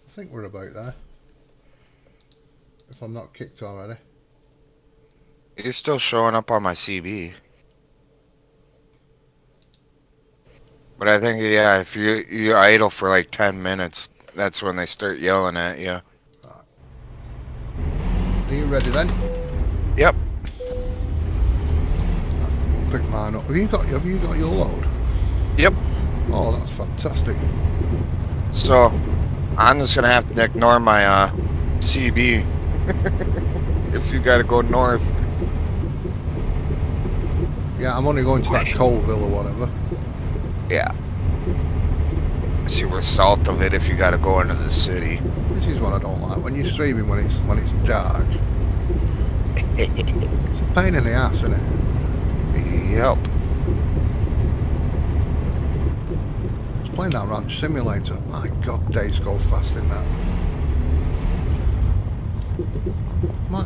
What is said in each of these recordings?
I think we're about there. If I'm not kicked already. It's still showing up on my CB. But I think, yeah, if you idle for like 10 minutes, that's when they start yelling at you. Right. Are you ready then? Yep. I'll pick mine up. Have you got your load? Yep. Oh, that's fantastic. So, I'm just gonna have to ignore my CB if you gotta go north. Yeah, I'm only going to that Colville or whatever. Yeah. See, we're south of it if you gotta go into the city. This is what I don't like. When you're streaming when it's dark. It's a pain in the ass, isn't it? Yep. I was playing that Ranch Simulator. My God, days go fast in that.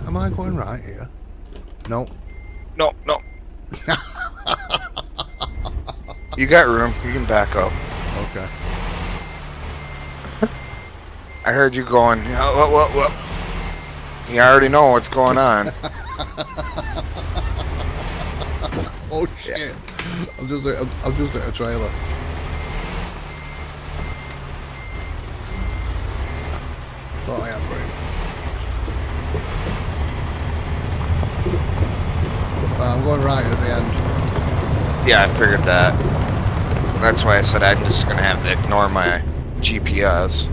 Am I going right here? No. No, no. You got room. You can back up. Okay. I heard you going, what? You already know what's going on. Oh shit! Yeah. I'm just at a trailer. Thought I had room. I'm going right at the end. Yeah, I figured that. That's why I said I'm just gonna have to ignore my GPS.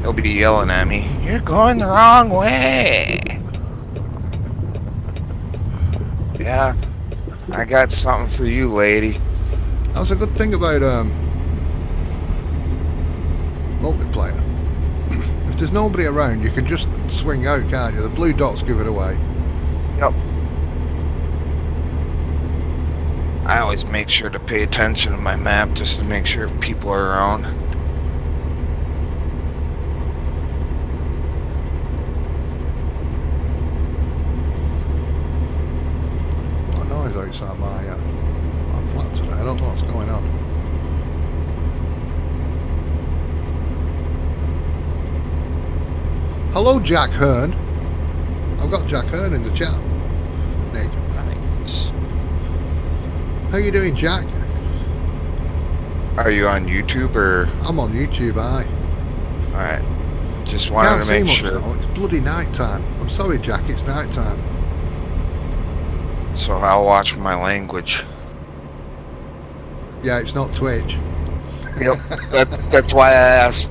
He'll be yelling at me, "You're going the wrong way." Yeah, I got something for you, lady. That's a good thing about multiplayer. If there's nobody around, you can just swing out, can't you? The blue dots give it away. Yep. I always make sure to pay attention to my map just to make sure if people are around. What noise outside my flat today? I don't know what's going on. Hello, Jack Hearn. I've got Jack Hearn in the chat. Nick. Nice. How you doing, Jack? Are you on YouTube or? I'm on YouTube, aye. Alright. Just wanted to make sure. Now. It's bloody night time. I'm sorry, Jack, it's night time. So I'll watch my language. Yeah, it's not Twitch. Yep. That's why I asked.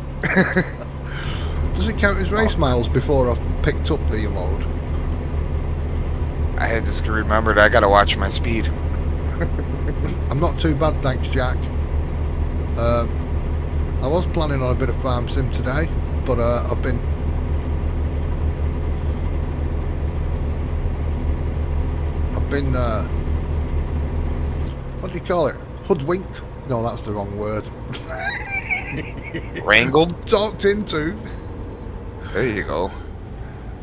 Does it count as race miles before I've picked up the load? I had just remembered I gotta watch my speed. I'm not too bad, thanks, Jack. I was planning on a bit of farm sim today, but I've been what do you call it? Hoodwinked? No, that's the wrong word. Wrangled? Talked into. There you go.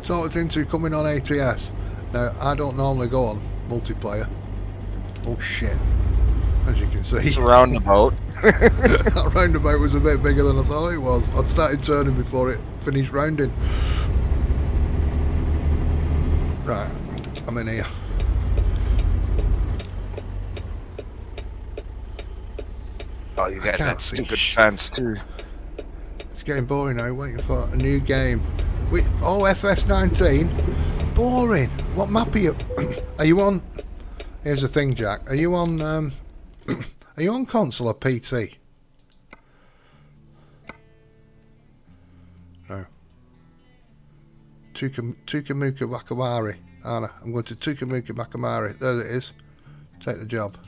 Talked into coming on ATS. Now, I don't normally go on multiplayer. Oh shit. As you can see. It's a roundabout. That roundabout was a bit bigger than I thought it was. I'd started turning before it finished rounding. Right, I'm in here. Oh, you got that stupid fence too. It's getting boring now, waiting for a new game. FS19? Boring. What map are you? Are you on? Here's the thing, Jack. Are you on? Are you on console or PC? No. Tukamuka Bakawari. Anna, I'm going to Tukamuka Bakawari. There it is. Take the job.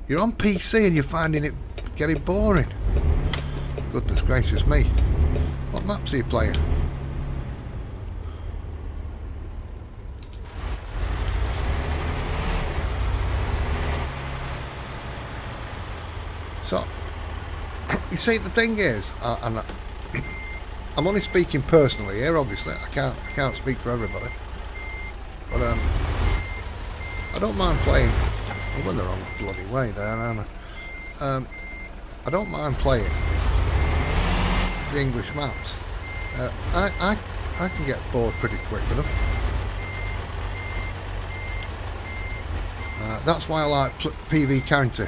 You're on PC and you're finding it getting boring. Goodness gracious me. What maps are you playing? So, you see, the thing is, I'm only speaking personally here. Obviously, I can't speak for everybody. But I don't mind playing. I went the wrong bloody way there, aren't I? I don't mind playing the English maps. I can get bored pretty quick enough. That's why I like PV County.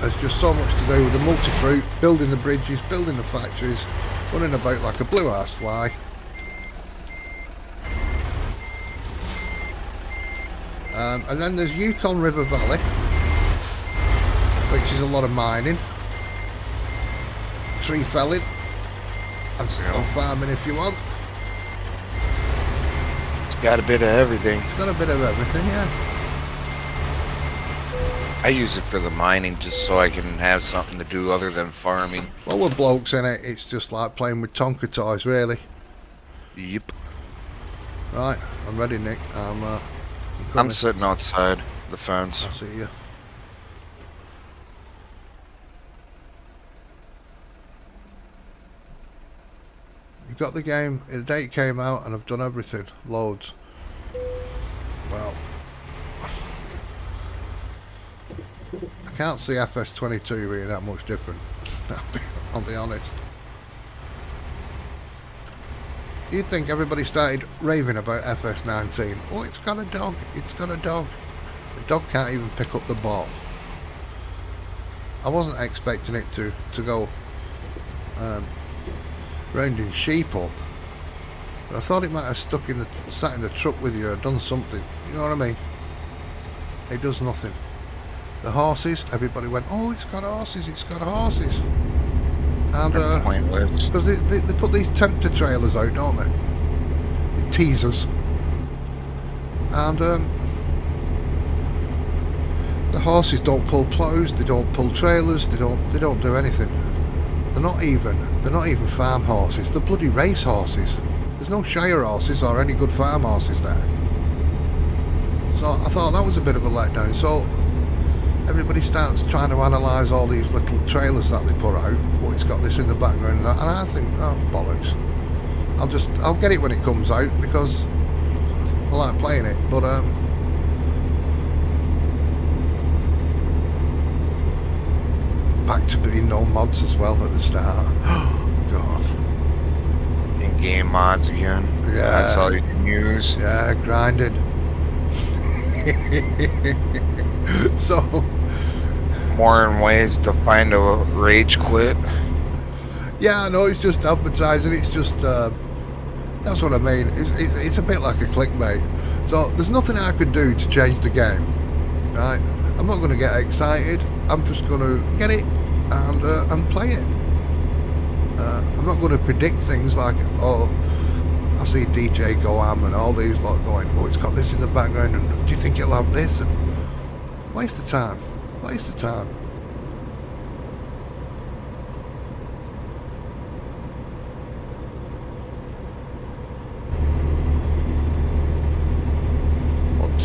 There's just so much to do with the multi-fruit, building the bridges, building the factories, running about like a blue-ass fly. And then there's Yukon River Valley, which is a lot of mining, tree felling, and some farming if you want. It's got a bit of everything. It's got a bit of everything, yeah. I use it for the mining just so I can have something to do other than farming. Well, we're blokes in it. It's just like playing with Tonka toys, really. Yep. Right, I'm ready, Nick. I'm sitting outside the fence. I see you. You've got the game. The date came out, and I've done everything. Loads. Well, I can't see FS22 being that much different. I'll be honest. You'd think everybody started raving about FS19. Oh, it's got a dog. It's got a dog. The dog can't even pick up the ball. I wasn't expecting it to go rounding sheep up, but I thought it might have sat in the truck with you or done something. You know what I mean? It does nothing. The horses, everybody went, oh, it's got horses, it's got horses. And pointless. because they put these tempter trailers out, don't they? The teasers. And the horses don't pull plows, they don't pull trailers, they don't do anything. They're not even farm horses, they're bloody race horses. There's no shire horses or any good farm horses there. So I thought that was a bit of a letdown. So everybody starts trying to analyse all these little trailers that they put out. Oh, it's got this in the background, and I think, oh bollocks. I'll get it when it comes out because I like playing it. But back to being no mods as well at the start. Oh god. In-game mods again. Yeah. That's all you can use. Yeah, grinding. So more ways to find a rage quit. yeah, I know, it's just advertising. It's just that's what I mean. It's a bit like a clickbait. So there's nothing I could do to change the game, right? I'm not going to get excited. I'm just going to get it and play it. I'm not going to predict things like, oh, I see DJ Goham and all these lot going, oh, it's got this in the background, and do you think it'll have this? And waste of time. Waste of time.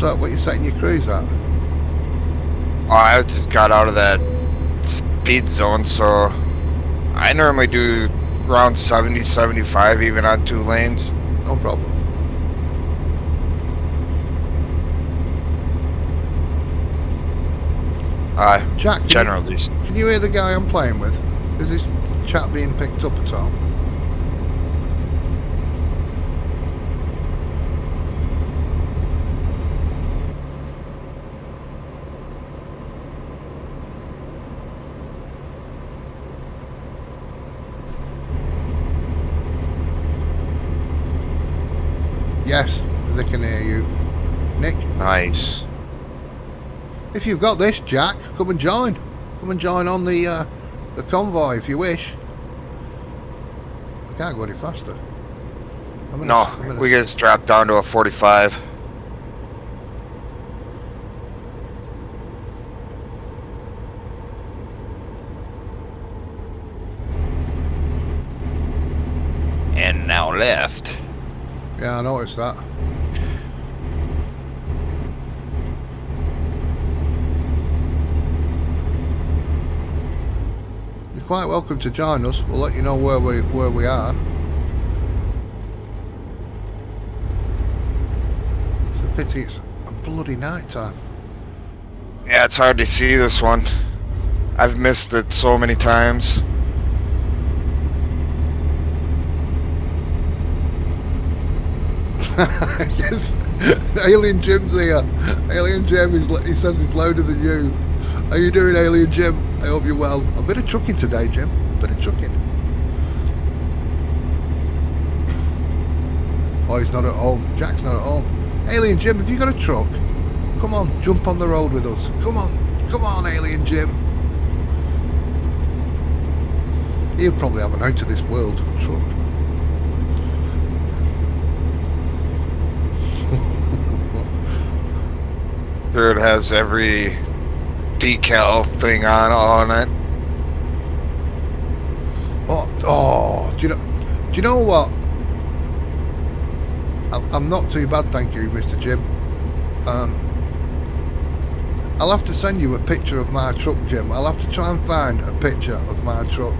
What you setting your cruise at? Oh, I just got out of that speed zone, so I normally do around 70, 75 even on 2 lanes. No problem. Jack, Generally. Can you hear the guy I'm playing with? Is this chat being picked up at all? Yes, they can hear you. Nick? Nice. If you've got this, Jack, come and join. Come and join on the convoy if you wish. I can't go any faster. We get strapped down to a 45. And now left. Yeah, I noticed that. You're quite welcome to join us. We'll let you know where we are. It's a pity it's a bloody night time. Yeah, it's hard to see this one. I've missed it so many times. Yes. Alien Jim's here. Alien Jim, he says he's loader than you. How you doing, Alien Jim? I hope you're well. A bit of trucking today, Jim. A bit of trucking. Oh, he's not at home. Jack's not at home. Alien Jim, have you got a truck? Come on, jump on the road with us. Come on, Alien Jim. He'll probably have an out of this world truck. Sure, it has every decal thing on it. Oh, do you know what? I'm not too bad, thank you, Mr. Jim. I'll have to send you a picture of my truck, Jim. I'll have to try and find a picture of my truck.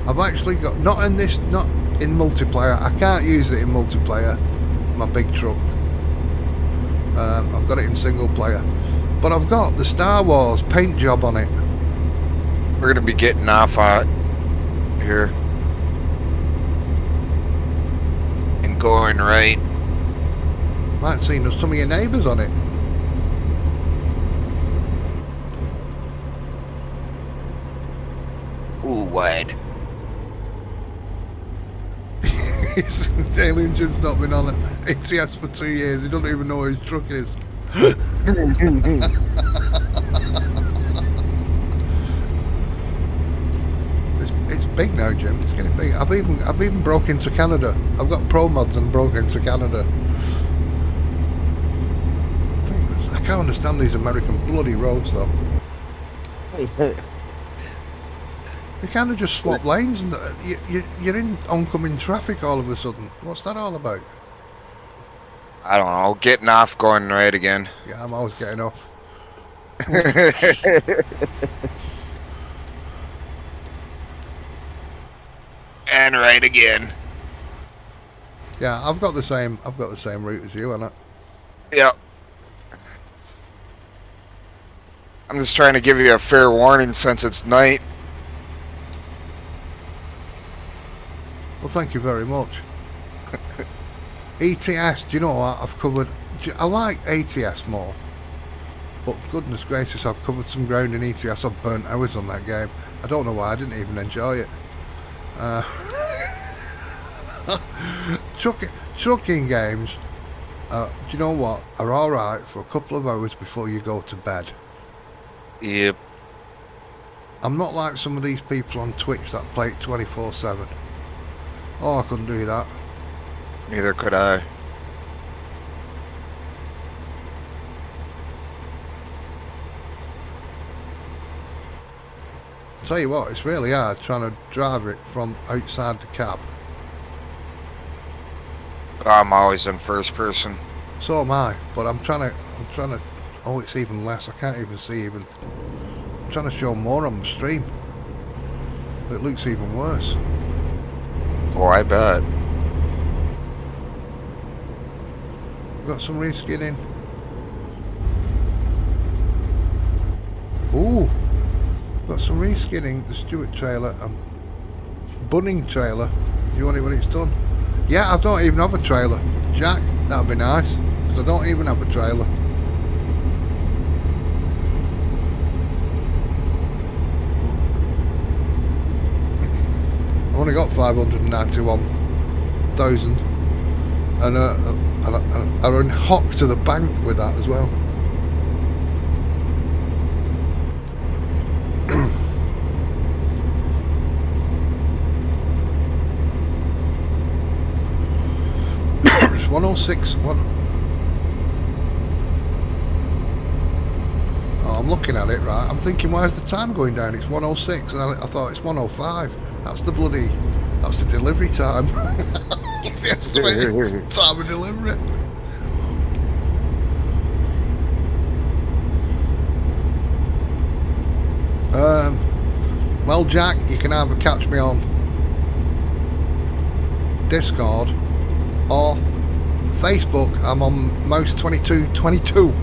I've actually got, not in multiplayer. I can't use it in multiplayer, my big truck. I've got it in single player. But I've got the Star Wars paint job on it. We're gonna be getting off here and going right. Might see some of your neighbours on it. Ooh, wide. Alien Jim's not been on ATS for 2 years. He doesn't even know where his truck is. It's big now, Jim. It's getting big. I've even broke into Canada. I've got pro mods and broke into Canada. I can't understand these American bloody roads though. They kind of just swap lanes and you're in oncoming traffic all of a sudden. What's that all about? I don't know. Getting off, going right again. Yeah, I'm always getting off. And right again. Yeah, I've got the same route as you, haven't I? Yep. I'm just trying to give you a fair warning since it's night. Well, thank you very much. ATS, do you know what I've covered? I like ATS more, but goodness gracious, I've covered some ground in ETS. I've burnt hours on that game. I don't know why. I didn't even enjoy it. Trucking games, do you know what, are alright for a couple of hours before you go to bed. Yep. I'm not like some of these people on Twitch that play it 24/7. Oh, I couldn't do that. Neither could I. Tell you what, it's really hard trying to drive it from outside the cab. I'm always in first person. So am I, but I'm trying to, oh, it's even less. I can't even see even. I'm trying to show more on the stream. It looks even worse. Oh, I bet. Got some reskinning. Ooh, got some reskinning. The Stewart trailer and Bunning trailer. Do you want it when it's done? Yeah, I don't even have a trailer. Jack, that'd be nice, because I don't even have a trailer. I've only got 591,000 and I'm in hock to the bank with that as well. It's 106. Oh, I'm looking at it, right. I'm thinking, why is the time going down? It's 106, and I thought it's 105. That's the delivery time. It's the estimated time of delivery. Well, Jack, you can either catch me on Discord or Facebook. I'm on Mouse2222.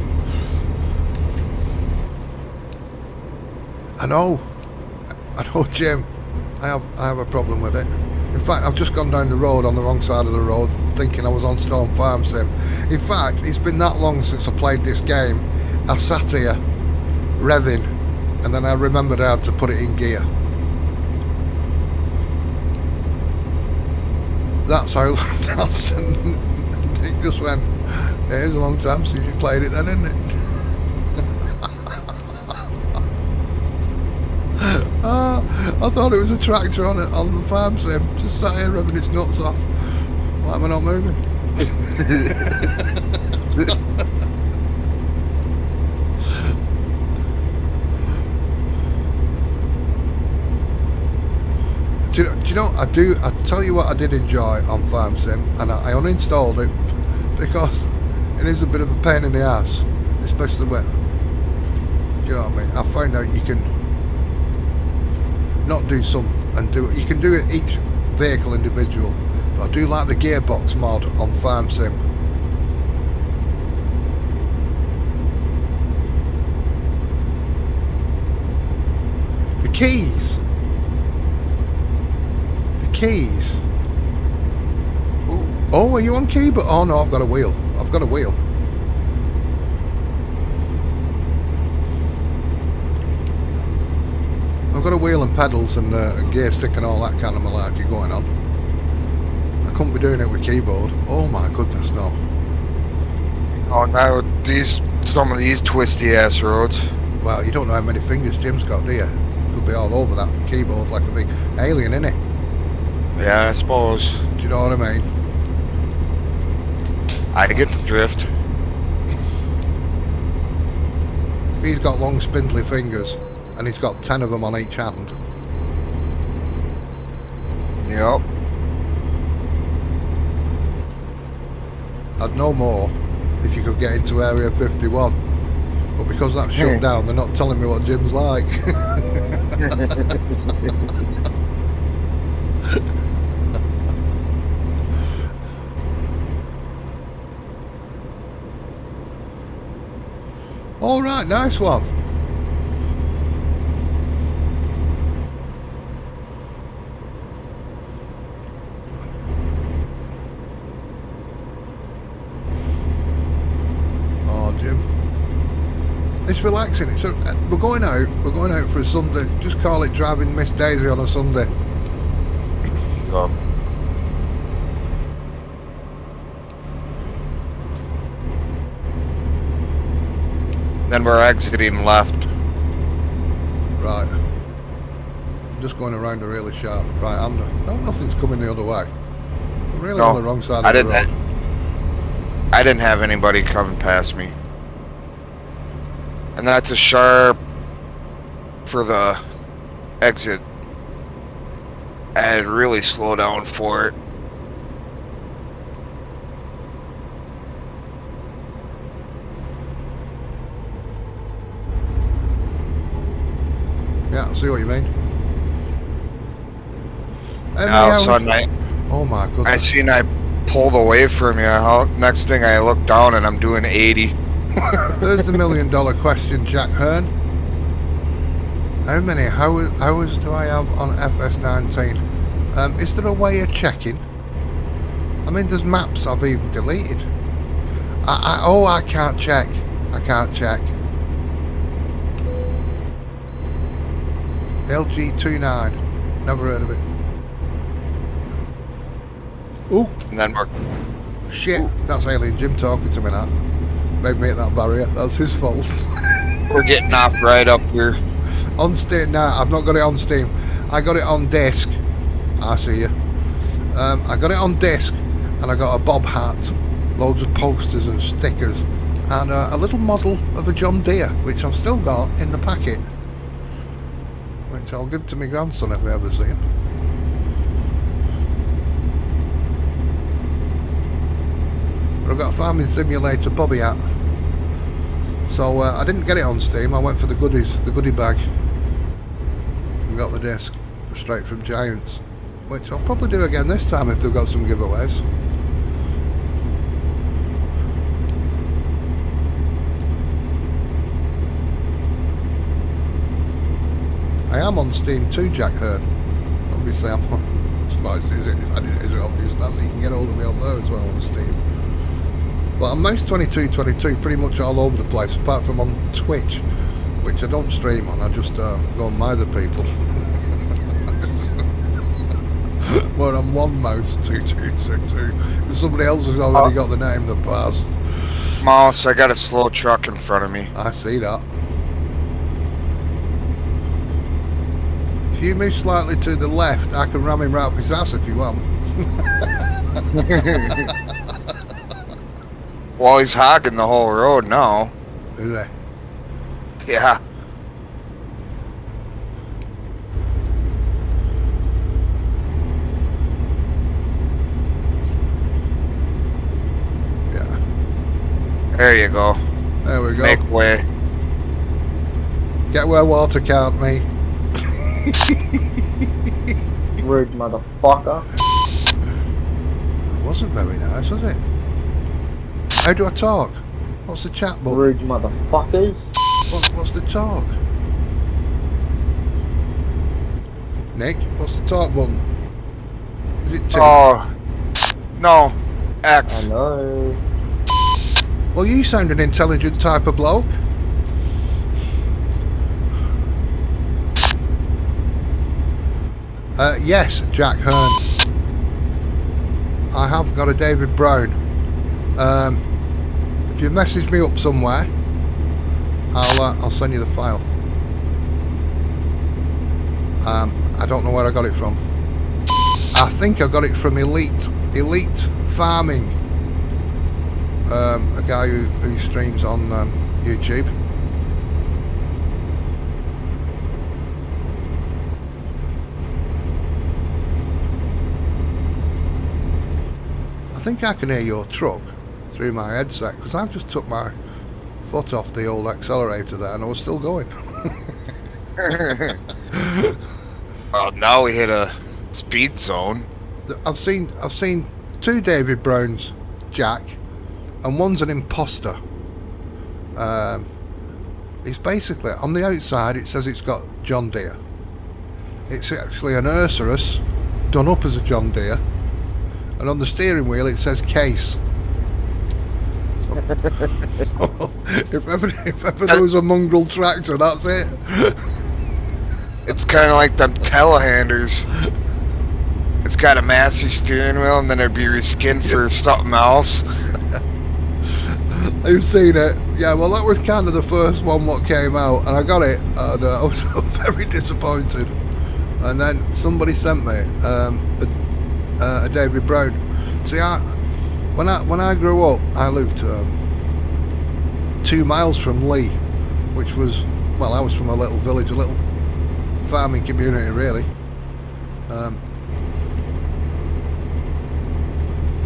I know, Jim. I have a problem with it. In fact, I've just gone down the road on the wrong side of the road thinking I was on still on Farm Sim. In fact, it's been that long since I played this game. I sat here revving, and then I remembered how to put it in gear. That's how. It just went. It is a long time since you played it, then, isn't it? I thought it was a tractor on the Farm Sim, just sat here rubbing its nuts off. Why am I not moving? Do you know? I tell you what I did enjoy on Farm Sim, and I uninstalled it because it is a bit of a pain in the ass, especially when. Do you know what I mean? I found out you can not do some and do it. You can do it each vehicle individual, but I do like the gearbox mod on Farm Sim. The keys. Oh, are you on keyboard? Oh no, I've got a wheel. I've got a wheel. I've got a wheel and pedals and gear stick and all that kind of malarkey going on. I couldn't be doing it with keyboard. Oh my goodness, no. Oh, now some of these twisty ass roads. Well, you don't know how many fingers Jim's got, do you? Could be all over that keyboard like a big alien, innit? Yeah, I suppose. Do you know what I mean? I get the drift. He's got long spindly fingers and he's got 10 of them on each hand. Yep. I'd know more if you could get into Area 51, but because that's shut down, they're not telling me what Jim's like. All right, nice one. Oh, Jim, it's relaxing. We're going out. We're going out for a Sunday. Just call it driving Miss Daisy on a Sunday. Yep. Then we're exiting left. Right. I'm just going around a really sharp right-hander. No, nothing's coming the other way. I'm really on the wrong side of the road. I didn't have anybody coming past me. And that's a sharp for the exit. I'd really slow down for it. Yeah, I see what you mean. All of a sudden, oh my goodness. I seen I pulled away from you. Next thing I look down and I'm doing 80. There's the $1 million question, Jack Hearn. How many hours do I have on FS19? Is there a way of checking? I mean, there's maps I've even deleted. I can't check. I can't check. LG29. Never heard of it. Ooh. And then we're... Shit. That's Alien Jim talking to me now. Made me hit that barrier. That's his fault. We're getting off right up here. On Steam. No, I've not got it on Steam. I got it on disc. I see you. I got it on disc and I got a bob hat, loads of posters and stickers, and a little model of a John Deere, which I've still got in the packet, which I'll give to my grandson if we ever see him. But I've got a farming simulator bobby hat, so I didn't get it on Steam. I went for the goodies, the goodie bag, and got the disc straight from Giants, which I'll probably do again this time if they've got some giveaways. I am on Steam too, Jack Hearn. Obviously I'm on Mouse, is it? Is it obvious that you can get hold of me on there as well on Steam. But I'm Mouse2222 pretty much all over the place, apart from on Twitch, which I don't stream on. I just go and mither people. Well, I'm one Mouse2222. Somebody else has already got the name that passed. Mouse, I got a slow truck in front of me. I see that. If you move slightly to the left, I can ram him right up his ass if you want. Well, he's hogging the whole road now. Is he? Yeah. Yeah. There you go. There we go. Make way. Get where water can't me. Rude motherfucker. It wasn't very nice, was it? How do I talk? What's the chat button? Rude motherfuckers. What's the talk? Nick, what's the talk button? Is it T? Oh. No. X. I know. Well, you sound an intelligent type of bloke. Yes, Jack Hearn. I have got a David Brown. If you message me up somewhere, I'll send you the file. I don't know where I got it from. I think I got it from Elite Farming. A guy who streams on YouTube. I think I can hear your truck through my headset because I've just took my foot off the old accelerator there and I was still going. Well, now we hit a speed zone. I've seen 2 David Browns, Jack, and one's an imposter. It's basically on the outside it says it's got John Deere. It's actually an Ursurus done up as a John Deere, and on the steering wheel it says Case. So, if ever there was a mongrel tractor, that's it. It's kind of like them telehanders. It's got a massive steering wheel, and then it'd be reskinned for something else. I've seen it. Yeah, well, that was kind of the first one what came out, and I got it, and I was very disappointed. And then somebody sent me a David Brown. See, when I grew up, I lived 2 miles from Lee, which was, well, I was from a little village, a little farming community, really.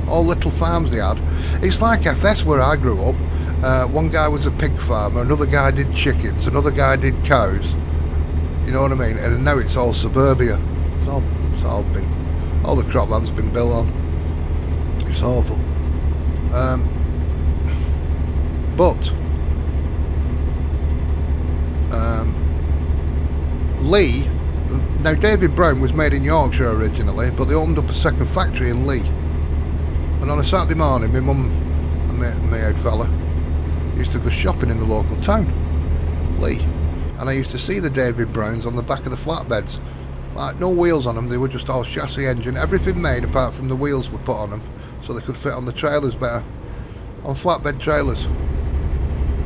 All little farms they had. It's like FS where I grew up. One guy was a pig farmer, another guy did chickens, another guy did cows. You know what I mean? And now it's all suburbia. It's all the cropland's been built on. It's awful. But Lee, now David Brown was made in Yorkshire originally, but they opened up a second factory in Lee. And on a Saturday morning, my mum and my old fella used to go shopping in the local town, Lee. And I used to see the David Browns on the back of the flatbeds. Like, no wheels on them, they were just all chassis engine, everything made apart from the wheels were put on them so they could fit on the trailers better, on flatbed trailers.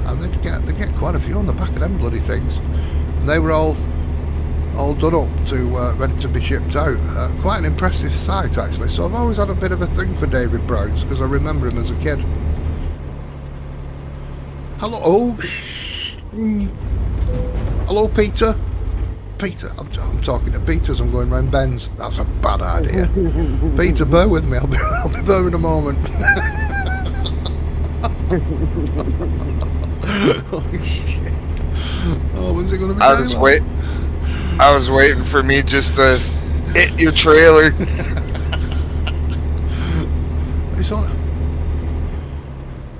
And they'd get quite a few on the back of them bloody things. And they were all done up to ready to be shipped out. Quite an impressive sight actually. So I've always had a bit of a thing for David Browns because I remember him as a kid. Hello, hello, Peter. Peter, I'm talking to Peter as I'm going round bends. That's a bad idea. Peter, bear with me. I'll be there in a moment. Oh shit! Oh, when's it gonna be? I was waiting for me just to hit your trailer. It's on.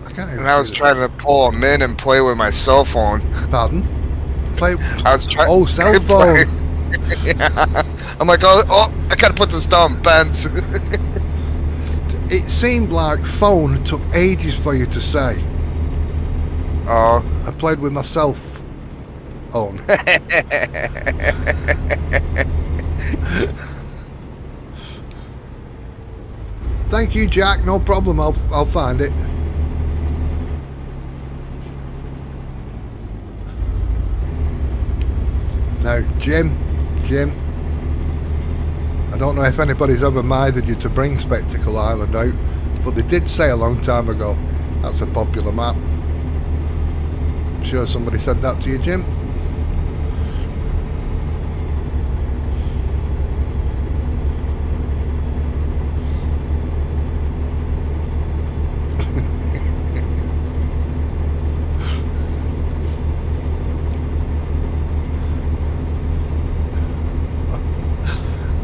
I can't even. And I was trying to pull them in and play with my cell phone. Pardon? Play. I was trying. Oh, cell phone. Yeah. I'm like, oh, I gotta put this down, Benz. It seemed like phone took ages for you to say. Oh. I played with myself on. Thank you, Jack. No problem. I'll find it. Now, Jim. I don't know if anybody's ever mithered you to bring Spectacle Island out, but they did say a long time ago that's a popular map. I'm sure somebody said that to you, Jim.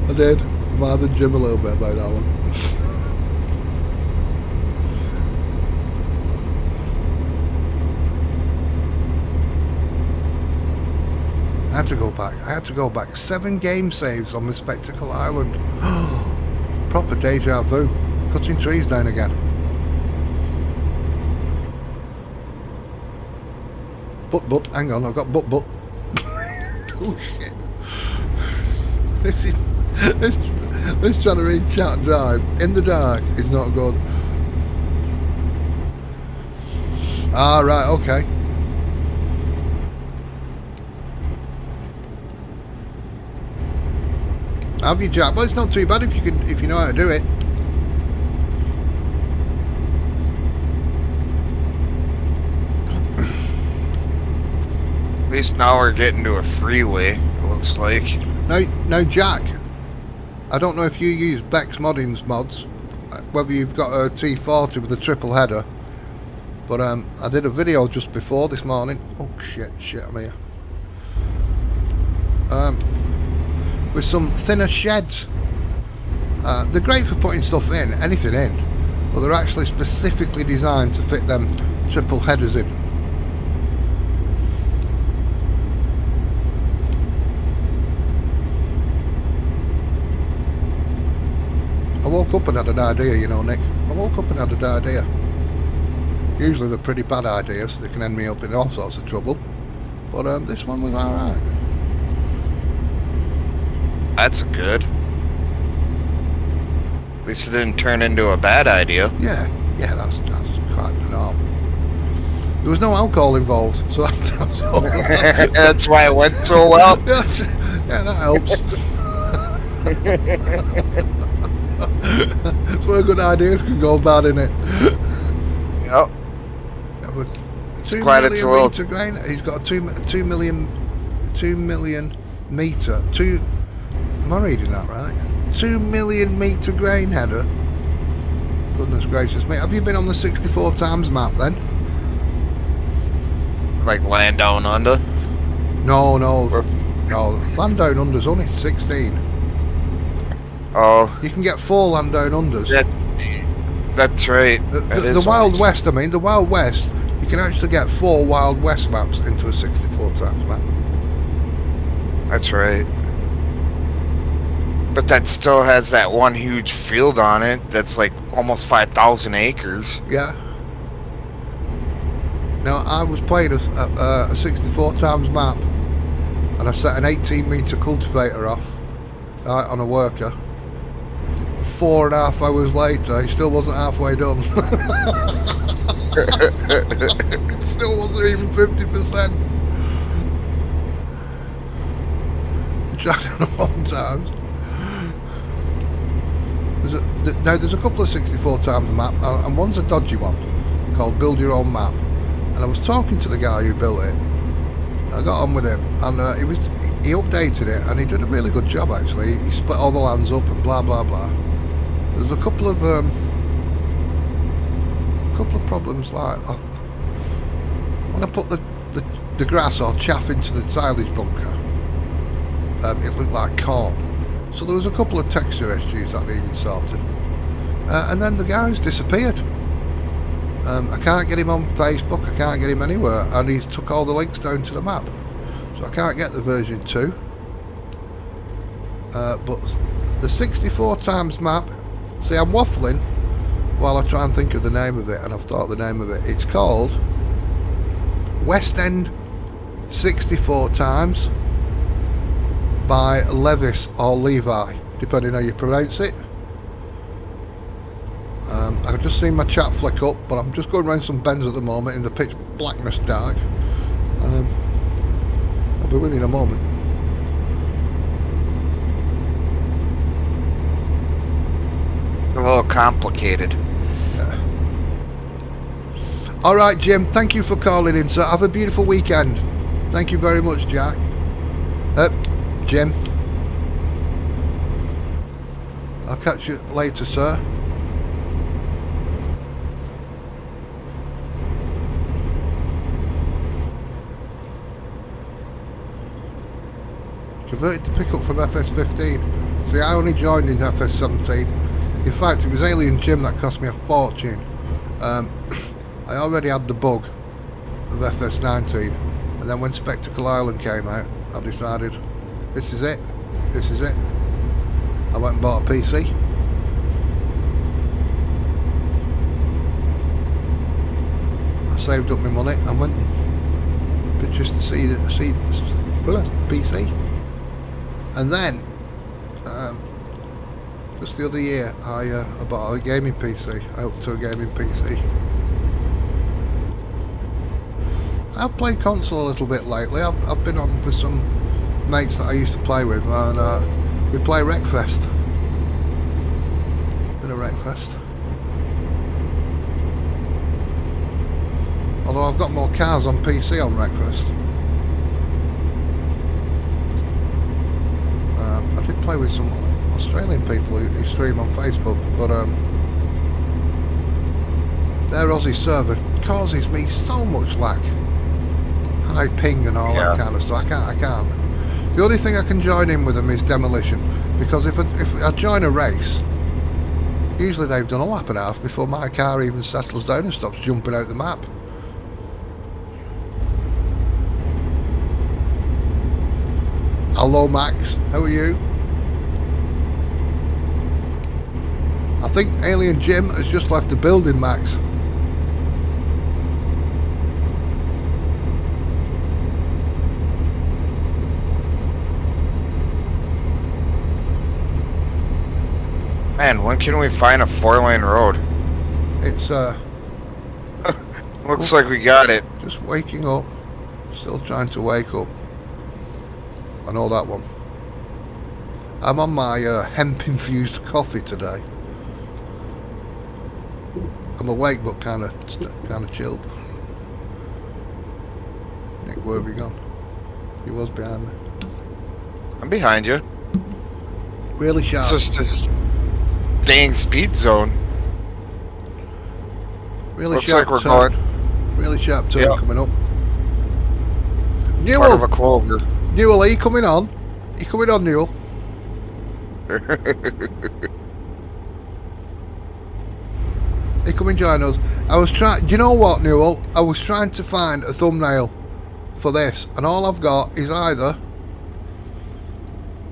I did. Bothered Jim a little bit about that one. I had to go back 7 game saves on the Spectacle Island. Proper deja vu. Cutting trees down again. But, hang on, I've got but. Oh shit. This trying to read chat and drive in the dark is not good. Ah, right, okay. Have you, Jack? Well, it's not too bad if you know how to do it. At least now we're getting to a freeway, it looks like. Now, Jack, I don't know if you use Bex Modding's mods, whether you've got a T40 with a triple header, but I did a video just before this morning. Oh shit, I'm here. With some thinner sheds. They're great for putting stuff in, anything in, but they're actually specifically designed to fit them triple headers in. I woke up and had an idea, you know, Nick. I woke up and had an idea. Usually they're pretty bad ideas, they can end me up in all sorts of trouble. But this one was alright. That's good. At least it didn't turn into a bad idea. Yeah, that's quite the norm. There was no alcohol involved, so that's all. That's why it went so well. Yeah, that helps. That's where good ideas can go bad, innit? Yep. Yeah, but It's glad it's a little... grain. He's got a 2 million meter. Am I reading that right? 2 million meter grain header. Goodness gracious me! Have you been on the 64 times map then? Like land down under? No. Land down under's only 16. Oh. You can get 4 land down unders. That's right. The Wild West, I mean, the Wild West, you can actually get 4 Wild West maps into a 64 times map. That's right. But that still has that one huge field on it that's like almost 5,000 acres. Yeah. Now, I was playing a 64 times map, and I set an 18 metre cultivator off on a worker. 4.5 hours later, he still wasn't halfway done. Still wasn't even 50%. Tried on a long time. There's a couple of 64 times map, and one's a dodgy one called Build Your Own Map. And I was talking to the guy who built it. I got on with him, and he updated it, and he did a really good job actually. He split all the lands up and blah blah blah. There's a couple of problems like when I put the grass or chaff into the silage bunker, it looked like corn. So there was a couple of texture issues that needed sorted, and then the guy's disappeared. I can't get him on Facebook, I can't get him anywhere, and he's took all the links down to the map, so I can't get the version 2. but the 64 times map, see I'm waffling while I try and think of the name of it, and I've thought the name of it. It's called West End 64 times by Levis or Levi, depending how you pronounce it. I've just seen my chat flick up, but I'm just going around some bends at the moment in the pitch blackness dark. I'll be with you in a moment. A little complicated. Yeah. Alright Jim, thank you for calling in, sir. Have a beautiful weekend. Thank you very much, Jack. Jim. I'll catch you later, sir. Converted to pick up from FS15. See, I only joined in FS17. In fact, it was Alien Jim that cost me a fortune. I already had the bug of FS19, and then when Spectacle Island came out, I decided, this is it. This is it. I went and bought a PC. I saved up my money and went and purchased the PC. And then, just the other year, I bought a gaming PC. I upped to a gaming PC. I've played console a little bit lately. I've been on with some mates that I used to play with, and we play Wreckfest. Been a Wreckfest. Although I've got more cars on PC on Wreckfest. I did play with some Australian people who stream on Facebook, but their Aussie server causes me so much lag, high ping and all that kind of stuff. I can't. The only thing I can join in with them is demolition, because if I join a race, usually they've done a lap and a half before my car even settles down and stops jumping out the map. Hello Max, how are you? I think Alien Jim has just left the building, Max. Man, when can we find a 4-lane road? It's Looks like we got it. just waking up. Still trying to wake up. I know that one. I'm on my hemp-infused coffee today. I'm awake but kind of chilled. Nick, where have you gone? He was behind me. I'm behind you. Really sharp. It's just this dang speed zone. Really Looks sharp like we're turn. going. Really sharp turn Yep. coming up. Part of a Newell! clover. Newell, are you coming on? Are you coming on, Newell? He come and join us. I was trying. Do you know what, Newell? I was trying to find a thumbnail for this, and all I've got is either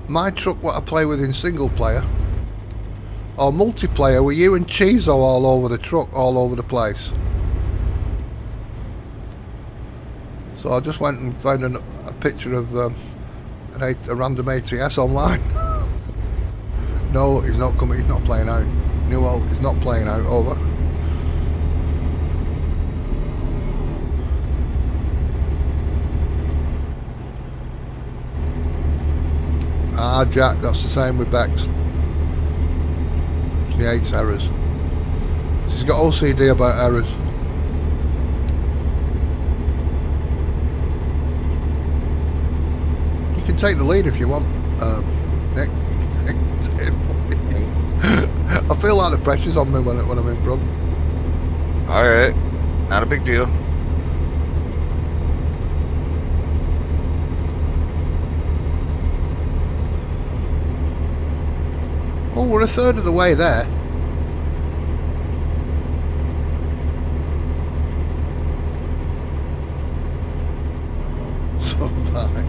my truck, what I play with in single player, or multiplayer with you and Chizo all over the truck, all over the place. So I just went and found a picture of a random ATS online. No, he's not coming. He's not playing out. Newell, he's not playing out. Over. Ah, Jack, that's the same with Bex. He hates errors. He's got OCD about errors. You can take the lead if you want, Nick. I feel like the pressure's on me when I'm in front. Alright. Not a big deal. Oh, we're a third of the way there. So fine.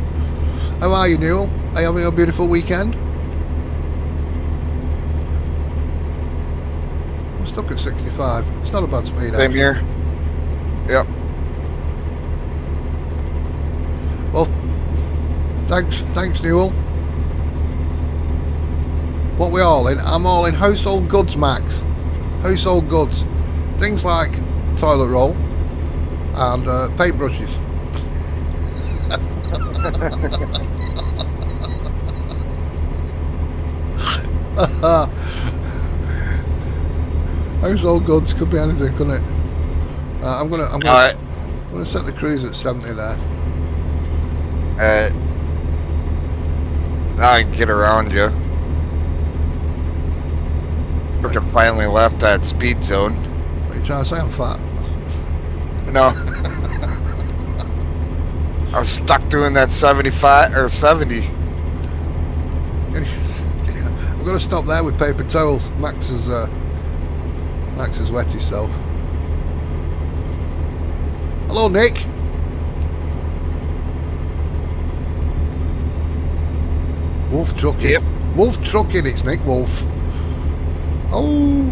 How are you, Newell? Are you having a beautiful weekend? stuck at 65. It's not a bad speed. Same actually. here. Yep. Well, thanks, Newell. What we all in? I'm all in household goods, Max. Household goods. Things like toilet roll and paintbrushes. Household goods could be anything, couldn't it? I'm gonna set the cruise at 70 there. Now I can get around you. Freaking finally left that speed zone. What are you trying to say? I'm fat. No. I was stuck doing that 75 or 70. I've got to stop there with paper towels. Max has wet himself. Hello, Nick. Wolf trucking. Yep. Wolf trucking. It's Nick Wolf. Oh.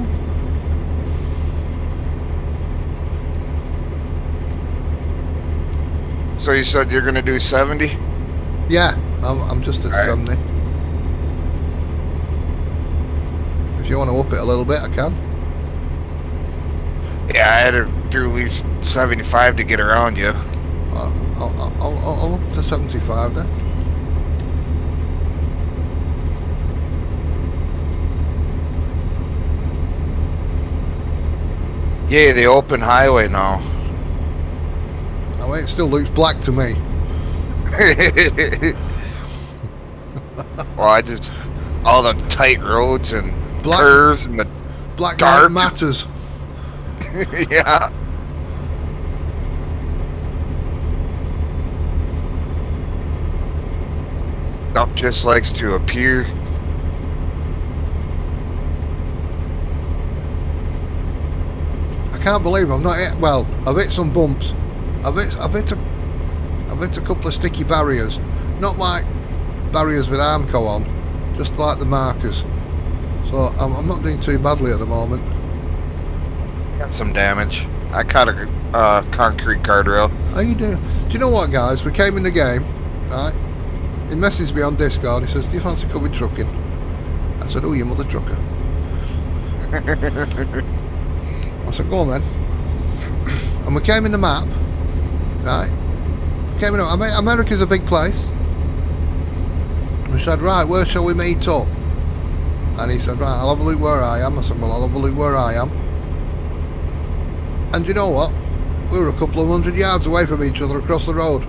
So you said you're gonna do 70? Yeah, I'm just at Alright. 70. If you want to up it a little bit, I can. Yeah, I had to do at least 75 to get around you. I'll up to 75 then. Yeah, the open highway now. Oh, it still looks black to me. Well, all the tight roads and Black- curves and the Black Dark. light matters. yeah. Stuff just likes to appear. I can't believe I'm not hit. Well, I've hit some bumps. I've hit a couple of sticky barriers. Not like barriers with Armco on, just like the markers. So I'm not doing too badly at the moment. Got some damage. I caught a concrete guardrail. How you doing? Do you know what, guys? We came in the game, right? He messaged me on Discord. He says, "Do you fancy coming trucking?" I said, "Oh, you mother trucker." I said, "Go on then." And we came in the map, right? Came in. America's a big place. We said, "Right, where shall we meet up?" And he said, "Right, I'll have a look where I am." I said, "Well, I'll have a look where I am." And you know what? We were a couple of 100 yards away from each other across the road.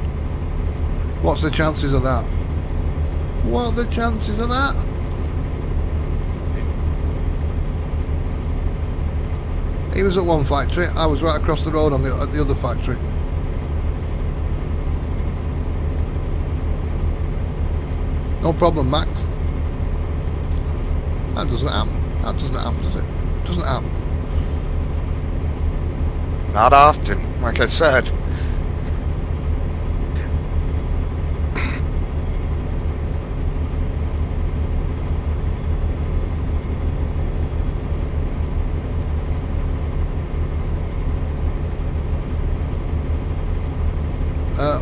What's the chances of that? What are the chances of that? He was at one factory, I was right across the road at the other factory. No problem, Max. That doesn't happen. That doesn't happen, does it? Doesn't happen. Not often, like I said.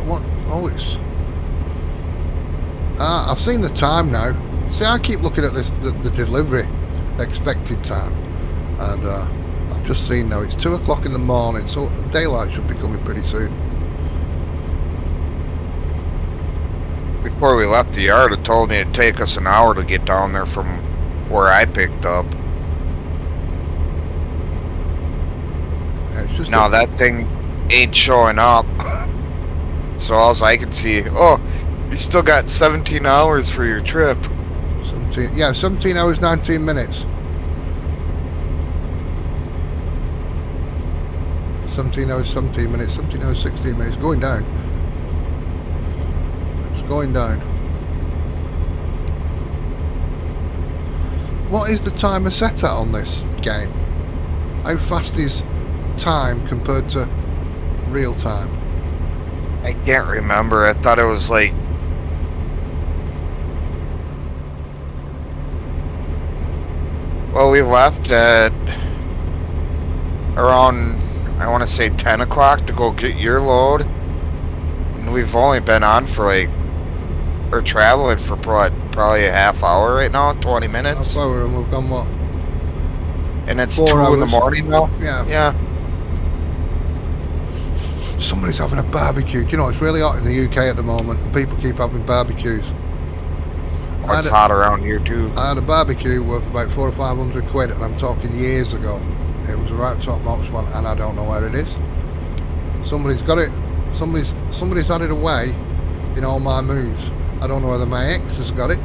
What? Oh, it's... I've seen the time now. See, I keep looking at this, the delivery expected time. And I've just seen now, it's 2 o'clock in the morning, so daylight should be coming pretty soon. Before we left the yard, it told me it'd take us an hour to get down there from where I picked up. Yeah, it's just Now that thing ain't showing up. So all I can see, oh, you still got 17 hours for your trip. 17 hours, 19 minutes. 17 hours, 17 minutes, 17 hours, 16 minutes. Going down. It's going down. What is the timer set at on this game? How fast is time compared to real time? I can't remember. I thought it was like... Well, we left at around, I want to say 10 o'clock to go get your load. And we've only been on for like, or traveling for probably a half hour right now, 20 minutes. Half hour and we've gone what? And it's 4 2 in the hours. morning now. Yeah. Yeah. Somebody's having a barbecue. Do you know, it's really hot in the UK at the moment and people keep having barbecues. Oh, it's hot around here too. I had a barbecue worth about 400 or 500 quid, and I'm talking years ago. It was a right top notch one, and I don't know where it is. Somebody's got it. Somebody's had it away in all my moves. I don't know whether my ex has got it,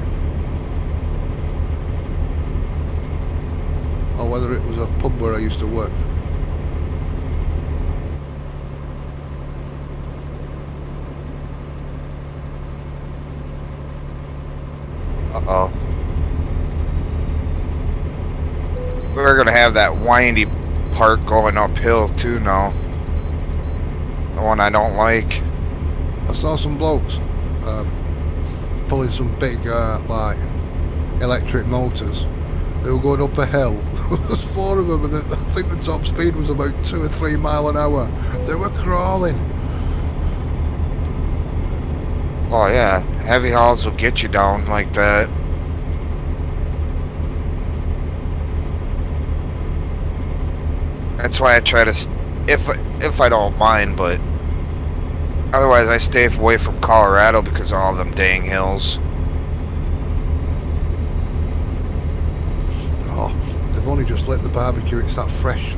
or whether it was a pub where I used to work. Uh-oh. We're gonna have that windy part going uphill too now. The one I don't like. I saw some blokes pulling some big like electric motors. They were going up a hill. There was 4 of them, and I think the top speed was about 2 or 3 miles an hour. They were crawling. Oh yeah, heavy hauls will get you down like that. That's why I try to, if I don't mind, but otherwise I stay away from Colorado because of all them dang hills. Oh, they've only just lit the barbecue. It's that fresh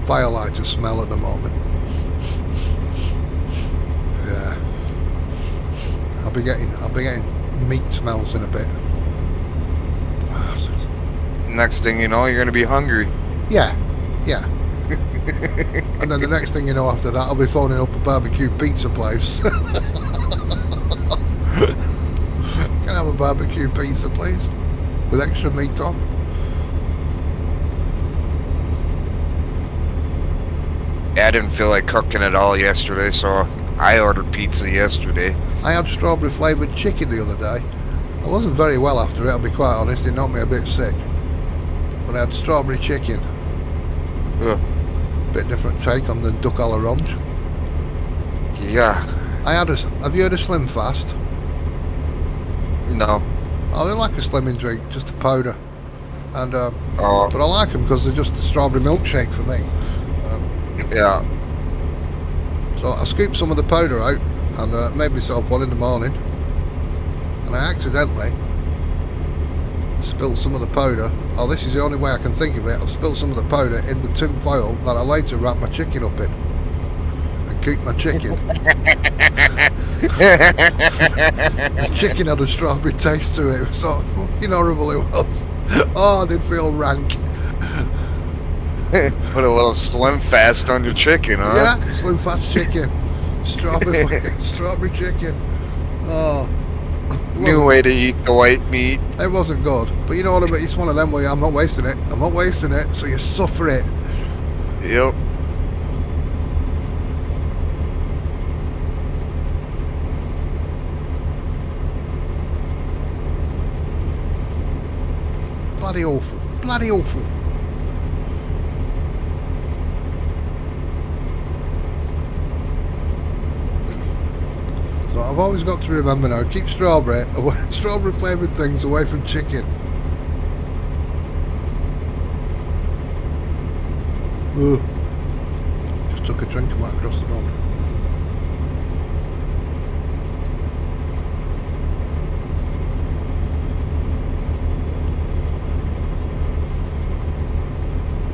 firelighter smell at the moment. Yeah. I'll be getting meat smells in a bit. Next thing you know, you're gonna be hungry. Yeah, yeah. And then the next thing you know after that, I'll be phoning up a barbecue pizza place. Can I have a barbecue pizza, please? With extra meat on? Yeah, I didn't feel like cooking at all yesterday, so I ordered pizza yesterday. I had strawberry flavoured chicken the other day. I wasn't very well after it, I'll be quite honest. It knocked me a bit sick. But I had strawberry chicken. Ugh. Bit different take on the duck à l'orange. Yeah. Have you heard of Slim Fast? No. Oh, they're like a slimming drink, just a powder. And Oh. but I like them because they're just a strawberry milkshake for me. Yeah. So I scooped some of the powder out and made myself one in the morning. And I accidentally spilled some of the powder. Oh, this is the only way I can think of it. I spilled some of the powder in the tin foil that I later wrapped my chicken up in and cooked my chicken. The chicken had a strawberry taste to it. It was so fucking horrible it was. Oh, I did feel rank. Put a little Slim Fast on your chicken, huh? Yeah, Slim Fast chicken. Strawberry chicken. Oh. New way to eat the white meat. It wasn't good, but you know what I mean. It's one of them where I'm not wasting it. I'm not wasting it, so you suffer it. Yep. Bloody awful. Bloody awful. So I've always got to remember now, keep strawberry flavoured things away from chicken. Ugh. Just took a drink and went across the road.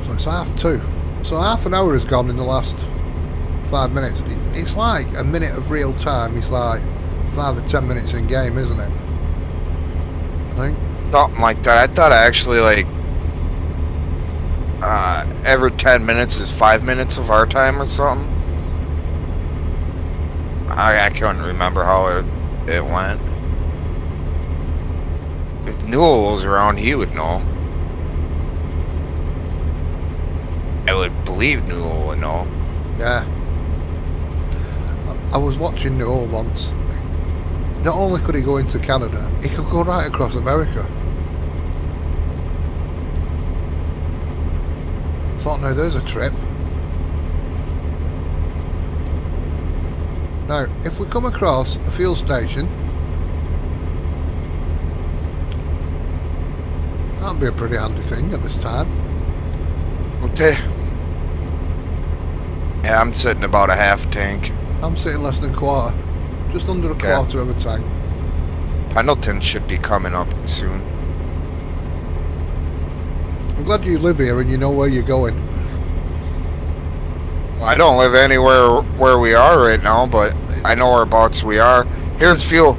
So it's 2:30. So half an hour has gone in the last 5 minutes. It's like a minute of real time. It's like 5 or 10 minutes in game, isn't it? I think. Something like that. I thought actually like every 10 minutes is 5 minutes of our time or something. I couldn't remember how it went. If Newell was around, he would know. I would believe Newell would know. Yeah. I was watching Newell once. Not only could he go into Canada, he could go right across America. I thought, now there's a trip. Now, if we come across a fuel station, that'd be a pretty handy thing at this time. Okay. Yeah, I'm sitting about a half tank. I'm sitting less than a quarter. Just under a Okay. quarter of a tank. Pendleton should be coming up soon. I'm glad you live here and you know where you're going. I don't live anywhere where we are right now, but I know whereabouts we are. Here's fuel.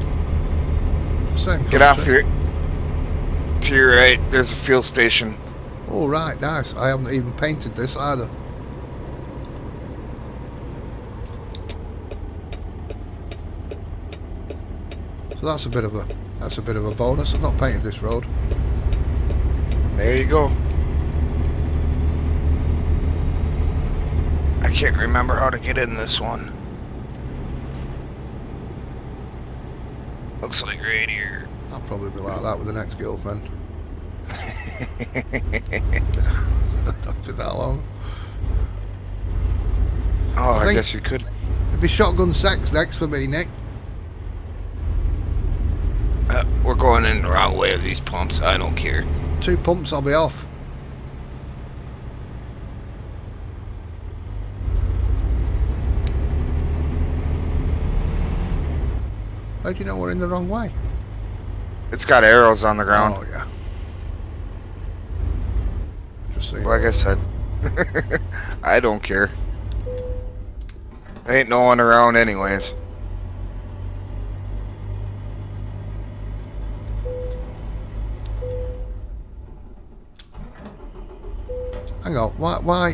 Same Get off country. here. To your right, there's a fuel station. Oh, right, nice. I haven't even painted this either. So that's a bit of a bonus. I've not painted this road. There you go. I can't remember how to get in this one. Looks like right here. I'll probably be like that with the next girlfriend. Not been that long. Oh, I think- guess you could. It'd be shotgun sex next for me, Nick. We're going in the wrong way of these pumps. I don't care. 2 pumps, I'll be off. How do you know we're in the wrong way? It's got arrows on the ground. Oh, yeah. Just saying. Like I said, I don't care. Ain't no one around anyways. Hang on, why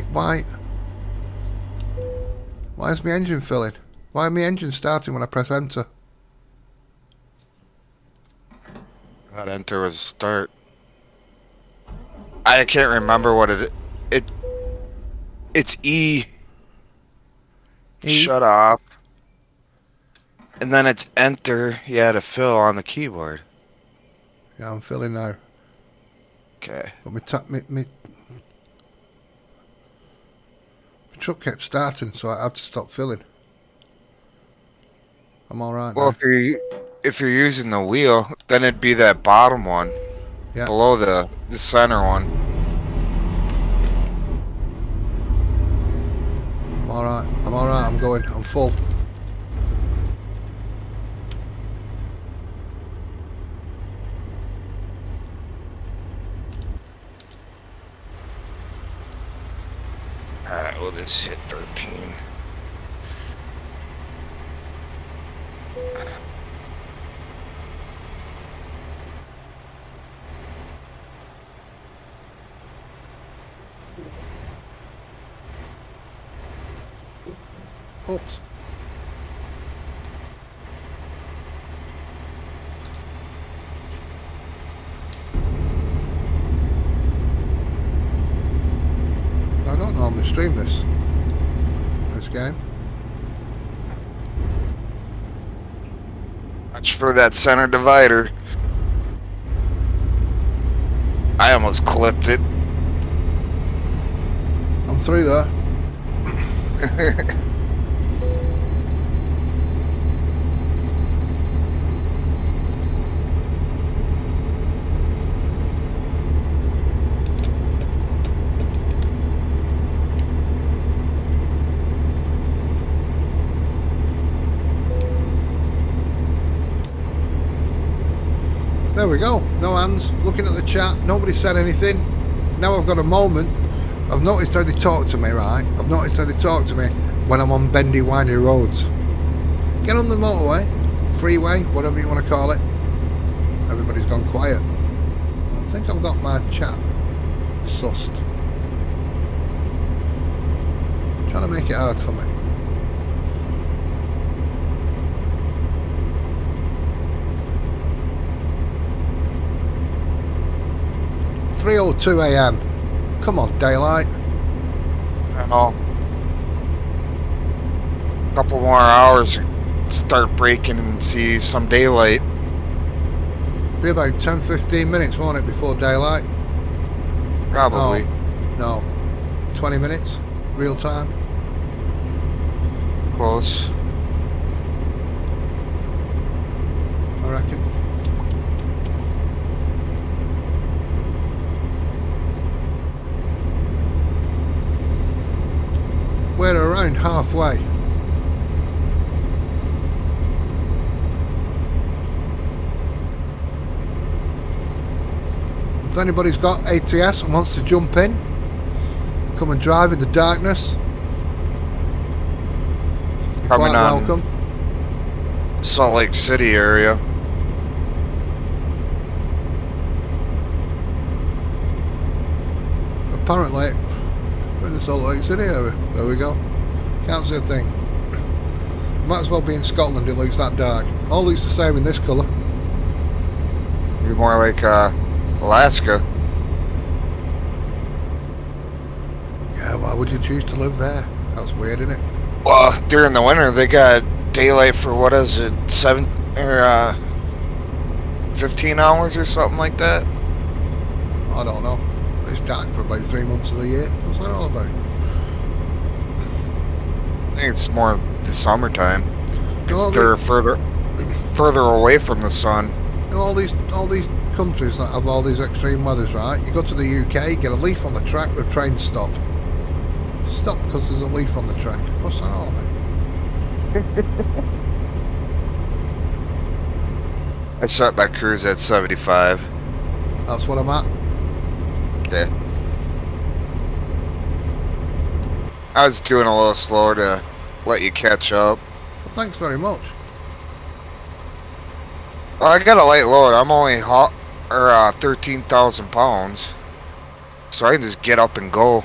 is my engine filling? Why is my engine starting when I press enter? That enter was a start. I can't remember what it's E. E? Shut off. And then it's enter, yeah, to fill on the keyboard. Yeah, I'm filling now. Okay. But my truck kept starting, so I had to stop filling. I'm alright Well, now. if you're using the wheel, then it'd be that bottom one. Yeah. Below the center one. I'm alright, I'm going, I'm full. Alright, we'll just hit 13. Oops. I don't normally stream this game. Watch for that center divider. I almost clipped it. I'm through there. There we go. No hands. Looking at the chat. Nobody said anything. Now I've got a moment. I've noticed how they talk to me, right? I've noticed how they talk to me when I'm on bendy, windy roads. Get on the motorway, freeway, whatever you want to call it. Everybody's gone quiet. I think I've got my chat sussed. Trying to make it hard for me. $3:02 AM. Come on, daylight. I know. Couple more hours, start breaking and see some daylight. Be about 10-15 minutes, won't it, before daylight? Probably. No. 20 minutes, real time. Close. around halfway. If anybody's got ATS and wants to jump in, come and drive in the darkness, you're Coming quite on. welcome. Salt Lake City area. Apparently, we're in the Salt Lake City area. There we go. Can't see a thing. Might as well be in Scotland, it looks that dark. All looks the same in this colour. You're more like Alaska. Yeah, why would you choose to live there? That's weird, isn't it? Well, during the winter they got daylight for what is it, 7 or 15 hours or something like that. I don't know. It's dark for about 3 months of the year. What's that all about? I think it's more the summertime because Well, they're further away from the sun. You know, all these countries that have all these extreme weathers, right? You go to the UK, get a leaf on the track, the train stop. Stop because there's a leaf on the track. What's that all about? I set my cruise at 75. That's what I'm at. Okay. I was doing a little slower to let you catch up. Well, thanks very much. Well, I got a light load. I'm only 13,000 pounds, so I can just get up and go.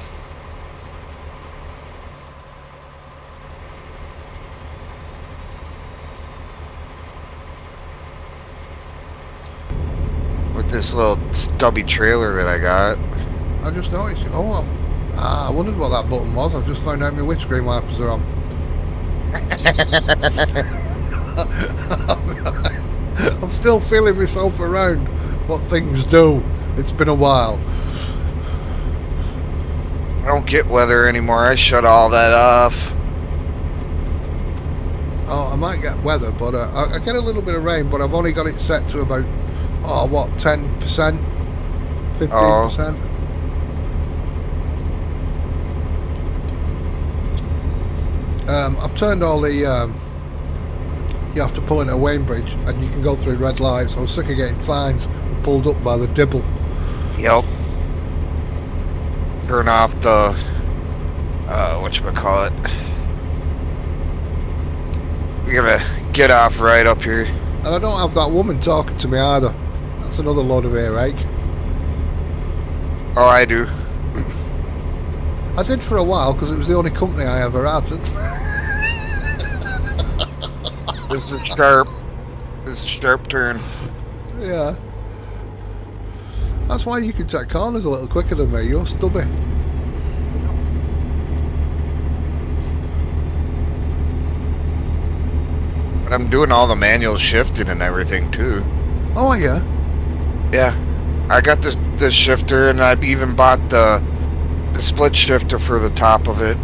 With this little stubby trailer that I got. I just noticed. Oh, I wondered what that button was. I've just found out my windscreen wipers are on. I'm still feeling myself around what things do. It's been a while. I don't get weather anymore. I shut all that off. Oh, I might get weather, but I get a little bit of rain, but I've only got it set to about, 10%? 15%? I've turned all the, you have to pull in a Wayne bridge and you can go through red lights. I was sick of getting fines and pulled up by the dibble. Yep. Turn off the, whatchamacallit. We gotta get off right up here. And I don't have that woman talking to me either. That's another load of earache. Oh, I do. I did for a while because it was the only company I ever had. This is sharp. This is a sharp turn. Yeah. That's why you can take corners a little quicker than me. You're stubby. But I'm doing all the manual shifting and everything too. Oh, yeah. Yeah. I got the shifter and I've even bought the split shifter for the top of it.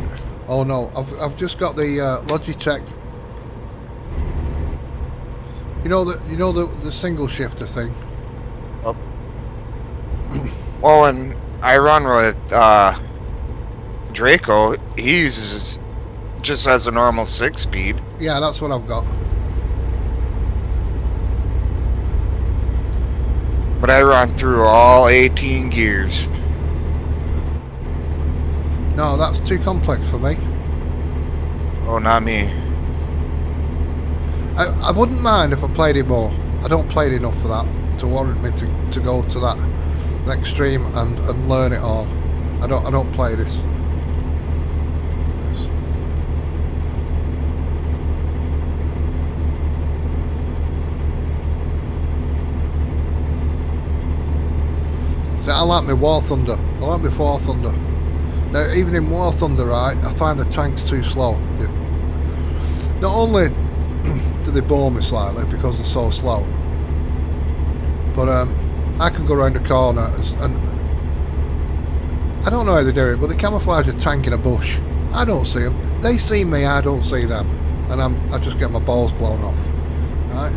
Oh no, I've just got the Logitech. You know the single shifter thing. Oh. Well, when I run with Draco, he uses just as a normal 6-speed. Yeah, that's what I've got. But I run through all 18 gears. No, that's too complex for me. Oh, not me. I wouldn't mind if I played it more. I don't play it enough for that to warrant me to go to that extreme and learn it all. I don't play this. See, I like my War Thunder. I like my War Thunder. Now, even in War Thunder, right, I find the tanks too slow. Not only do they bore me slightly because they're so slow, but I can go around a corner and I don't know how they do it, but they camouflage a tank in a bush. I don't see them. They see me, I don't see them, and I just get my balls blown off. Right?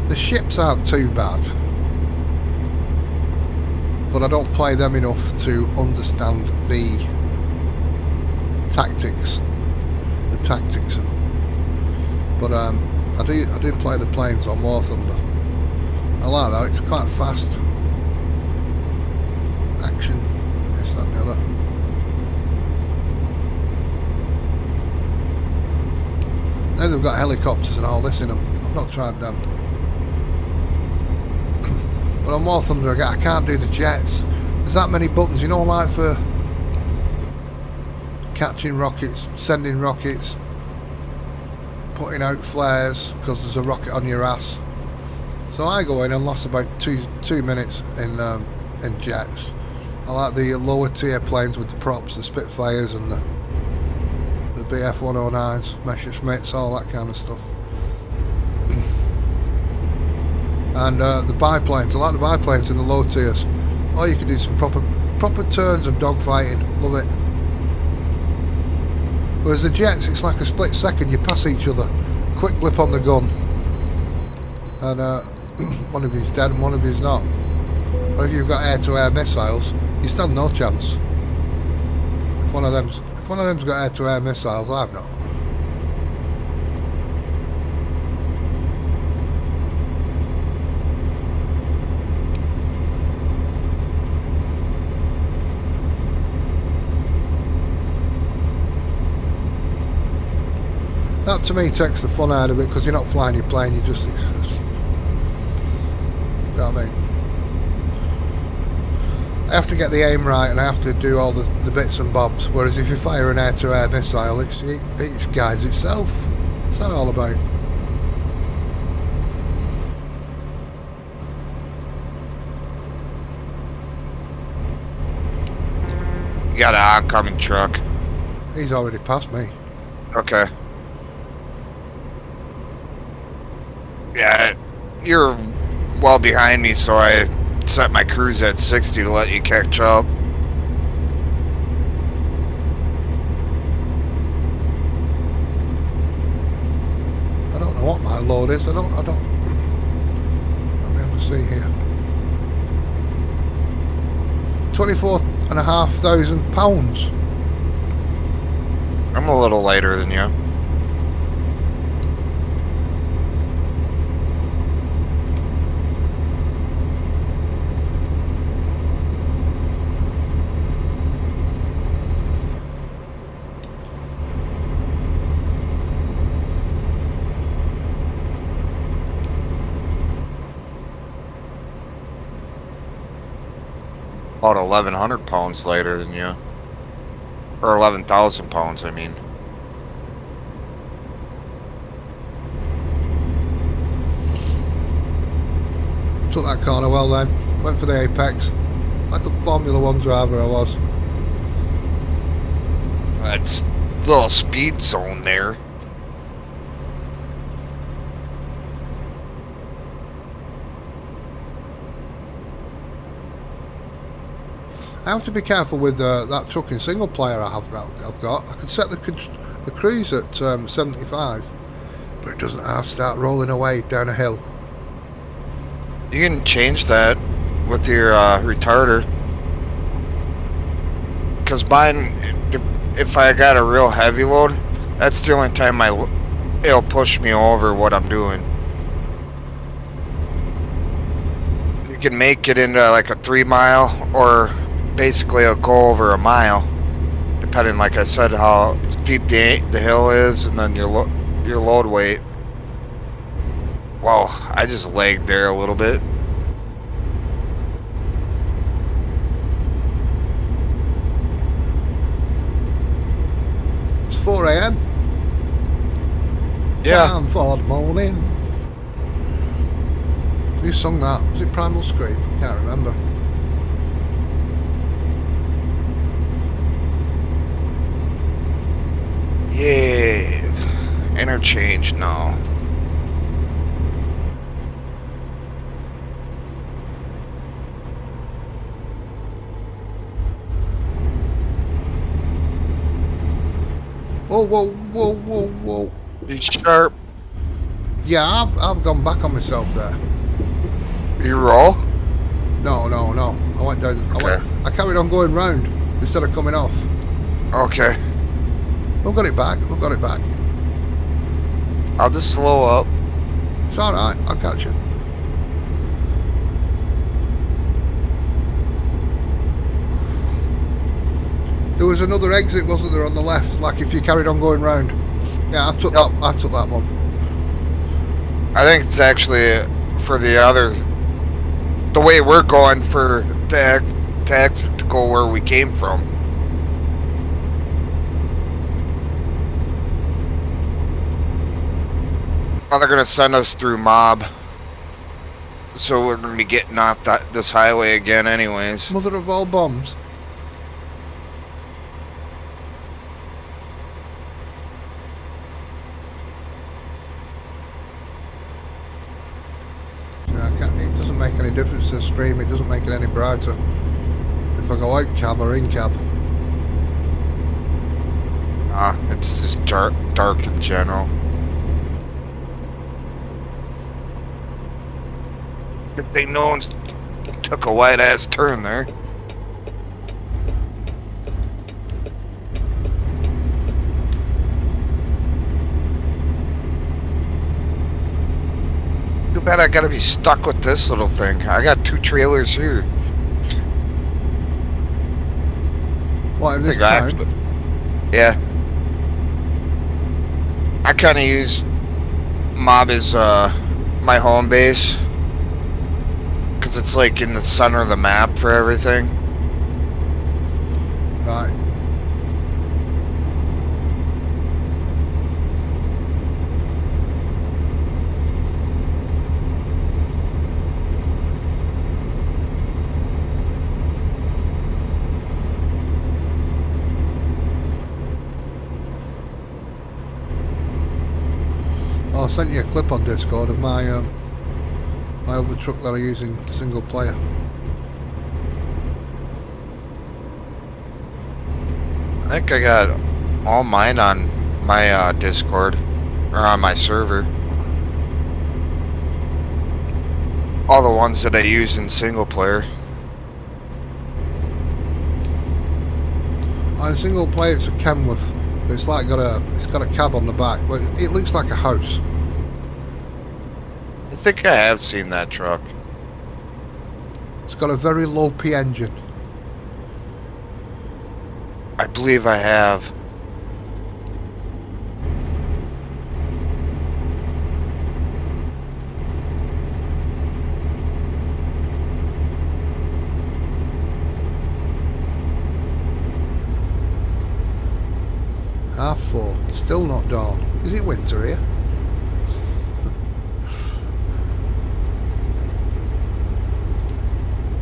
The ships aren't too bad, but I don't play them enough to understand the tactics. tactics. But I do play the planes on War Thunder. I like that. It's quite fast. Action. This, that, and the other. Now they've got helicopters and all this in them. I've not tried them. But on War Thunder I can't do the jets. There's that many buttons, you know, like for catching rockets, sending rockets, putting out flares because there's a rocket on your ass. So I go in and lost about two minutes in jets. I like the lower tier planes with the props, the Spitfires and the BF-109s, Messerschmitts, all that kind of stuff. And the biplanes, I like the biplanes in the low tiers. Oh, you can do some proper turns of dogfighting, love it. Whereas the jets, it's like a split second, you pass each other, quick blip on the gun, and one of you's dead and one of you's not. Or if you've got air-to-air missiles, you stand no chance. If one of them's got air-to-air missiles, I've not. That to me takes the fun out of it because you're not flying your plane, you just, you know what I mean? I have to get the aim right and I have to do all the bits and bobs, whereas if you fire an air-to-air missile, it guides itself. What's that all about? You got an oncoming truck. He's already passed me. Okay. Yeah, you're well behind me, so I set my cruise at 60 to let you catch up. I don't know what my load is. I don't. I'll be able to see here. £24,500. I'm a little lighter than you. About 1,100 pounds lighter than you. Or 11,000 pounds, I mean. Took that corner well then. Went for the apex. Like a Formula 1 driver I was. That's a little speed zone there. I have to be careful with that truck in single player I've got. I can set the cruise at 75, but it doesn't have to start rolling away down a hill. You can change that with your retarder. Because mine, if I got a real heavy load, that's the only time it'll push me over what I'm doing. You can make it into like a 3 mile, or basically it'll go over a mile, depending, like I said, how steep the hill is, and then your load weight. Wow, I just lagged there a little bit. It's 4 AM. Yeah. Time for the morning. Who sung that? Was it Primal Scream? Can't remember. Yeah. Interchange now. Whoa, whoa, whoa, whoa, whoa. Be sharp. Yeah, I've gone back on myself there. You roll? No. I went down. Okay. I carried on going round instead of coming off. Okay. We've got it back. We've got it back. I'll just slow up. It's alright. I'll catch you. There was another exit, wasn't there, on the left? Like if you carried on going round. Yeah, I took that. I took that one. I think it's actually for the other, the way we're going for to exit to go where we came from. Now they're gonna send us through Mob, so we're gonna be getting off this highway again, anyways. Mother of all bombs. It doesn't make any difference to the stream, it doesn't make it any brighter if I go out cab or in cab. It's just dark in general. Good thing no one's took a wide ass turn there. Too bad I gotta be stuck with this little thing. I got 2 trailers here. What, in this I town? actually, yeah. I kind of use Mob as my home base because it's like in the center of the map for everything. Right. I sent you a clip on Discord of my my other truck that I use in single player. I think I got all mine on my Discord or on my server. All the ones that I use in single player. On single player it's a Kenworth. It's like it's got a cab on the back, but it looks like a house. I think I have seen that truck. It's got a very low P engine. I believe I have. R4, still not dawn. Is it winter here?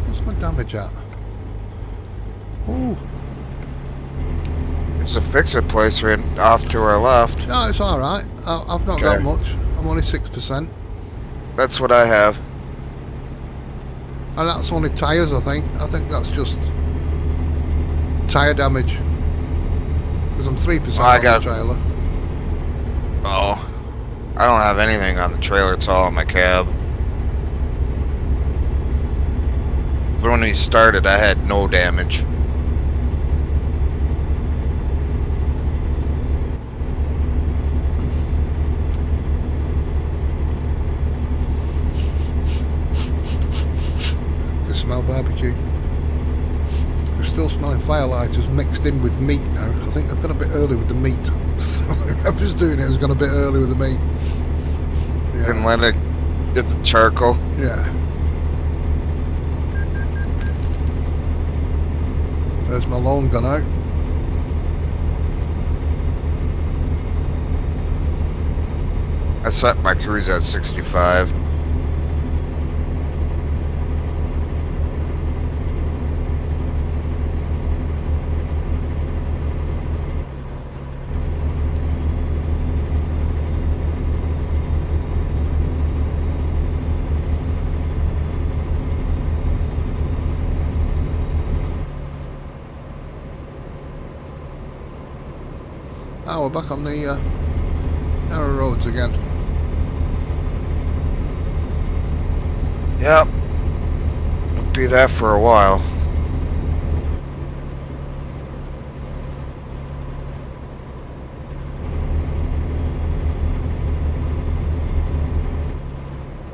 What's my damage at? Ooh, It's a fix-it place right off to our left. no, it's alright. I've not got Okay. much. I'm only 6%. That's what I have. And that's only tyres, I think. I think that's just tyre damage. Because I'm 3% Well, I on got- the trailer. Oh, I don't have anything on the trailer. It's all on my cab. So when we started, I had no damage. I smell barbecue. We're still smelling firelighters mixed in with meat now. I think I've gone a bit early with the meat. Whoever's doing it has gone a bit early with the meat. Didn't Yeah. let it get the charcoal. Yeah. There's my loan gone out. I set my cruise at 65. Oh, we're back on the narrow roads again. Yep. It'll be that for a while.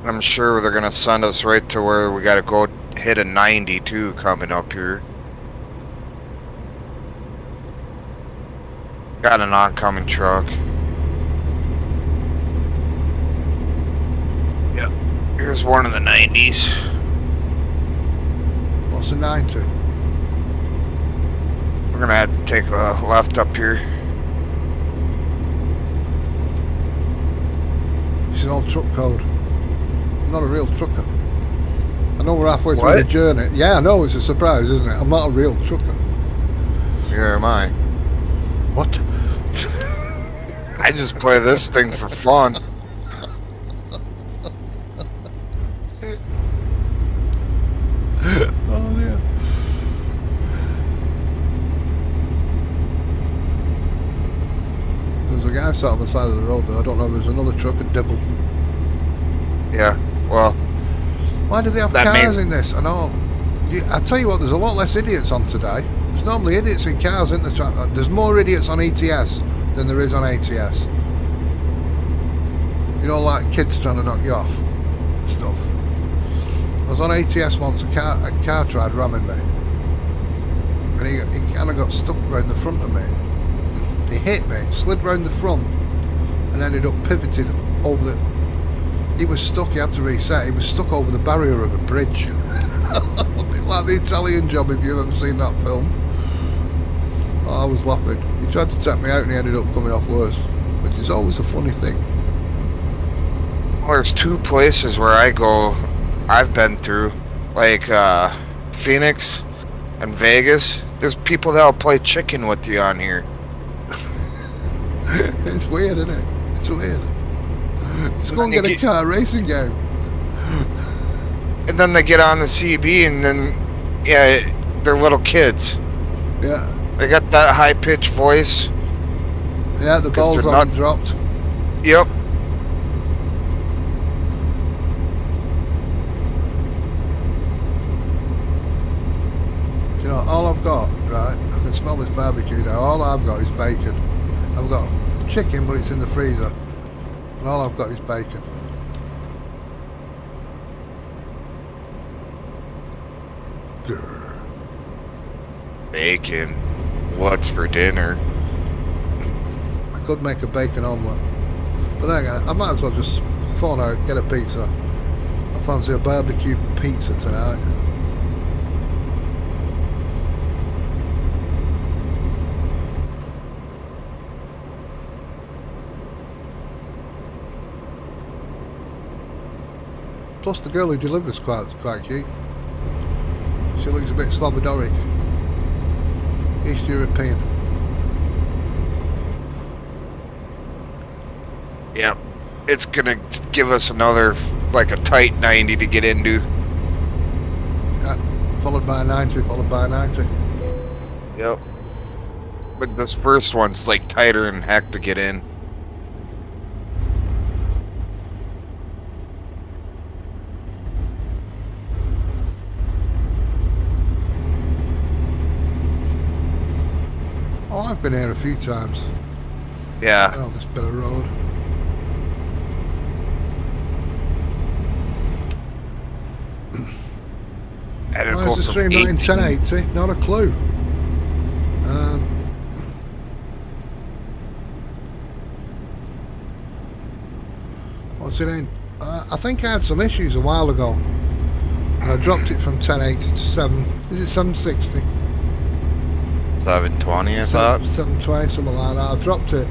I'm sure they're gonna send us right to where we gotta go hit a 92 coming up here. Got an oncoming truck. Yep. Here's one of the 90s. What's a 90? We're gonna have to take a left up here. It's an old truck code. I'm not a real trucker. I know we're halfway through What? the journey. Yeah, I know, it's a surprise, isn't it? I'm not a real trucker. Neither am I. What? I just play this thing for fun. Oh dear. There's a guy sat on the side of the road though. I don't know if there's another truck at Dibble. Yeah, well, Why do they have That cars may- in this and all? I tell you what, there's a lot less idiots on today. There's normally idiots in cars, isn't there? There's more idiots on ETS than there is on ATS. You know, like kids trying to knock you off and stuff. I was on ATS once, a car tried ramming me. And he kind of got stuck round the front of me. He hit me, slid round the front, and ended up pivoted over the... He was stuck, he had to reset, he was stuck over the barrier of a bridge. A bit like the Italian Job, if you've ever seen that film. Oh, I was laughing. He tried to take me out and he ended up coming off worse. Which is always a funny thing. well, there's two places where I've been through, like Phoenix and Vegas. There's people that'll play chicken with you on here. It's weird, isn't it? It's weird. Just go and You get a get- car racing game. And then they get on the CB and then, yeah, they're little kids. Yeah. They got that high-pitched voice. Yeah, the 'Cause balls they're haven't not- dropped. Yep. You know, all I've got, right, I can smell this barbecue now, all I've got is bacon. I've got chicken, but it's in the freezer. And all I've got is bacon. Grr. Bacon. What's for dinner? I could make a bacon omelette. But then again, I might as well just phone out, get a pizza. I fancy a barbecue pizza tonight. Plus the girl who delivers quite cute. She looks a bit Slovadoric. East European. Yep. It's gonna give us another, like a tight 90 to get into. Yeah. Followed by a 90, followed by a 90. Yep. But this first one's like tighter than heck to get in. Oh, I've been here a few times. I Yeah. know this bit of road. I'd Why go is the from stream not in 18. 1080? Not a clue. What's it in? I think I had some issues a while ago. And I dropped it from 1080 to 7. Is it 760? 720, I thought. 720, something like that. I dropped it.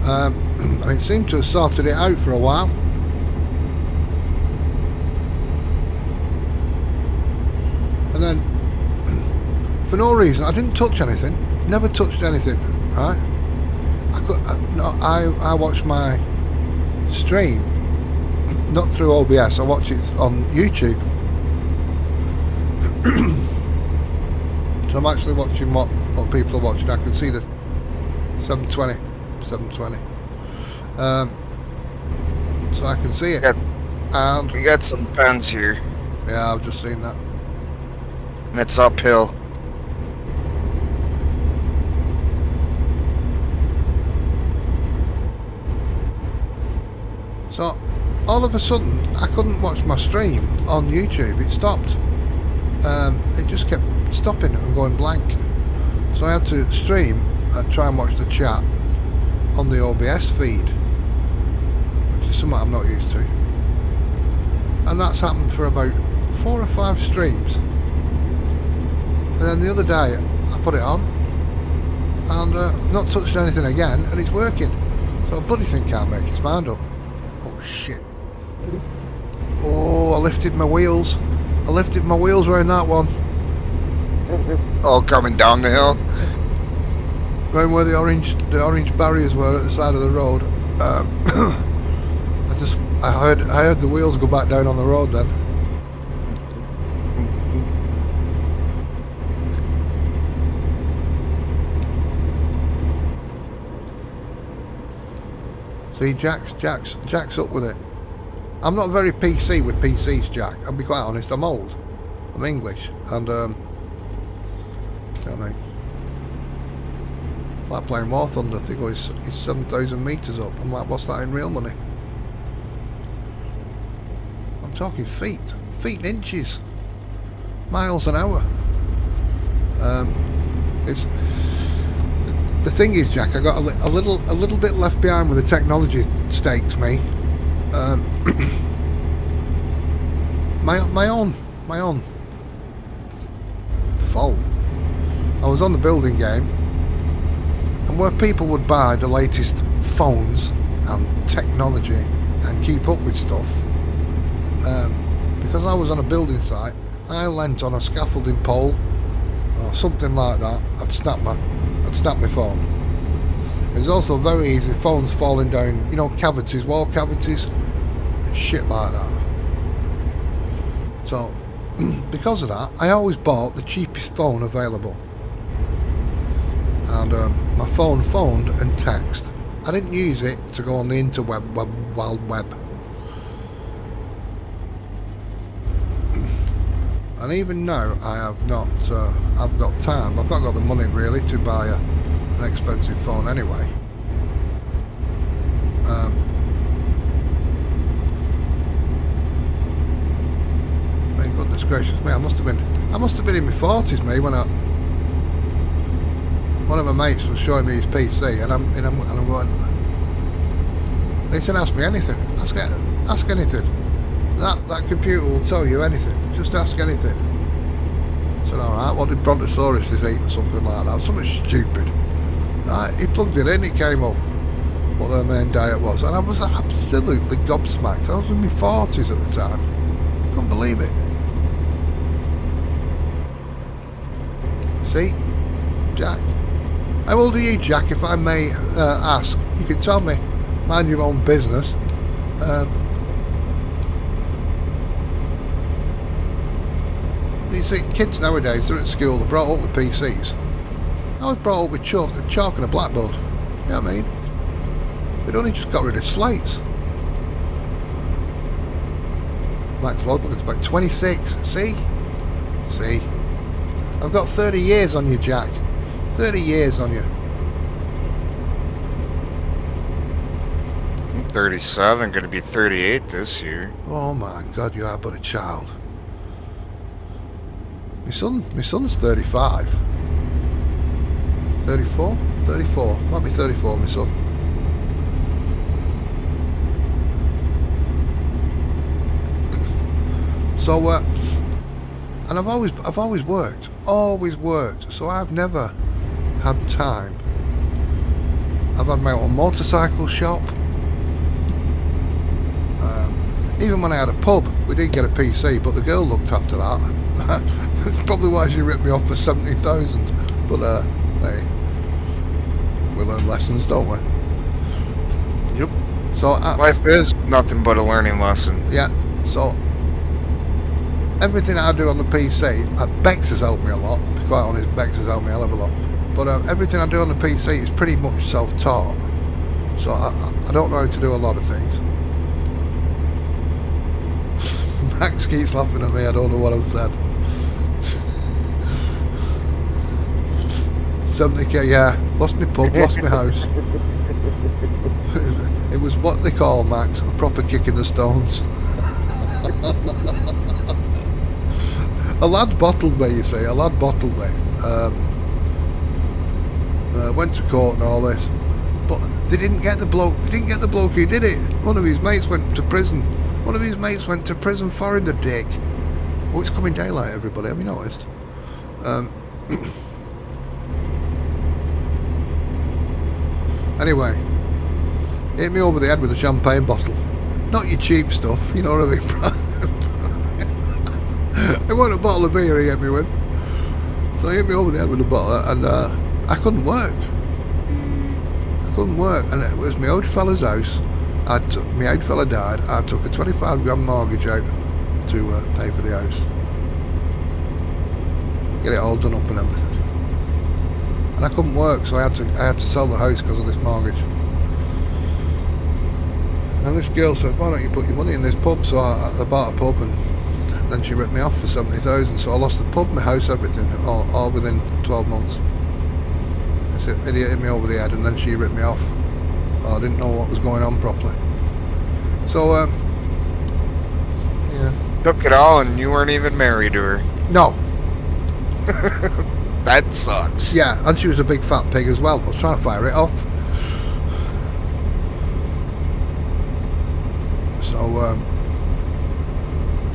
And it seemed to have sorted it out for a while. And then, for no reason, I didn't touch anything. Never touched anything, right? I watched my stream, not through OBS, I watch it on YouTube. So I'm actually watching what people are watching. I can see the 720. So I can see it. Yeah. And We got some pens here, yeah, I've just seen that. and it's uphill. So all of a sudden I couldn't watch my stream on YouTube. It stopped. It just kept stopping and going blank. So I had to stream and try and watch the chat on the OBS feed, which is something I'm not used to. And that's happened for about 4 or 5 streams. And then the other day I put it on and I've not touched anything again, and it's working. So a bloody thing can't make its mind up. Oh shit. Oh, I lifted my wheels. I lifted my wheels around that one. All coming down the hill. Going where the orange barriers were at the side of the road. I heard the wheels go back down on the road then. See, Jack's up with it. I'm not very PC with PCs, Jack. I'll be quite honest. I'm old. I'm English, and you know what I mean. Like playing War Thunder. They go, it's 7,000 meters up. I'm like, what's that in real money? I'm talking feet and inches, miles an hour. It's the thing is, Jack, I got a little bit left behind with the technology stakes me. My own fault. I was on the building game, and where people would buy the latest phones and technology and keep up with stuff, because I was on a building site, I leant on a scaffolding pole or something like that. I'd snap my phone. It was also very easy, phones falling down, you know, cavities, wall cavities, shit like that. So because of that, I always bought the cheapest phone available, and my phone phoned and text. I didn't use it to go on the interweb, wild web. And even now, I have not. I've got time. I've not got the money really to buy an expensive phone anyway. My goodness gracious me! I must have been in my 40s, me, when one of my mates was showing me his PC, and I'm going. And he said, "Ask me anything. Ask anything. That computer will tell you anything. Just ask anything." I said, alright, what did Brontosaurus eat or something like that? Something stupid. Right, he plugged it in, it came up what their main diet was, and I was absolutely gobsmacked. I was in my 40s at the time. Couldn't believe it. See? Jack. How old are you, Jack, if I may ask? You can tell me. Mind your own business. You see, kids nowadays, they're at school, they're brought up with PCs. I was brought up with chalk and a blackboard. You know what I mean? We'd only just got rid of slates. Max logbook is about 26. See? I've got 30 years on you, Jack. 30 years on you. I'm 37, going to be 38 this year. Oh my God, you are but a child. My son's 35. 34? 34. Might be 34, my son. So, and I've always worked. So I've never had time. I've had my own motorcycle shop. Even when I had a pub, we didn't get a PC, but the girl looked after that. That's probably why she ripped me off for 70,000. But hey, we learn lessons, don't we? Yep. So life is nothing but a learning lesson. Yeah. So everything I do on the PC, Bex has helped me a lot. I'll be quite honest, Bex has helped me a hell of a lot. But everything I do on the PC is pretty much self-taught. So I don't know how to do a lot of things. Max keeps laughing at me. I don't know what I've said. 70k, yeah. Lost my pub, lost my house. It was what they call, Max, a proper kick in the stones. A lad bottled me, you see. A lad bottled me. Went to court and all this, but they didn't get the bloke. They didn't get the bloke who did it. One of his mates went to prison. One of his mates went to prison for the dick. Oh, it's coming daylight, everybody. Have you noticed? Anyway, hit me over the head with a champagne bottle. Not your cheap stuff, you know what I mean? It wasn't a bottle of beer he hit me with. So he hit me over the head with a bottle, and I couldn't work. And it was my old fella's house. My old fella died. I took a 25 grand mortgage out to pay for the house. Get it all done up and everything. And I couldn't work, so I had to sell the house because of this mortgage. And this girl said, "Why don't you put your money in this pub?" So I bought a pub, and then she ripped me off for 70,000. So I lost the pub, my house, everything, all within 12 months. This idiot hit me over the head, and then she ripped me off. I didn't know what was going on properly. So yeah. Took it all, and you weren't even married to her. No. That sucks. Yeah, and she was a big fat pig as well. I was trying to fire it off. So,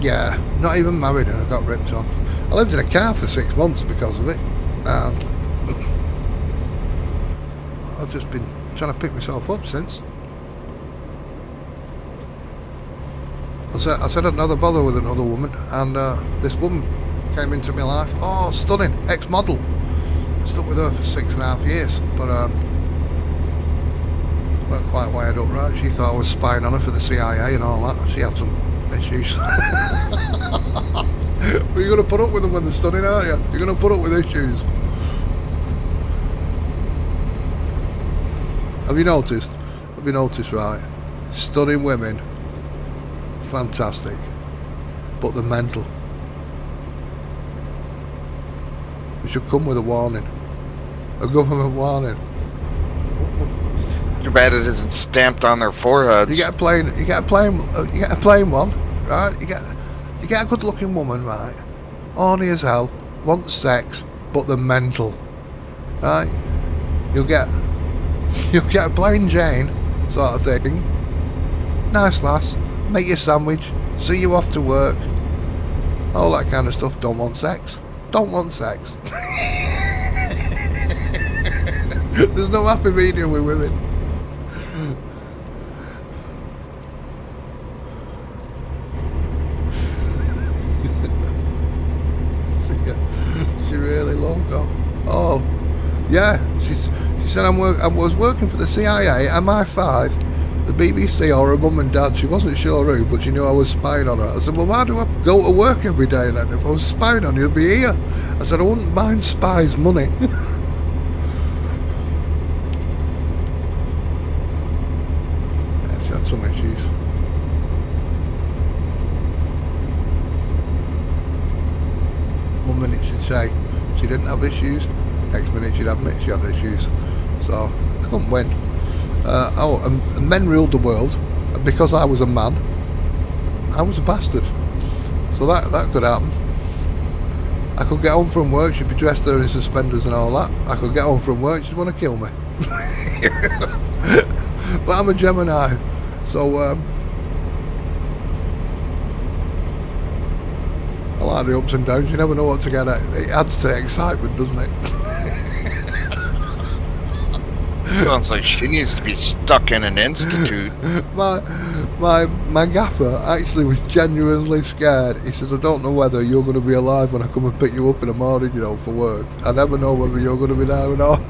yeah, not even married and I got ripped off. I lived in a car for 6 months because of it. And I've just been trying to pick myself up since. I said I'd never bother with another woman, and this woman came into my life. Oh, stunning, ex-model. I stuck with her for 6.5 years, but not quite wired up right. She thought I was spying on her for the CIA and all that. She had some issues. But you're going to put up with them when they're stunning, aren't you? You're going to put up with issues. Have you noticed? Right? Stunning women. Fantastic. But they're mental. It should come with a warning. A government warning. Too bad it isn't stamped on their foreheads. You get a plain one, right? You get a good-looking woman, right? Horny as hell, wants sex, but they're mental, right? You'll get a plain Jane sort of thing. Nice lass, make you a sandwich, see you off to work, all that kind of stuff. Don't want sex. There's no happy medium with women. She really loco. Oh, yeah. She said I was working for the CIA, MI5, the BBC, or her mum and dad. She wasn't sure who, but she knew I was spying on her. I said, well, why do I go to work every day then? If I was spying on you, I'd be here. I said, I wouldn't mind spies' money. Yeah, she had some issues. One minute she'd say she didn't have issues, next minute she'd admit she had issues. So I couldn't win. And men ruled the world, and because I was a man, I was a bastard. So that could happen. I could get home from work, she'd be dressed there in suspenders and all that. I could get home from work, she'd want to kill me. But I'm a Gemini, so I like the ups and downs. You never know what to get at. It adds to excitement, doesn't it? Sounds like she needs to be stuck in an institute. My gaffer actually was genuinely scared. He says, I don't know whether you're going to be alive when I come and pick you up in the morning, you know, for work. I never know whether you're going to be there or not.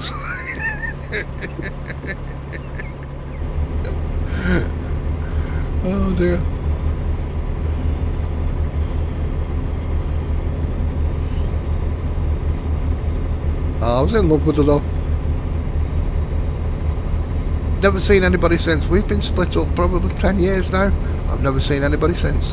Oh dear. I was in love with her though. Never seen anybody since. We've been split up probably 10 years now. I've never seen anybody since.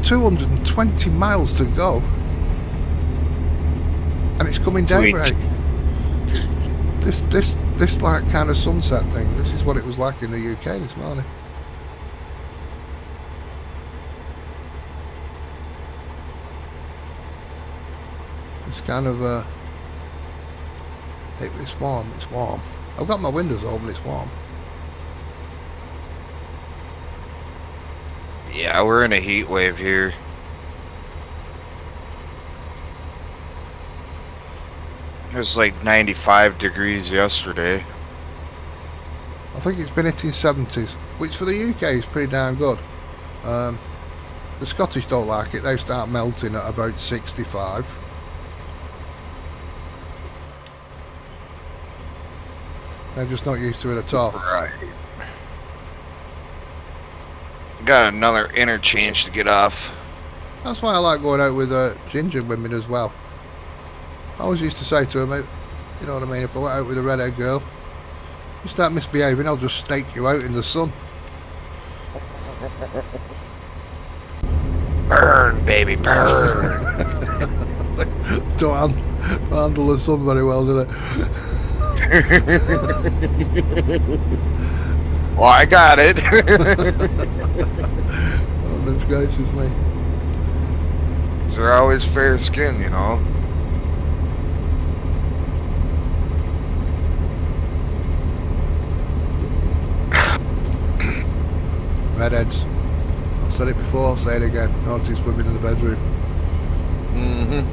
220 miles to go. And it's coming daybreak. This like kind of sunset thing, this is what it was like in the UK this morning. It's kind of it's warm, it's warm. I've got my windows open, it's warm. Yeah, we're in a heat wave here. It was like 95 degrees yesterday. I think it's been hitting 70s, which for the UK is pretty damn good. The Scottish don't like it, they start melting at about 65. They're just not used to it at all. Right. Got another interchange to get off. That's why I like going out with ginger women as well. I always used to say to them, you know what I mean, if I went out with a redhead girl, you start misbehaving, I'll just stake you out in the sun. Burn, baby, burn. Don't handle the sun very well, do they? Well, I got it. Oh, that's gracious me. They're always fair skinned, you know. Redheads. I've said it before, I'll say it again. Notice women in the bedroom. Mm-hmm.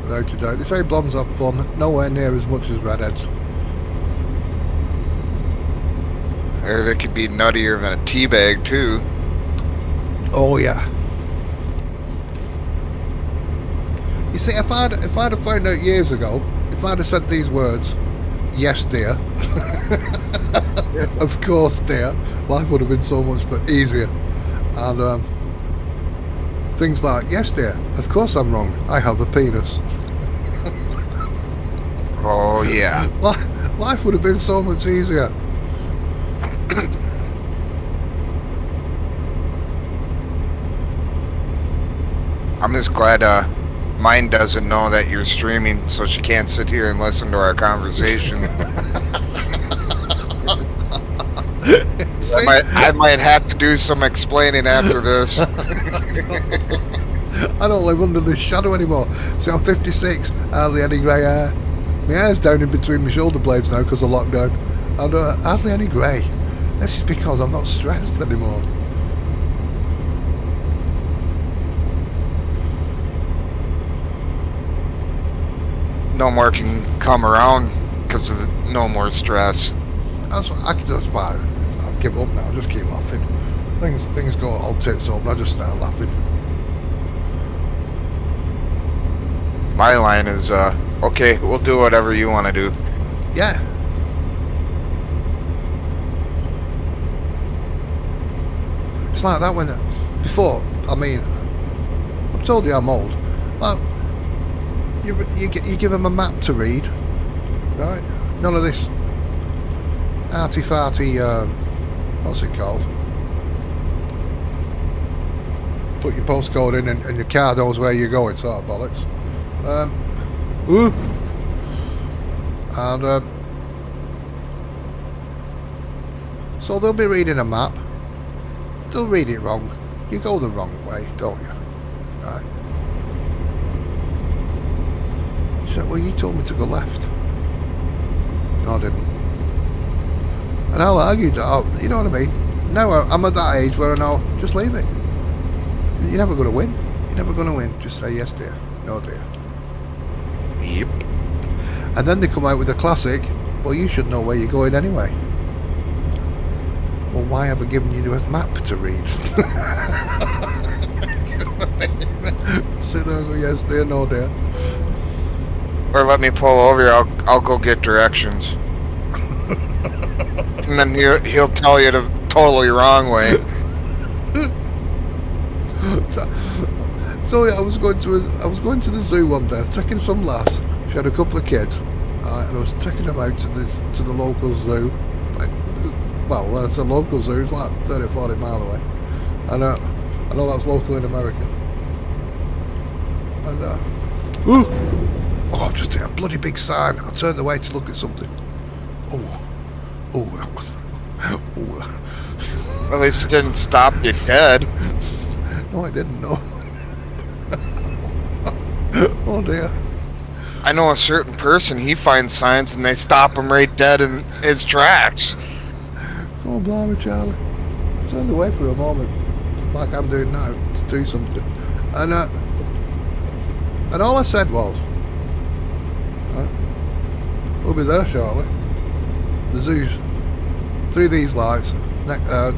Without a doubt. They say blondes have fun, nowhere near as much as redheads. Or they could be nuttier than a tea bag too. Oh yeah. You see, if I'd have found out years ago, if I'd have said these words, yes dear, of course dear, life would have been so much easier. And things like, yes dear, of course I'm wrong, I have a penis. Oh yeah. Life would have been so much easier. I'm just glad mine doesn't know that you're streaming, so she can't sit here and listen to our conversation. I might have to do some explaining after this. I don't live under this shadow anymore. See, I'm 56, hardly any grey hair. My hair's down in between my shoulder blades now because of lockdown. And hardly any grey. This is because I'm not stressed anymore. No more can come around because of no more stress. That's why I've given up now. I just keep laughing. Things go all tits up and I just start laughing. My line is, okay, we'll do whatever you want to do. Yeah. It's like that when before. I mean, I've told you I'm old. Like, you give them a map to read, right? None of this arty-farty, what's it called? Put your postcode in and your car knows where you're going, sort of bollocks. Oof. And so they'll be reading a map. They'll read it wrong. You go the wrong way, don't you? Right. She said, well, you told me to go left. No, I didn't. And I'll argue that, you know what I mean? Now I'm at that age where I know, just leave it. You're never going to win. You're never going to win. Just say yes dear, no dear. Yep. And then they come out with a classic, well, you should know where you're going anyway. Well, why have I given you the map to read? Sit there and go, yes dear, no dear. Or let me pull over, I'll go get directions. And then he'll tell you the totally wrong way. So yeah, I was going to the zoo one day, taking some lass. She had a couple of kids, and I was taking them out to the local zoo, like Well, it's a local zoo. It's like 30 or 40 mile away. I know that's local in America. And ooh, oh, I've just hit a bloody big sign. I turned away to look at something. Oh, that was. Oh. At least it didn't stop you dead. No, I didn't know. Oh dear. I know a certain person, he finds signs and they stop him right dead in his tracks. Oh, blimey, Charlie. I turned away for a moment, like I'm doing now, to do something. And all I said was, we'll be there shortly. The zoo's through these lights.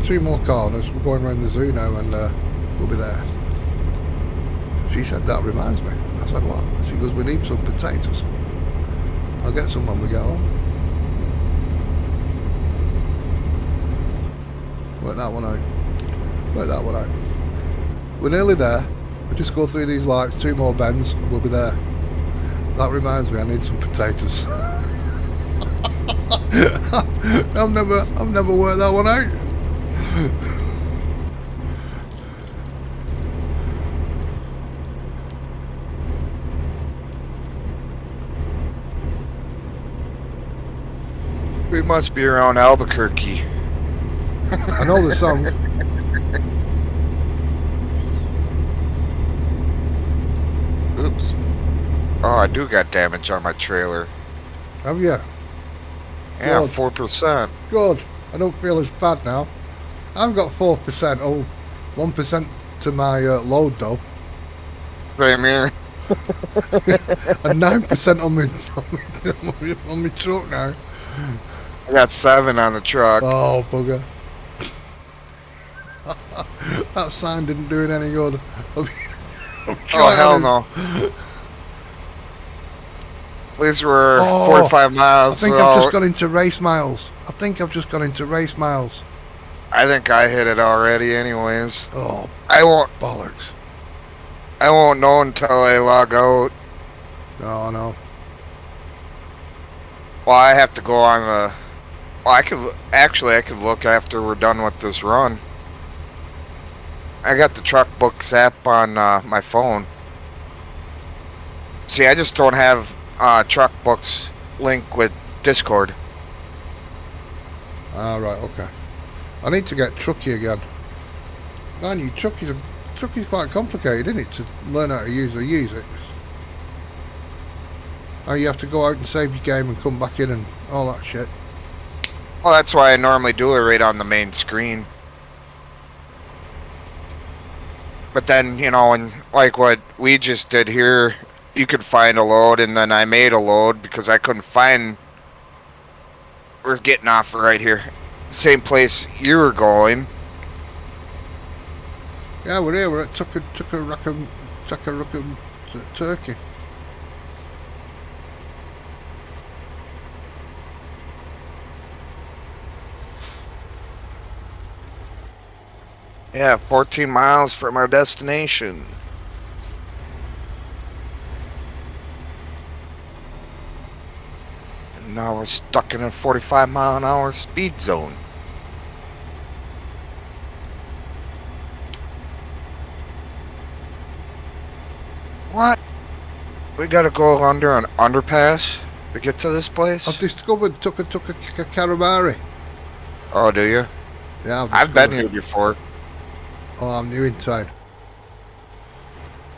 3 more corners. We're going around the zoo now, and we'll be there. She said, that reminds me. I said, what? She goes, we need some potatoes. I'll get some when we get home. Work that one out. Work that one out. We're nearly there. We just go through these lights, 2 more bends, we'll be there. That reminds me, I need some potatoes. I've never worked that one out. We must be around Albuquerque. I know the song. Oops. Oh, I do got damage on my trailer. Have you? Yeah, Good. 4%. Good. I don't feel as bad now. I've got 4%. Oh, 1% to my load though. Same here. And 9% on my truck now. I got 7 on the truck. Oh, bugger. That sign didn't do it any good. Oh, hell no. At least we're 45 I miles. think so I've just got into race miles. I think I've just got into race miles. I think I hit it already anyways. Oh, I won't bollocks. know until I log out. No, no. Well, I have to go on the... Well, I could look after we're done with this run. I got the truck books app on my phone. See, I just don't have truck books link with Discord. Ah, right, okay. I need to get Truckee again. Man, Truckee's quite complicated, isn't it, to learn how to use it. Oh, you have to go out and save your game and come back in and all that shit. Well, that's why I normally do it right on the main screen. But then, you know, and like what we just did here, you could find a load, and then I made a load because I couldn't find... We're getting off right here. Same place you were going. Yeah, we're here. We're at Tucker Turkey. Yeah, 14 miles from our destination. And now we're stuck in a 45-mile-an-hour speed zone. What? We gotta go under an underpass to get to this place? I've discovered Tucker Karabari. Oh, do you? Yeah, I've been here before. Oh, I'm new in town.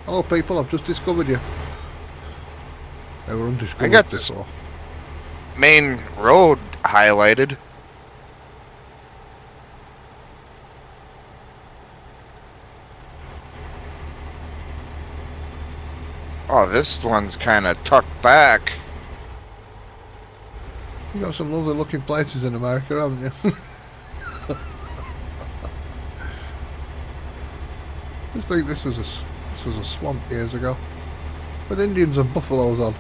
Hello, people. I've just discovered you. They were undiscovered. I got this before. main road highlighted. Oh, this one's kind of tucked back. You got some lovely looking places in America, haven't you? I just think this was a swamp years ago, with Indians and buffaloes on.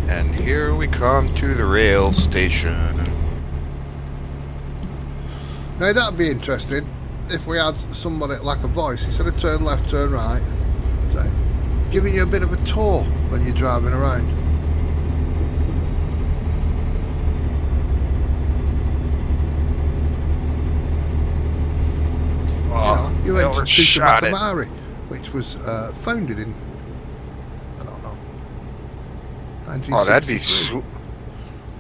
And here we come to the rail station. Now that'd be interesting if we had somebody like a voice instead of turn left, turn right, so giving you a bit of a tour when you're driving around. You I went to overshot it. Makamari, which was founded in, I don't know, 1963. Oh, that'd be sweet.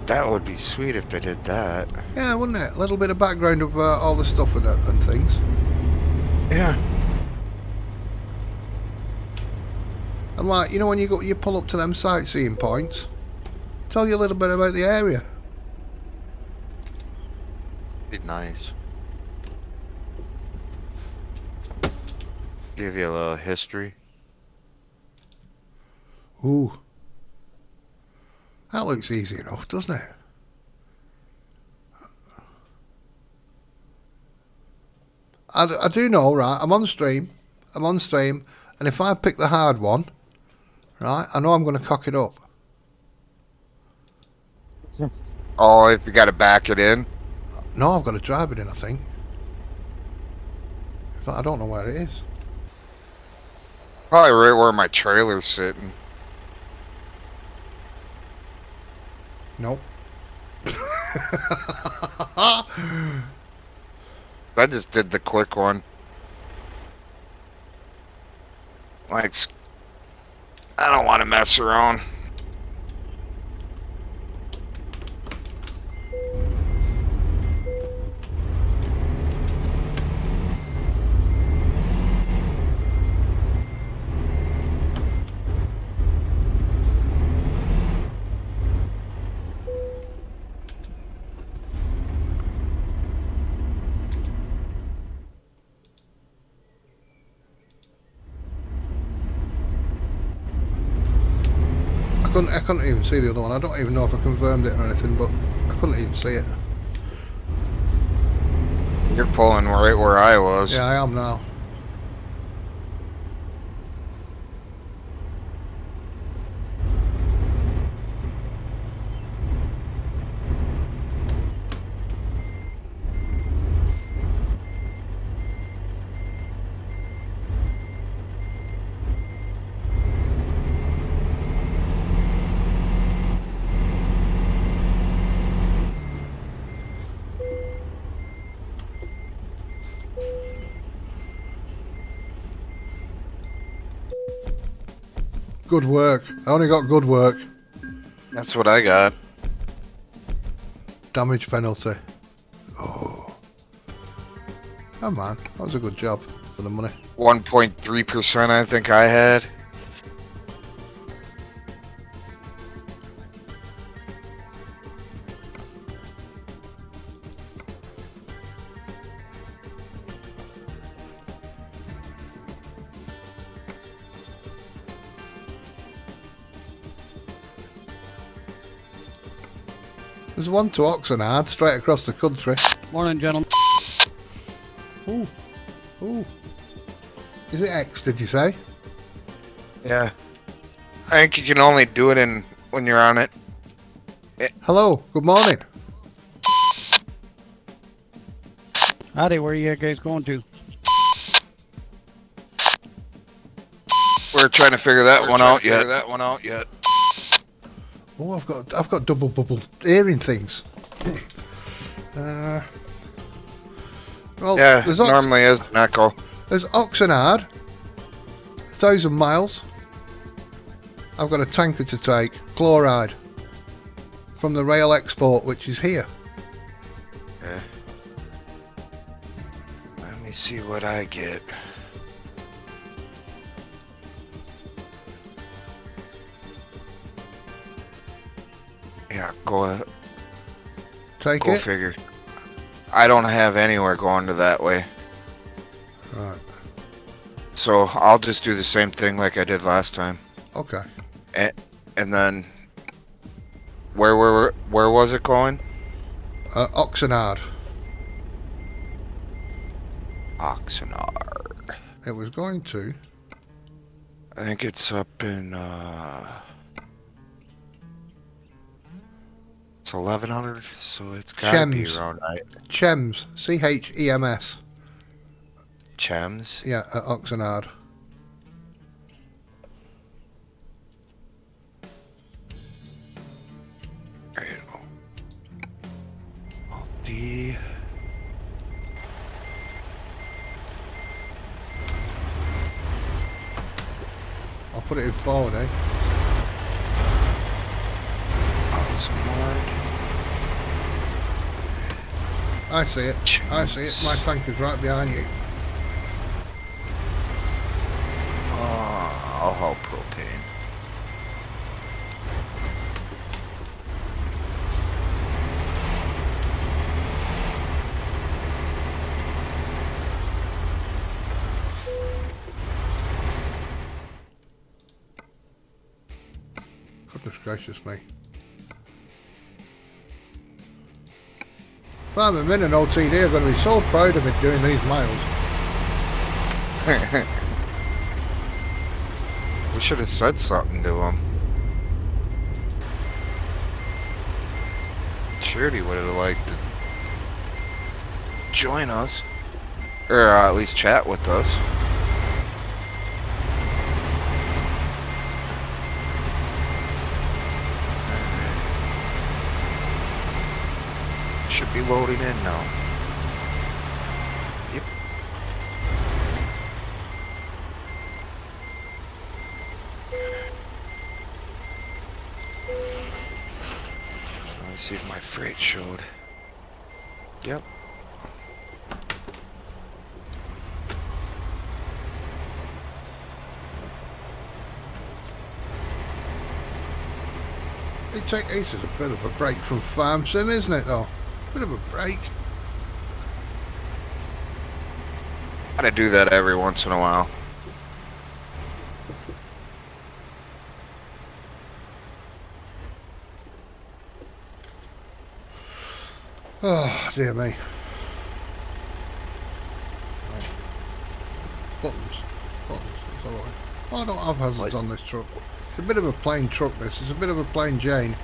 That would be sweet if they did that. Yeah, wouldn't it? A little bit of background of all the stuff and things. Yeah. And like, you know, when you pull up to them sightseeing points, tell you a little bit about the area. Be nice. Give you a little history. Ooh. That looks easy enough, doesn't it? I do know, right, I'm on stream, and if I pick the hard one, right, I know I'm going to cock it up. Oh, if you got to back it in. No, I've got to drive it in, I think. In fact, I don't know where it is. Probably right where my trailer's sitting. Nope. I just did the quick one. Like, I don't want to mess around. I couldn't even see the other one. I don't even know if I confirmed it or anything, but I couldn't even see it. You're pulling right where I was. Yeah, I am now. Good work. I only got good work. That's what I got. Damage penalty. Oh. Oh man, that was a good job for the money. 1.3% I think I had. There's one to Oxenard, straight across the country. Morning, gentlemen. Ooh. Ooh. Is it X, did you say? Yeah. I think you can only do it in when you're on it. Hello, good morning. Howdy, where you guys going to? We're trying to figure that one out yet. Oh, I've got double bubble hearing things. Well, Yeah, there's normally is an echo. There's Oxenard, 1,000 miles. I've got a tanker to take, chloride, from the rail export, which is here. Okay. Let me see what I get. Yeah, go Take it. figure. I don't have anywhere going to that way. Right. So I'll just do the same thing like I did last time. Okay. And then where was it going? Oxenard. Oxenard. It was going to. I think it's up in It's 1100, so it's gotta be Chems. around Chems. Chems. Chems. Yeah, at Oxenard. There you go. Alt-D. I'll put it in forward, eh? I see it. I see it. My tank is right behind you. I'll help propane. Goodness gracious me. Firemen and OTD are going to be so proud of me doing these miles. We should have said something to him. Sure, he would have liked to join us, or at least chat with us. Should be loading in now. Yep. Let's see if my freight showed. Yep. This is a bit of a break from Farm Sim, isn't it though? Bit of a break. Gotta do that every once in a while. Oh, dear me. Buttons. Buttons. That's all right. Oh, I don't have hazards on this truck. It's a bit of a plain truck, this. It's a bit of a plain Jane.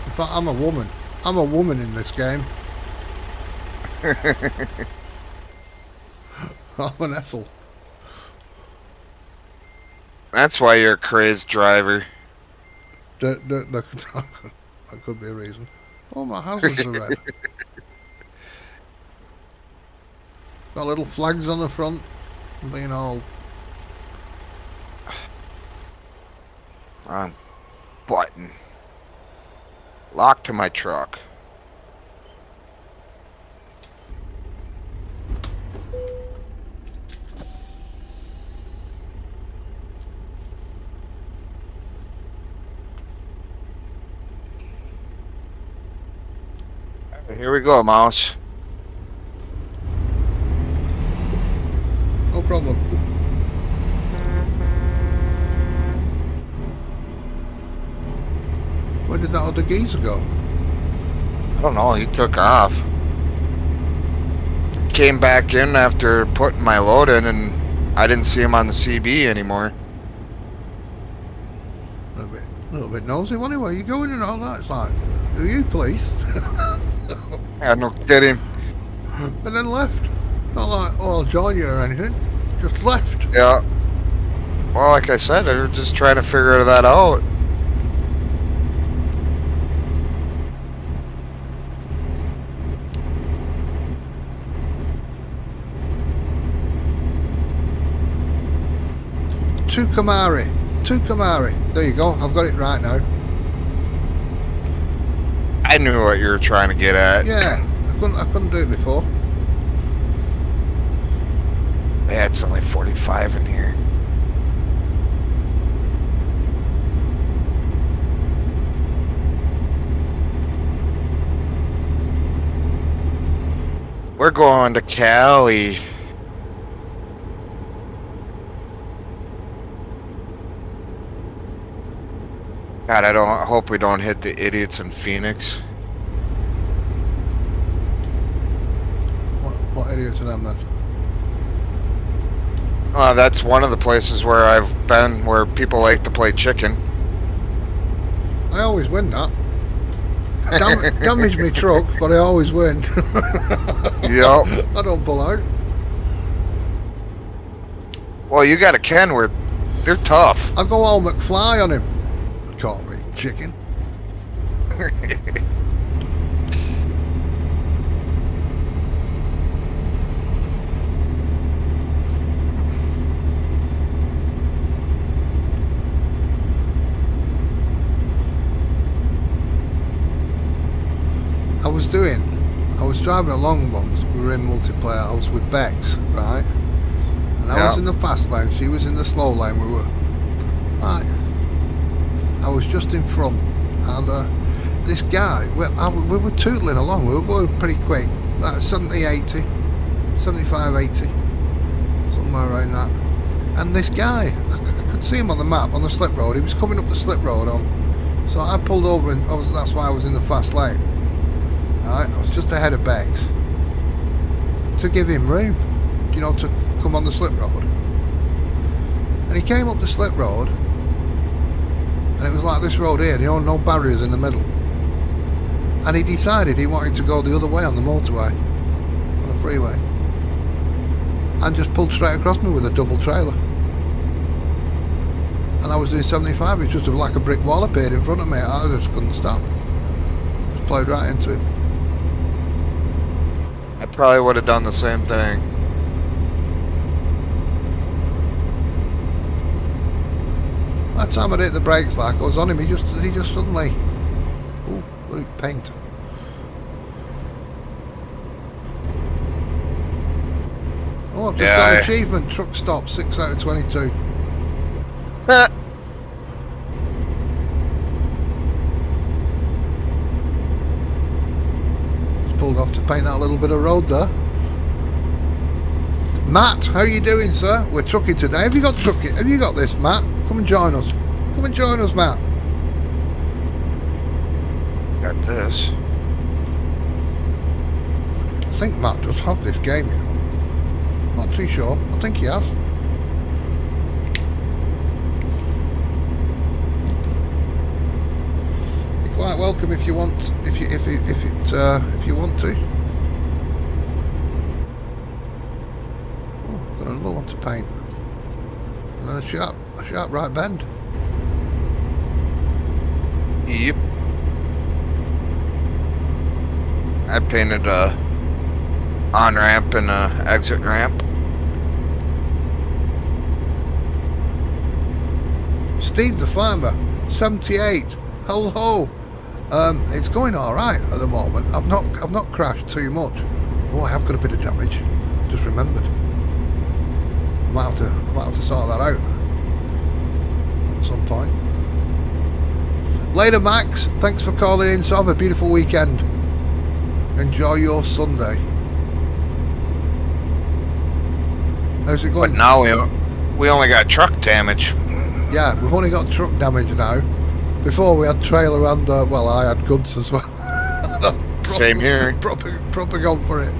In fact, I'm a woman. I'm a woman in this game. I'm an Ethel. That's why you're a crazed driver. That could be a reason. Oh, my hazards are red. Got little flags on the front. Being all... Wrong button. Lock to my truck. Here we go, Mouse. No problem. Where did that other geezer go? I don't know, he took off. Came back in after putting my load in, and I didn't see him on the CB anymore. A little bit nosy. Wonder where you going and all that. It's like, do you please? Yeah, no kidding. And then left. Not like, oh, I'll join you or anything. Just left. Yeah. Well, like I said, I was just trying to figure that out. Two Kamari. There you go. I've got it right now. I knew what you were trying to get at. Yeah. I couldn't do it before. Yeah, it's only 45 in here. We're going to Cali. God, I hope we don't hit the idiots in Phoenix. What idiots are them then? That's one of the places where I've been where people like to play chicken. I always win that. Damage my truck, but I always win. Yep. I don't pull out. Well, you got a Kenworth. They're tough. I go all McFly on him. Call me chicken. I was driving along once. We were in multiplayer. I was with Bex, right? And I was in the fast lane. She was in the slow lane. We were right. I was just in front, and this guy. We were tootling along. We were going pretty quick, like 70, 80, 75, 80, somewhere around that. And this guy, I could see him on the map on the slip road. He was coming up the slip road on. So I pulled over, and that's why I was in the fast lane. Right, I was just ahead of Bex to give him room, you know, to come on the slip road. And he came up the slip road, and it was like this road here, no barriers in the middle. And he decided he wanted to go the other way on the motorway, on the freeway, and just pulled straight across me with a double trailer. And I was doing 75. It's just like a brick wall appeared in front of me. I just couldn't stop. Just plowed right into him. I probably would have done the same thing. That time I hit the brakes like I was on him, he just suddenly, ooh, look, paint. Oh, I've just got an achievement, truck stop, 6 out of 22. Pulled off to paint that little bit of road there. Matt, how are you doing, sir? We're trucking today. Have you got trucking? Have you got this, Matt? Come and join us. Come and join us, Matt. Got this. I think Matt does have this game, you know. Not too sure. I think he has. You're quite welcome if you want. If you want to. Oh, got another one to paint. And then a sharp right bend. Yep. I painted a on-ramp and a exit ramp. Steve the Farmer, 78. Hello. It's going all right at the moment. I've not crashed too much. Oh, I have got a bit of damage. Just remembered. I might have to sort that out at some point. Later, Max. Thanks for calling in. So have a beautiful weekend. Enjoy your Sunday. How's it going? But now we only got truck damage. Yeah, we've only got truck damage now. Before we had trailer and well, I had goods as well. Same here. Proper gone for it.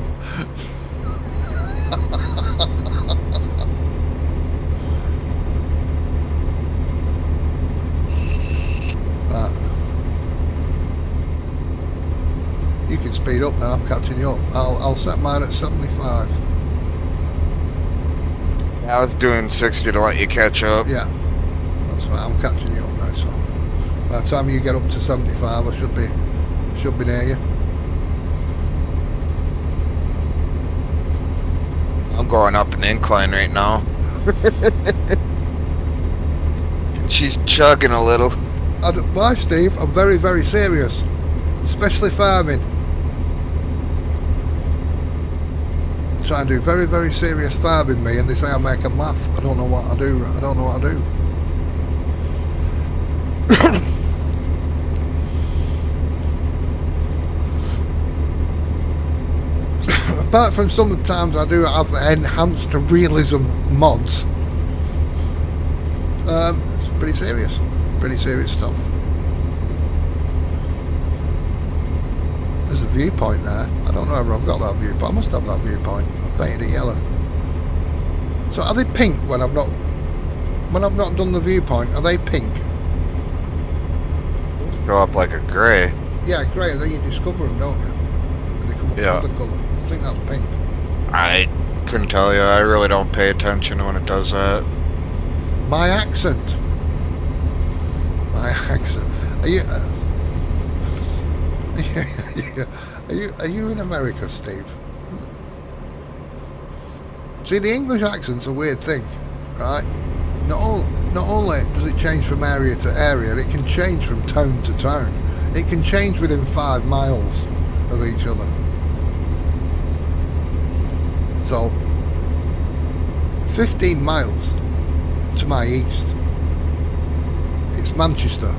You can speed up now. I'm catching you up. I'll set mine at 75. I was doing 60 to let you catch up. Yeah, that's right. I'm catching you up now. So by the time you get up to 75, I should be near you. I'm going up an incline right now. And she's chugging a little. Why, Steve? I'm very, very serious. Especially farming. Try and do very, very serious farming, me, and they say I make them laugh. I don't know what I do. I don't know what I do. Apart from some of the times I do have enhanced realism mods, it's pretty serious stuff. There's a viewpoint there. I don't know if I've got that viewpoint. I must have that viewpoint. I've painted it yellow. So are they pink when I've not done the viewpoint? Are they pink? Go up like a grey. Yeah, great. And then you discover them, don't you? And they come up Yeah. with the colour. I think that's pink. I couldn't tell you. I really don't pay attention when it does that. My accent. My accent. Are you? Are you in America, Steve? See, the English accent's a weird thing, right? Not only does it change from area to area, it can change from tone to tone. It can change within 5 miles of each other. So, 15 miles to my east, it's Manchester,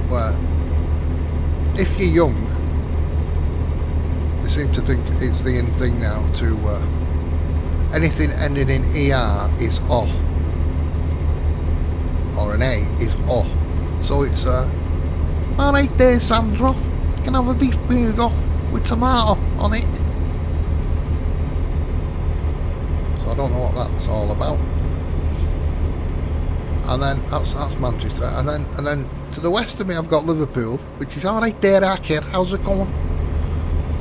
where if you're young, they seem to think it's the in thing now to anything ending in ER is O, or an A is O. So it's alright there, Sandro, can I have a beef burger with tomato on it? So I don't know what that's all about. And then that's Manchester, and then to the west of me I've got Liverpool, which is alright there, kid, how's it going?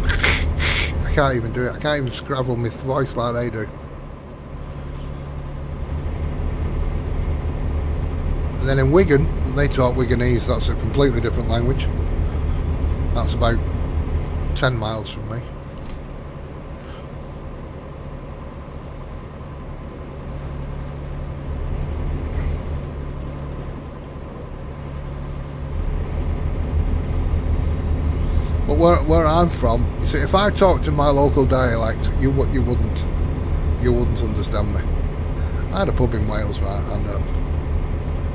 I can't even do it. I can't even scrabble my voice like they do. And then in Wigan, when they talk Wiganese, that's a completely different language. That's about 10 miles from me. But where I'm from, you see, if I talked in my local dialect, you wouldn't understand me. I had a pub in Wales, right, and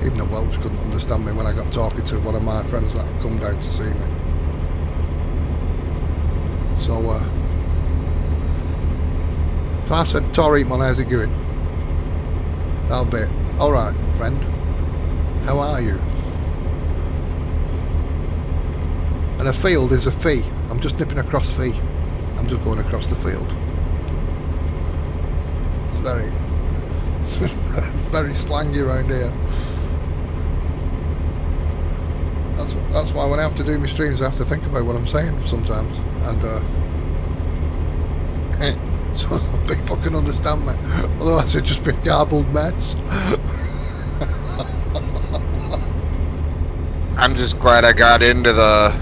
even the Welsh couldn't understand me when I got talking to one of my friends that had come down to see me. So if I said, "Tori, man, how's it going?" that'll be, "All right, friend, how are you?" And a field is a fee. I'm just nipping across fee. I'm just going across the field. It's very, very slangy around here. That's why when I have to do my streams, I have to think about what I'm saying sometimes, and so people can understand me. Otherwise, it'd just be a garbled mess. I'm just glad I got into the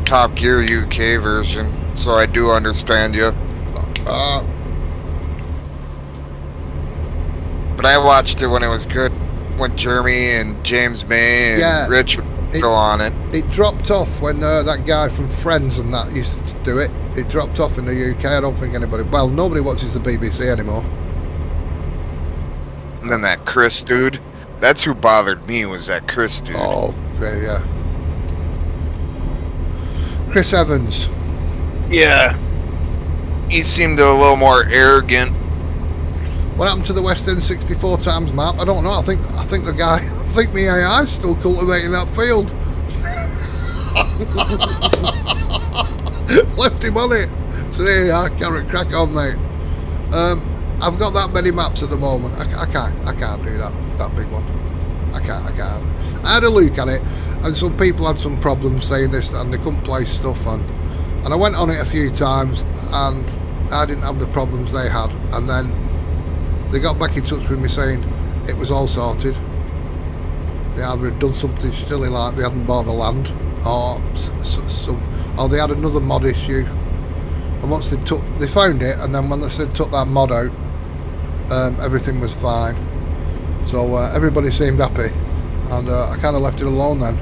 Top Gear UK version, so I do understand you. But I watched it when it was good, when Jeremy and James May and Yeah, Rich were still on it. It dropped off when that guy from Friends and that used to do it. It dropped off in the UK. I don't think anybody... Well, nobody watches the BBC anymore. And then that Chris dude, that's who bothered me, was that Chris dude. Oh, okay, yeah. Chris Evans. Yeah. He seemed a little more arrogant. What happened to the West End 64 times map? I don't know. I think the guy... I think the AI's still cultivating that field. Left him on it. So there you are, carrot crack on, mate. I've got that many maps at the moment. I can't do that big one. I can't. I had a look at it, and some people had some problems saying this and they couldn't place stuff on. And I went on it a few times and I didn't have the problems they had. And then they got back in touch with me saying it was all sorted. They either had done something silly like they hadn't bought the land, or they had another mod issue. And once they found it, and then when they said took that mod out, everything was fine. So everybody seemed happy, and I kind of left it alone then.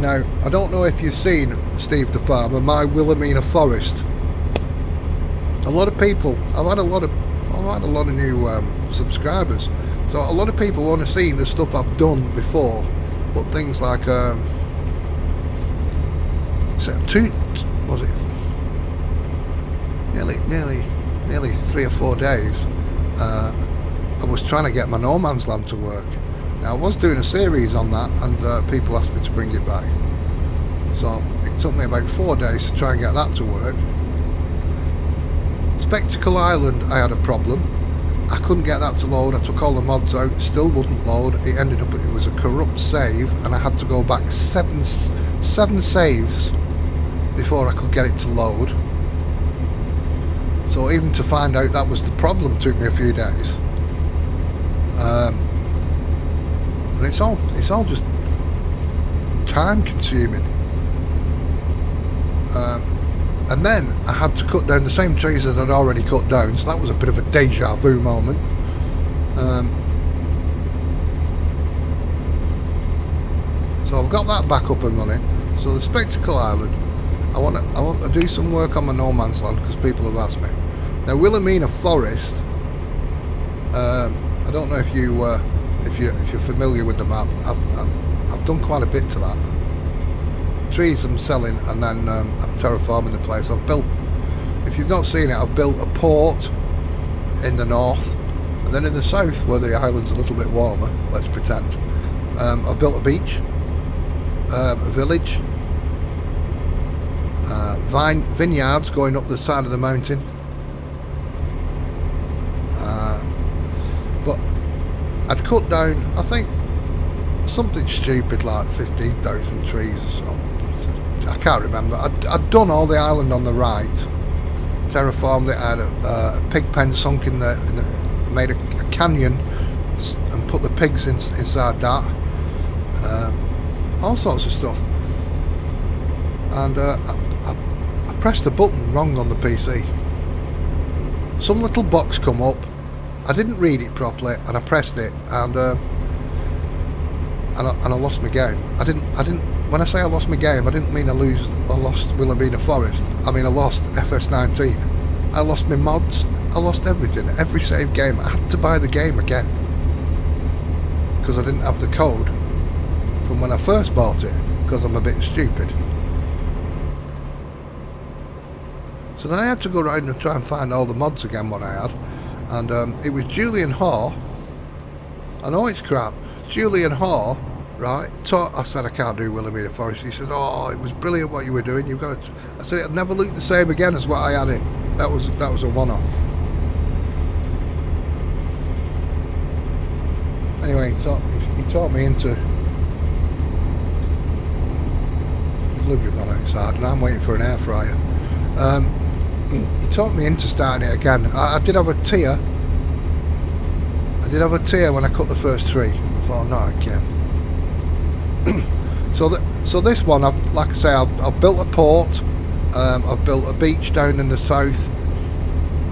Now, I don't know if you've seen Steve the Farmer, my Wilhelmina Forest. A lot of people, I've had a lot of new subscribers, so a lot of people want to see the stuff I've done before, but things like nearly 3 or 4 days I was trying to get my No Man's Land to work. Now I was doing a series on that, and people asked me to bring it back, so it took me about 4 days to try and get that to work. Spectacle Island, I had a problem. I couldn't get that to load. I took all the mods out, still wouldn't load. It ended up, it was a corrupt save, and I had to go back seven saves before I could get it to load. So even to find out that was the problem took me a few days. And it's all just time consuming. And then I had to cut down the same trees that I'd already cut down, so that was a bit of a deja vu moment. So I've got that back up and running. So the Spectacle Island, I want to do some work on my no man's land because people have asked me. Now Wilhelmina Forest, I don't know if you're familiar with the map. I've done quite a bit to that. Trees I'm selling, and then I'm terraforming the place. I've built, if you've not seen it, I've built a port in the north, and then in the south where the island's a little bit warmer, let's pretend, I've built a beach, a village, vineyards going up the side of the mountain, but I'd cut down, I think, something stupid like 15,000 trees or so. I can't remember. I'd done all the island on the right, terraformed it, I had a pig pen sunk in the made a canyon and put the pigs inside that, all sorts of stuff. And I pressed the button wrong on the PC. Some little box come up, I didn't read it properly, and I pressed it, and I lost my game. I didn't. When I say I lost my game, I didn't mean I lost Wilhelmina Forest. I mean I lost FS19. I lost my mods. I lost everything. Every save game. I had to buy the game again because I didn't have the code from when I first bought it. Because I'm a bit stupid. So then I had to go around and try and find all the mods again. What I had, and it was Julian Haw. I know it's crap. Julian Haw, right? I said I can't do Wilhelmina Forest. He said, "Oh, it was brilliant what you were doing. You've got to." I said it'll never look the same again as what I had it. That was a one-off. Anyway, he taught me into. Lovely man outside, and I'm waiting for an air fryer. He taught me into starting it again. I did have a tier. I did have a tier when I cut the first tree. I thought, not again. So this one, like I say, I've built a port. I've built a beach down in the south.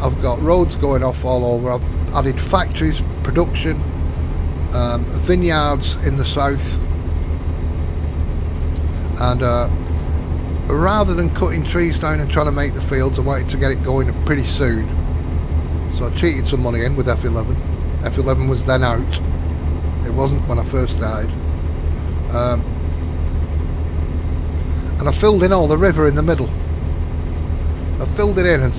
I've got roads going off all over. I've added factories, production, vineyards in the south. And rather than cutting trees down and trying to make the fields, I wanted to get it going pretty soon. So I cheated some money in with F11. F11 was then out. It wasn't when I first started. And I filled in all the river in the middle. I filled it in, and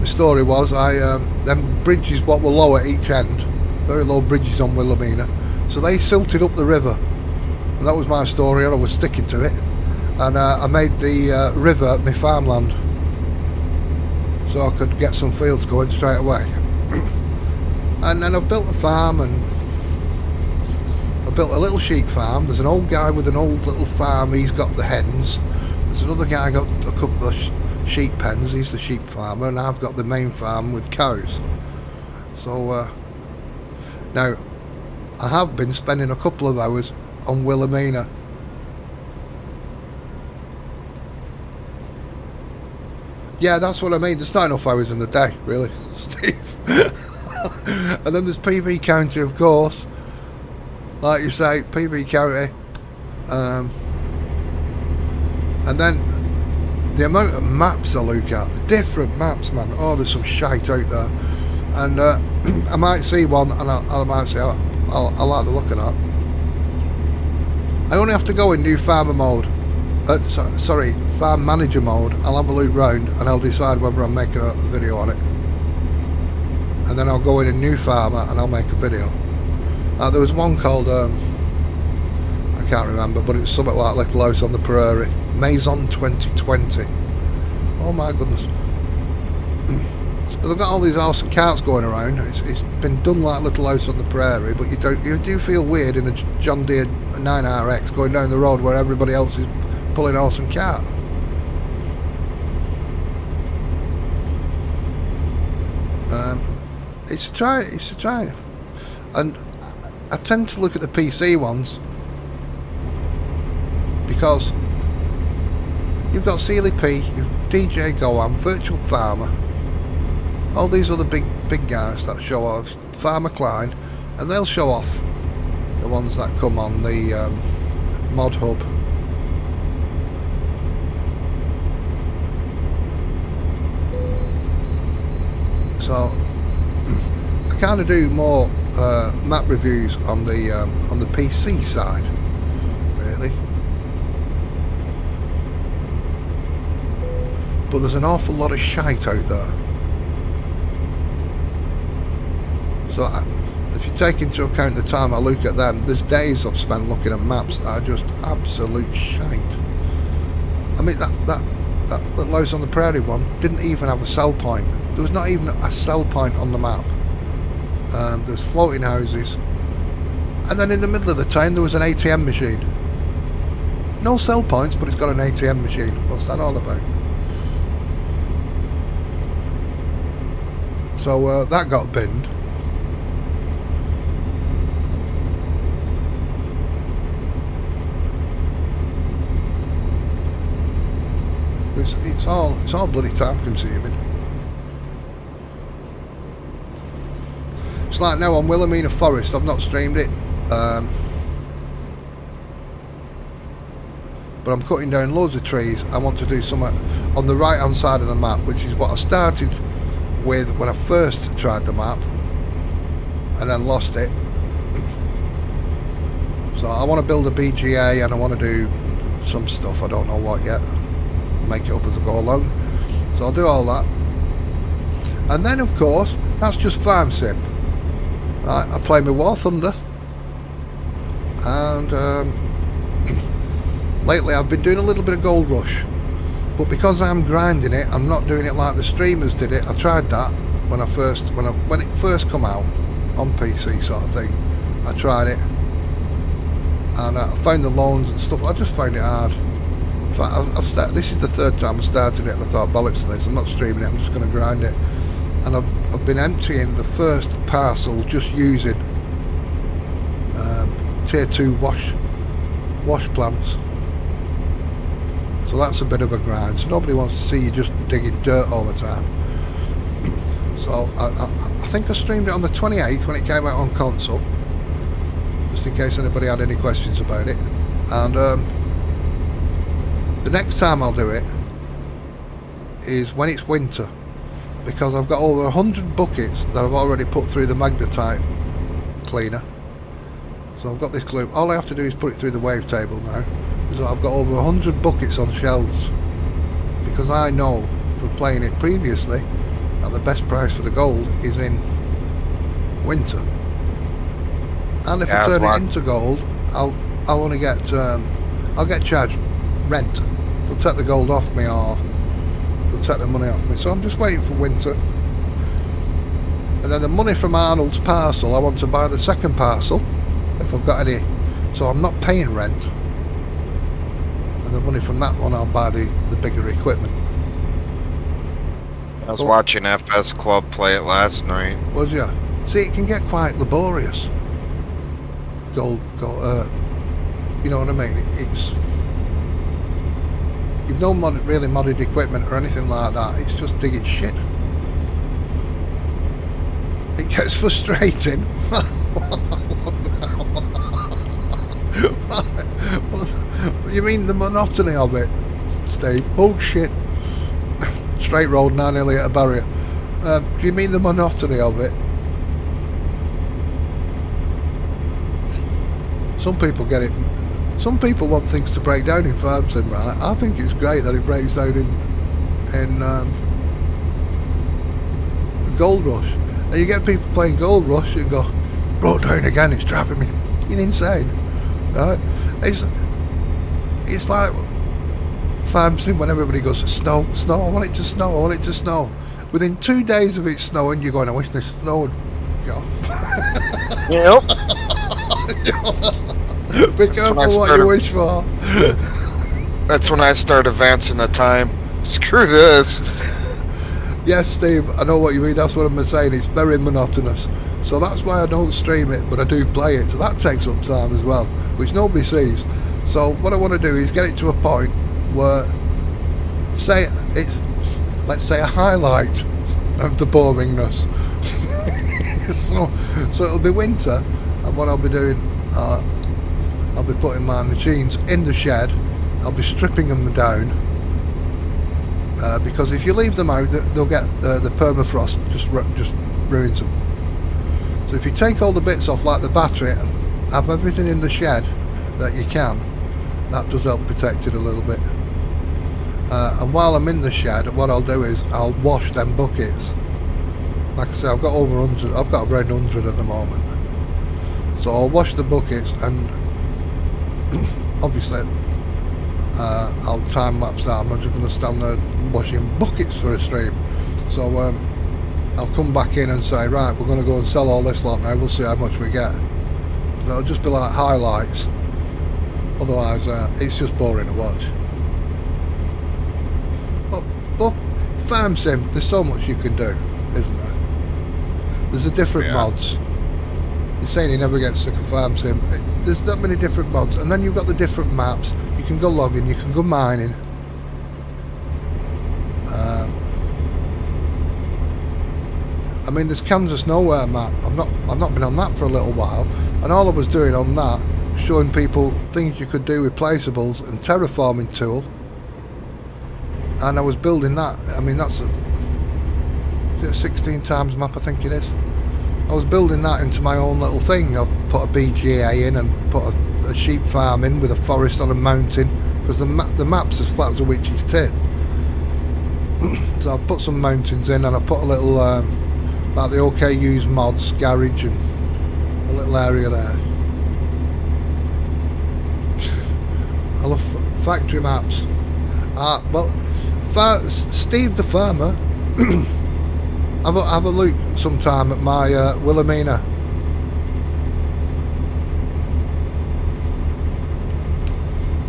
the story was them bridges what were low at each end, very low bridges on Wilhelmina, so they silted up the river, and that was my story, and I was sticking to it. And I made the river my farmland, so I could get some fields going straight away. And then I built a farm, and I built a little sheep farm. There's an old guy with an old little farm, he's got the hens. There's another guy got a couple of sheep pens, he's the sheep farmer, and I've got the main farm with cows. So now I have been spending a couple of hours on Wilhelmina. Yeah, that's what I mean. There's not enough hours in the day, really, Steve. And then there's PV County, of course. Like you say, PV County. And then the amount of maps I look at, the different maps, man. Oh, there's some shite out there. And I might see one, and I might say, I like the look of that. I only have to go in new farmer mode. Sorry, farm manager mode. I'll have a look round and I'll decide whether I'm making a video on it. And then I'll go in a new farmer and I'll make a video. There was one called, I can't remember, but it was something like Little House on the Prairie. Mouse2222. Oh my goodness. They've got all these awesome carts going around. It's been done like Little House on the Prairie, but you do feel weird in a John Deere 9RX going down the road where everybody else is pulling an awesome cart. It's a try, and I tend to look at the PC ones because you've got CLP, you've DJ Goam, Virtual Farmer, all these other big guys that show off, Farmer Klein, and they'll show off the ones that come on the mod hub. So I kind of do more map reviews on the PC side, really. But there's an awful lot of shite out there. So if you take into account the time I look at them, there's days I've spent looking at maps that are just absolute shite. I mean that Little House on the Prairie one didn't even have a sell point. There was not even a sell point on the map. There's floating houses, and then in the middle of the town there was an ATM machine. No sell points, but it's got an ATM machine. What's that all about? So that got binned. It's all bloody time consuming. It's like now on Wilhelmina Forest, I've not streamed it, but I'm cutting down loads of trees. I want to do something on the right hand side of the map, which is what I started with when I first tried the map and then lost it. So I want to build a BGA and I want to do some stuff, I don't know what yet. I'll make it up as I go along. So I'll do all that. And then of course, that's just Farm Sim. Right, I play my War Thunder, and lately I've been doing a little bit of Gold Rush, but because I'm grinding it, I'm not doing it like the streamers did it. I tried that when it first come out on PC sort of thing. I tried it, and I found the loans and stuff. I just found it hard. In fact, this is the third time I started it, and I thought, bollocks to this, I'm not streaming it, I'm just going to grind it. And I've been emptying the first parcel just using tier 2 wash plants. So that's a bit of a grind. So nobody wants to see you just digging dirt all the time. So I think I streamed it on the 28th when it came out on console, just in case anybody had any questions about it. And the next time I'll do it is when it's winter, because I've got over 100 buckets that I've already put through the magnetite cleaner. So I've got this glue. All I have to do is put it through the wavetable now. So I've got over 100 buckets on shelves, because I know from playing it previously that the best price for the gold is in winter. And if I turn it into gold, I'll only get I'll get charged rent. They'll take the gold off me, or they'll take the money off me. So I'm just waiting for winter. And then the money from Arnold's parcel, I want to buy the second parcel if I've got any. So I'm not paying rent. And the money from that one, I'll buy the bigger equipment. I was watching FS Club play it last night. Was ya? See, it can get quite laborious. Gold, you know what I mean? It's you've no really modded equipment or anything like that. It's just digging shit. It gets frustrating. You mean the monotony of it, Steve? Oh shit! Straight road now, nearly at a barrier. Do you mean the monotony of it? Some people get it. Some people want things to break down in Farm Sim, right? I think it's great that it breaks down in Gold Rush. And you get people playing Gold Rush and go, broke down again, it's driving me. You're insane, right? It's like Farm Sim when everybody goes, snow, I want it to snow, I want it to snow. Within 2 days of it snowing, you're going, I wish this snow would go. Yep. Be That's careful when I what you started- wish for. That's when I start advancing the time. Screw this. Yes, Steve, I know what you mean. That's what I'm saying. It's very monotonous. So that's why I don't stream it, but I do play it. So that takes up time as well, which nobody sees. So what I want to do is get it to a point where, say, it's, let's say, a highlight of the boringness. so it'll be winter, and what I'll be doing, I'll be putting my machines in the shed. I'll be stripping them down. Because if you leave them out, they'll get the permafrost just ruins them. So if you take all the bits off, like the battery, and have everything in the shed that you can, that does help protect it a little bit. And while I'm in the shed, what I'll do is I'll wash them buckets. Like I say, I've got over 100. I've got around 100 at the moment. So I'll wash the buckets, and obviously I'll time lapse that. I'm not just going to stand there washing buckets for a stream. So I'll come back in and say, right, we're going to go and sell all this lot now. We'll see how much we get. It'll just be like highlights. Otherwise, it's just boring to watch. But Farm Sim, there's so much you can do, isn't there? There's a different mods. You're saying you never get sick of Farm Sim. There's that many different mods, and then you've got the different maps. You can go logging, you can go mining. I mean, there's Kansas Nowhere map. I've not been on that for a little while, and all I was doing on that, showing people things you could do with placeables and terraforming tool. And I was building that. I mean, that's a 16 times map, I think it is. I was building that into my own little thing. I've put a BGA in and put a sheep farm in with a forest on a mountain, because the map's as flat as a witch's tit. So I put some mountains in, and I put a little like the OKU's mods garage and a little area there. I love factory maps. Well, Steve the farmer. Have a look sometime at my Wilhelmina.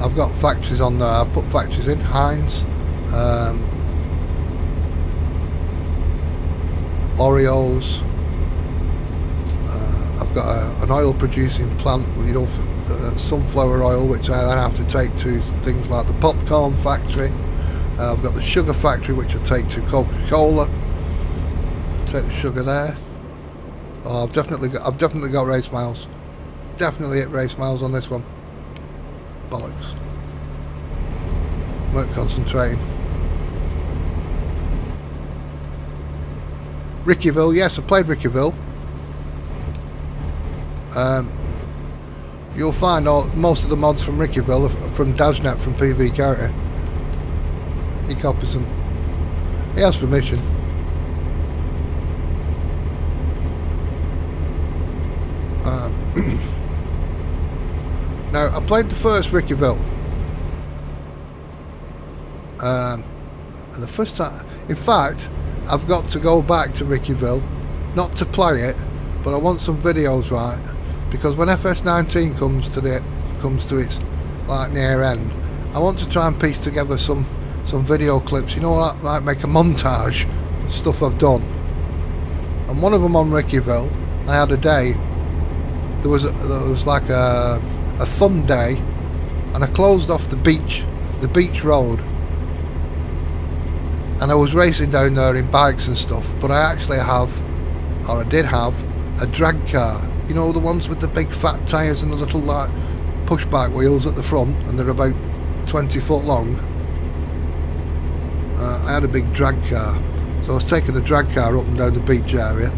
I've got factories on there. I've put factories in Heinz, Oreos. I've got an oil producing plant, you know, sunflower oil, which I then have to take to things like the popcorn factory. I've got the sugar factory, which I take to Coca-Cola. Take the sugar there. Oh, I've definitely got race miles. Definitely hit race miles on this one. Bollocks. Weren't concentrating. Rickyville, yes, I played Rickyville. You'll find most of the mods from Rickyville are from Daznet from PV County. He copies them. He has permission. Now, I played the first Rickyville. And the first time, in fact, I've got to go back to Rickyville, not to play it, but I want some videos, right? Because when FS19 comes to its like near end, I want to try and piece together some video clips, you know, like make a montage of stuff I've done. And one of them on Rickyville, I had a day. There was like a fun day, and I closed off the beach road, and I was racing down there in bikes and stuff. But I actually did have a drag car. You know, the ones with the big fat tyres and the little like pushback wheels at the front, and they're about 20 foot long. I had a big drag car, so I was taking the drag car up and down the beach area.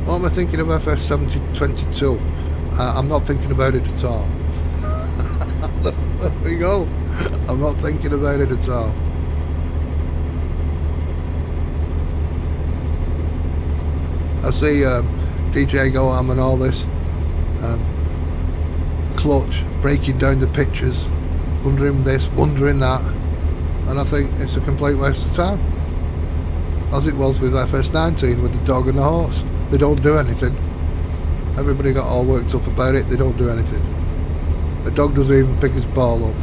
What am I thinking of FS2222? I'm not thinking about it at all. There we go. I'm not thinking about it at all. I see DJ Goham and all this. Clutch breaking down the pictures. wondering this, wondering that, and I think it's a complete waste of time. As it was with FS19 with the dog and the horse. They don't do anything. Everybody got all worked up about it, they don't do anything. The dog doesn't even pick his ball up.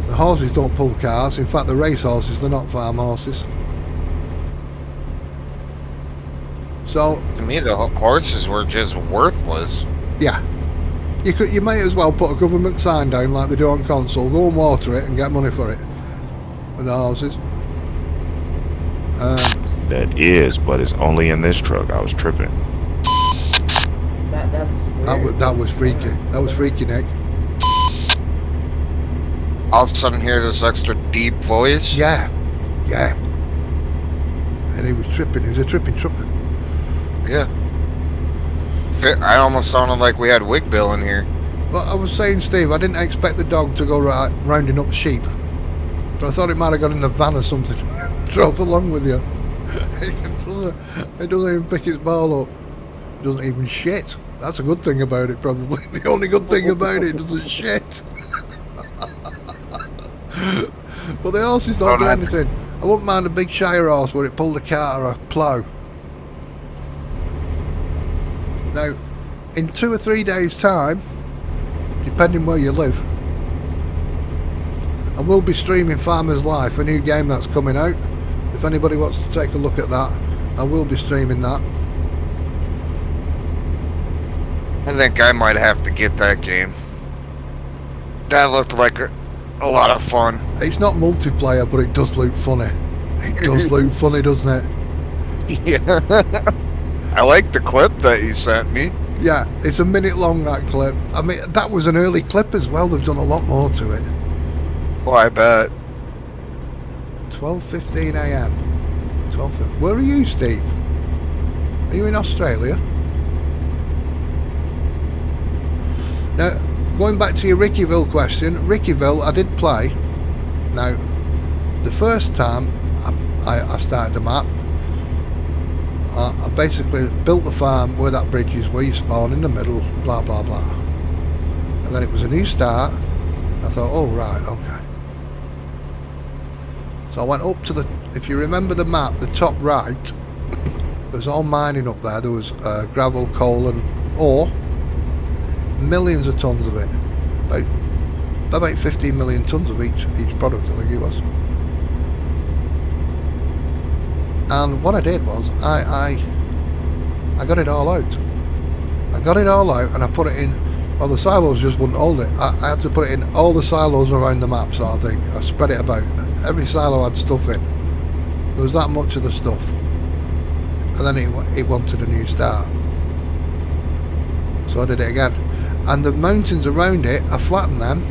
The horses don't pull carts, in fact the race horses, they're not farm horses. So To me, the horses were just worthless. yeah, you may as well put a government sign down like they do on console, go and water it and get money for it with the horses. That is, but it's only in this truck. I was tripping. That's weird. That was freaky. That was freaky, Nick. All of a sudden, hear this extra deep voice. Yeah, yeah. And he was tripping. He was a tripping trucker. Yeah. I almost sounded like we had Wig Bill in here. Well, I was saying, Steve, I didn't expect the dog to go rounding up sheep, but I thought it might have got in the van or something. Drove along with you. It doesn't even pick its ball up. It doesn't even shit. That's a good thing about it, probably. The only good thing about it doesn't shit. But the horses don't do anything. I wouldn't mind a big shire horse where it pulled a cart or a plough. Now, in 2 or 3 days' time, depending where you live, I will be streaming Farmer's Life, a new game that's coming out. If anybody wants to take a look at that, I will be streaming that. I think I might have to get that game. That looked like a lot of fun. It's not multiplayer, but it does look funny. It does look funny, doesn't it? Yeah. I like the clip that you sent me. Yeah, it's a minute long, that clip. I mean, that was an early clip as well. They've done a lot more to it. Well, I bet. 12:15 a.m. 12. Where are you, Steve? Are you in Australia? Now, going back to your Rickyville question, Rickyville, I did play. Now, the first time I started the map, I basically built the farm where that bridge is, where you spawn in the middle, blah blah blah. And then it was a new start. I thought, oh right, okay. So I went up to the, if you remember the map, the top right, there was all mining up there. There was gravel, coal and ore. Millions of tons of it. About 15 million tons of each product, I think it was. And what I did was, I got it all out. I got it all out and I put it in, well the silos just wouldn't hold it. I had to put it in all the silos around the map, sort of thing. I spread it about. Every silo had stuff in. There was that much of the stuff. And then it wanted a new start. So I did it again. And the mountains around it, I flattened them.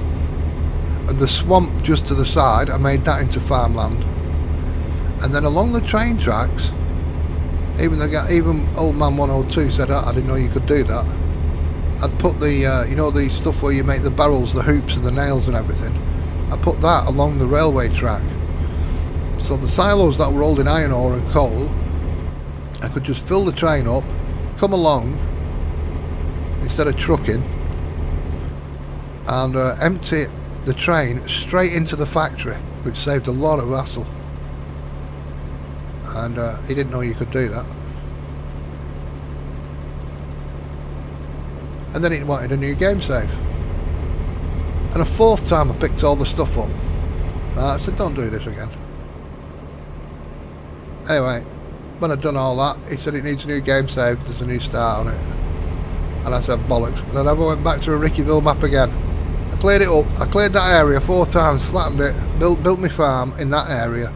And the swamp just to the side, I made that into farmland. And then along the train tracks, even old man 102 said, I didn't know you could do that. I'd put the, you know, the stuff where you make the barrels, the hoops and the nails and everything. I put that along the railway track. So the silos that were holding iron ore and coal, I could just fill the train up, come along, instead of trucking, and empty the train straight into the factory, which saved a lot of hassle. And he didn't know you could do that. And then he wanted a new game save. And a fourth time I picked all the stuff up. I said, don't do this again. Anyway, when I'd done all that, he said it needs a new game save, there's a new start on it. And I said, bollocks. And then I went back to a Rickyville map again. I cleared it up, I cleared that area 4 times, flattened it, built my farm in that area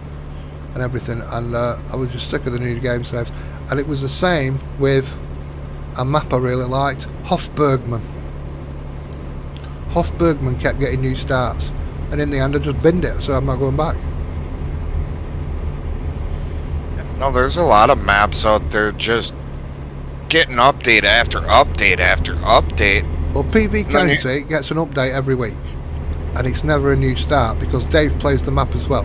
and everything, and I was just sick of the new game saves. And it was the same with a map I really liked, Hofbergman. Hofbergman kept getting new starts, and in the end I just binned it, so I'm not going back. No, there's a lot of maps out there just getting update after update after update. Well, PV County gets an update every week, and it's never a new start because Dave plays the map as well.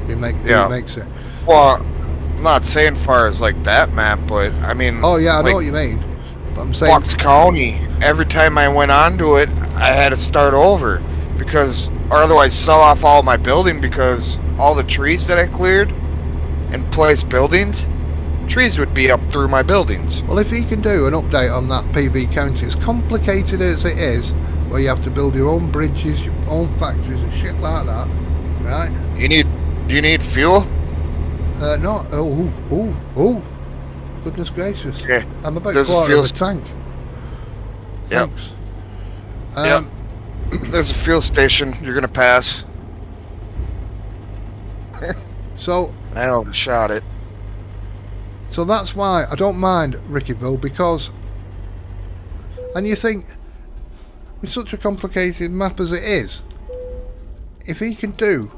He makes it. Well, I'm not saying far as like that map, but I mean. Oh yeah, I like, know what you mean. But I'm saying Bucks County. Every time I went onto it, I had to start over because, or otherwise sell off all my building, because all the trees that I cleared and placed buildings, trees would be up through my buildings. Well, if you can do an update on that PV county, as complicated as it is, where you have to build your own bridges, your own factories and shit like that, right? Do you need fuel? No. Oh. Goodness gracious. Okay. I'm about There's a quarter fuel of a tank. Yep. Thanks. Yep. There's a fuel station you're gonna pass. So I overshot it. So that's why I don't mind Rickyville, because, and you think, with such a complicated map as it is, if he can do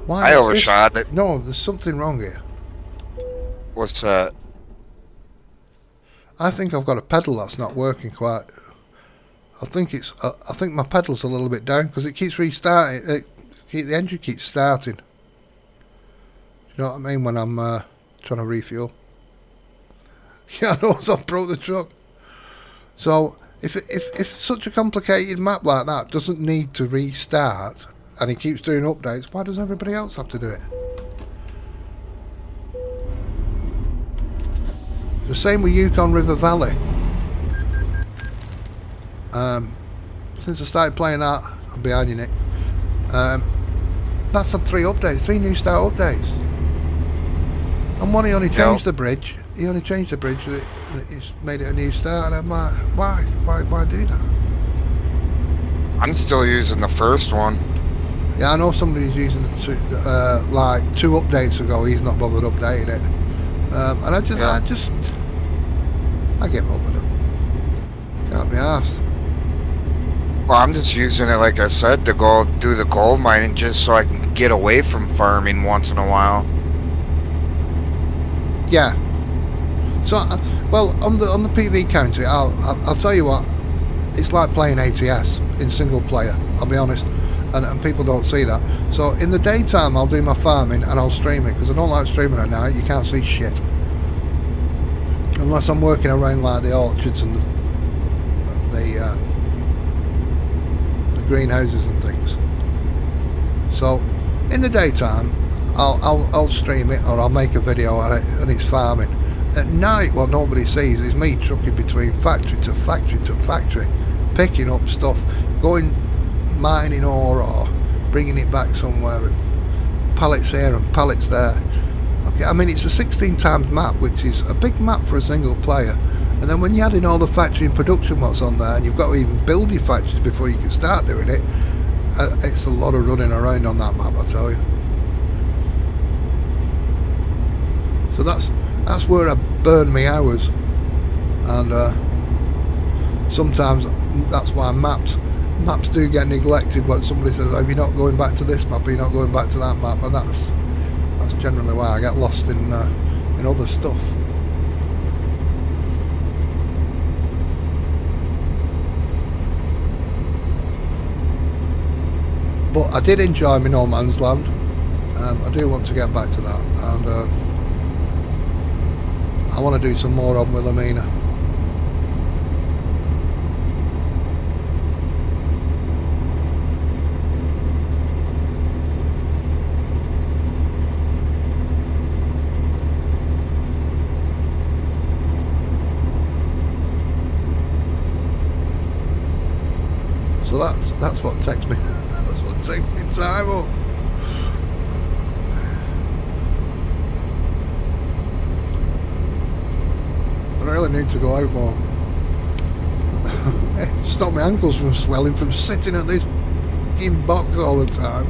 why I is overshot this? it. No, there's something wrong here. What's that? I think I've got a pedal that's not working quite. I think my pedal's a little bit down because it keeps restarting. The engine keeps starting. Do you know what I mean when I'm trying to refuel? Yeah, I know, so I broke the truck. So if such a complicated map like that doesn't need to restart and he keeps doing updates, why does everybody else have to do it? The same with Yukon River Valley. Since I started playing that, I'm behind you, Nick. That's had 3 updates, 3 new start updates. And one, he only changed the bridge. He only changed the bridge. It's made it a new start. And I'm like, why do that? I'm still using the first one. Yeah, I know somebody's using it like 2 updates ago. He's not bothered updating it. And I give up with it. Can't be arsed. Well, I'm just using it, like I said, to go do the gold mining just so I can get away from farming once in a while. Yeah. So, well, on the PV counter, I'll tell you what, it's like playing ATS in single player. I'll be honest, and people don't see that. So in the daytime, I'll do my farming and I'll stream it because I don't like streaming at night. You can't see shit unless I'm working around like the orchards and the greenhouses and things. So in the daytime, I'll stream it or I'll make a video on it and it's farming. At night, what nobody sees is me trucking between factory to factory to factory, picking up stuff, going mining ore or bringing it back somewhere, and pallets here and pallets there. Okay, I mean, it's a 16 times map, which is a big map for a single player. And then when you add in all the factory and production what's on there, and you've got to even build your factories before you can start doing it, it's a lot of running around on that map, I tell you. So that's where I burn my hours, and sometimes that's why maps do get neglected when somebody says, oh, you're not going back to this map, you're not going back to that map, and that's generally why I get lost in other stuff. But I did enjoy my No Man's Land. I do want to get back to that, and I want to do some more on Wilhelmina. So that's what takes me. That's what takes me time up. I really need to go out more. Stop my ankles from swelling from sitting at this fucking box all the time.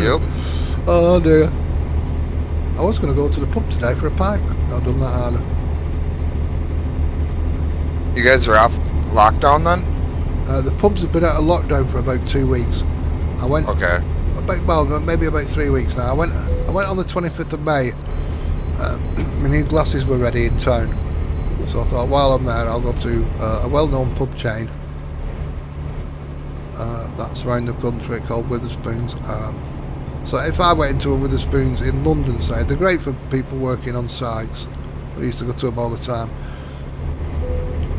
Yep. Oh dear. I was going to go to the pub today for a pint. Not done that harder. You guys are off lockdown then? The pubs have been out of lockdown for about 2 weeks. I went. Okay. Maybe about 3 weeks now. I went on the 25th of May. My new glasses were ready in town, So I thought while I'm there I'll go to a well-known pub chain that's around the country called Witherspoons. So if I went into a Witherspoons in London, say, they're great for people working on sites. I used to go to them all the time.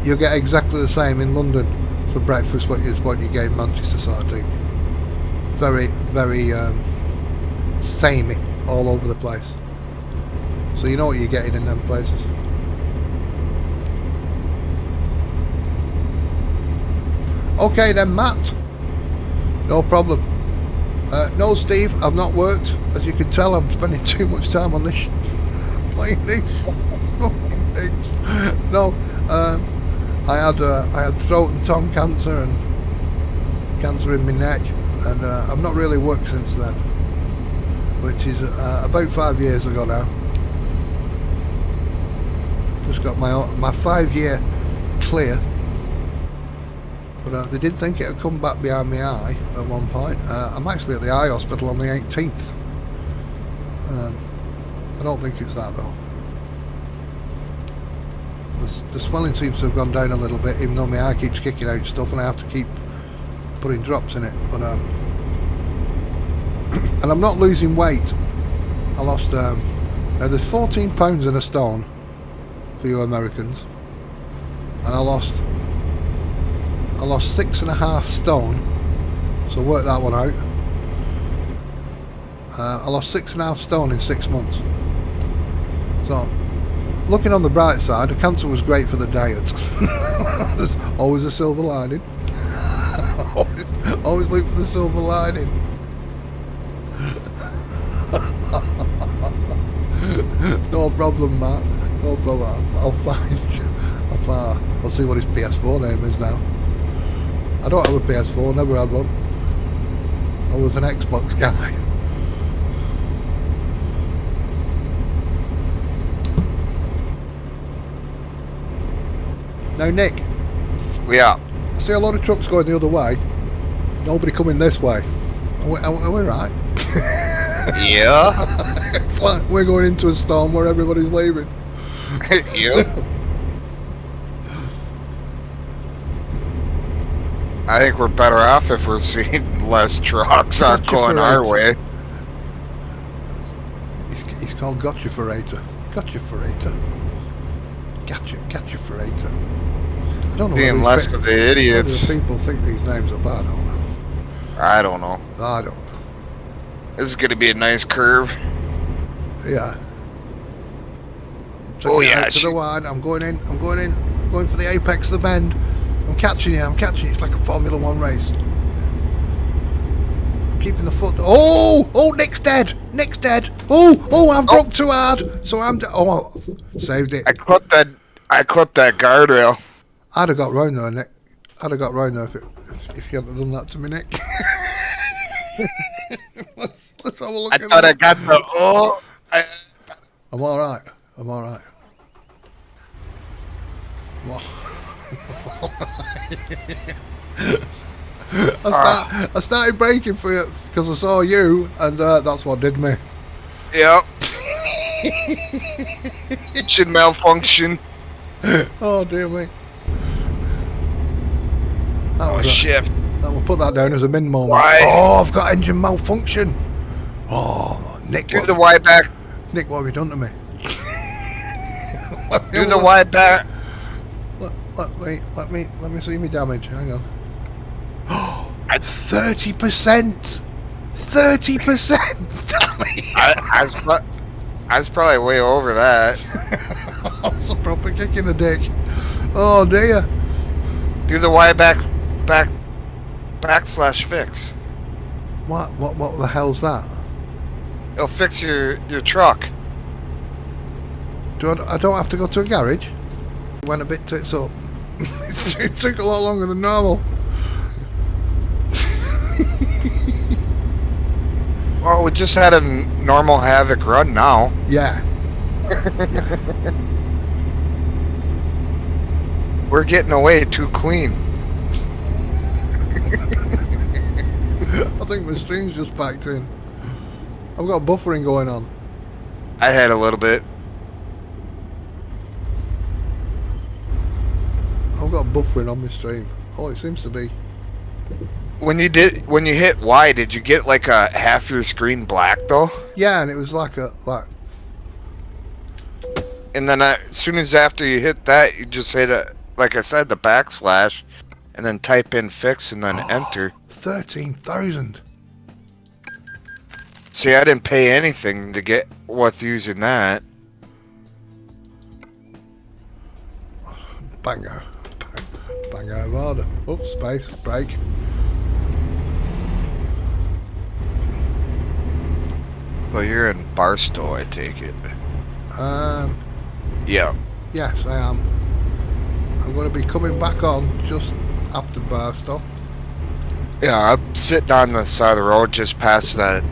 You'll get exactly the same in London for breakfast what you get in Manchester sort of thing. Very, very samey all over the place. So you know what you're getting in them places. Okay then, Matt. No problem. No, Steve, I've not worked. As you can tell, I'm spending too much time on this playing these fucking things. No, I had throat and tongue cancer and cancer in my neck, and I've not really worked since then, which is about 5 years ago now. Just got my 5-year clear. But they did think it would come back behind my eye at one point. I'm actually at the eye hospital on the 18th. I don't think it's that though. The swelling seems to have gone down a little bit, even though my eye keeps kicking out stuff and I have to keep putting drops in it. But and I'm not losing weight. I lost now there's 14 pounds in a stone for you Americans, and I lost 6.5 stone, so work that one out. I lost 6.5 stone in 6 months. So, looking on the bright side, the cancer was great for the diet. There's always a silver lining. always look for the silver lining. No problem, Matt. No problem. I'll find you. I'll see what his PS4 name is now. I don't have a PS4, never had one. I was an Xbox guy. Now Nick. Yeah. I see a lot of trucks going the other way. Nobody coming this way. Are we right? Yeah. It's like we're going into a storm where everybody's leaving. Yep. I think we're better off if we're seeing less trucks aren't going our way. He's called Gotcha Ferator. Gotcha Ferator. Gotcha Ferator. I don't know. Being less of the idiots. People think these names are bad. I don't know. I don't. This is going to be a nice curve. Yeah. Oh yeah. To the wide. I'm going in. I'm going for the apex of the bend. I'm catching you. It's like a Formula 1 race. I'm keeping the foot. Oh, Nick's dead. Oh, I've broke too hard. So I'm. Saved it. I clipped that guardrail. I'd have got round there, Nick. I'd have got round there if you hadn't done that to me, Nick. Let's have a look. I thought I got the. Oh. I'm all right. Well, I started braking for you because I saw you, and that's what did me. Yep. Should malfunction. Oh dear me. Shift. We'll put that down as a min moment. Why? Oh, I've got engine malfunction. Oh, Nick. Do the wide back. Nick, what have you done to me? Do the wide back. Let me see me damage. Hang on. 30%. 30%. Damn it. I was probably way over that. That's a proper kick in the dick. Oh dear. Do the wide backslash/fix. What the hell's that? It'll fix your truck. I don't have to go to a garage? It went a bit tits up. It took a lot longer than normal. Well, we just had a normal Havoc run now. Yeah. We're getting away too clean. I think my stream's just packed in. I've got buffering going on. I had a little bit. I'm buffering on my stream. Oh, it seems to be. When you hit Y, did you get like a half your screen black though? Yeah, and it was like. And then as soon as after you hit that, you just hit like I said, the backslash, and then type in fix and then enter. 13,000. See, I didn't pay anything to get with using that. Bango. Bango of order. Oops, space, break. Well, you're in Barstow, I take it. Yeah. Yes, I am. I'm going to be coming back on just after Barstow. Yeah, I'm sitting on the side of the road just past that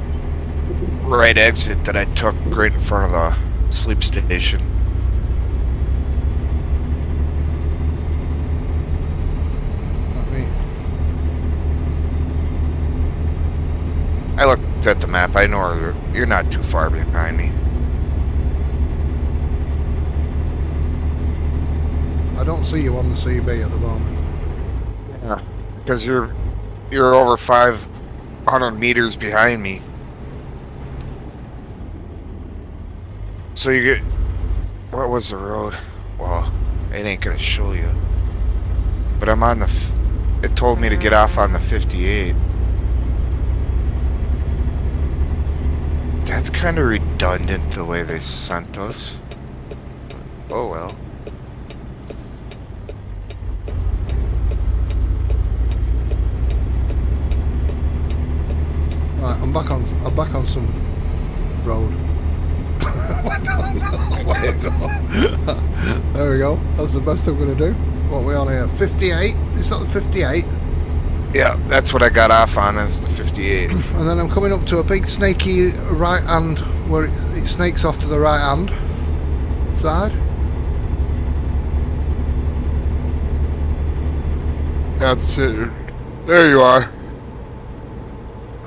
right exit that I took right in front of the sleep station. Let me. I looked at the map. I know you're not too far behind me. I don't see you on the CB at the moment. Yeah. Because you're over 500 meters behind me. So you get... What was the road? Well, it ain't gonna show you. But I'm on the... It told me to get off on the 58. That's kind of redundant the way they sent us. Oh well. Right, I'm back on some road. There we go. That's the best I'm going to do. What are we on here? 58? Is that the 58? Yeah, that's what I got off on is the 58. And then I'm coming up to a big snaky right hand where it snakes off to the right hand side. That's it. There you are.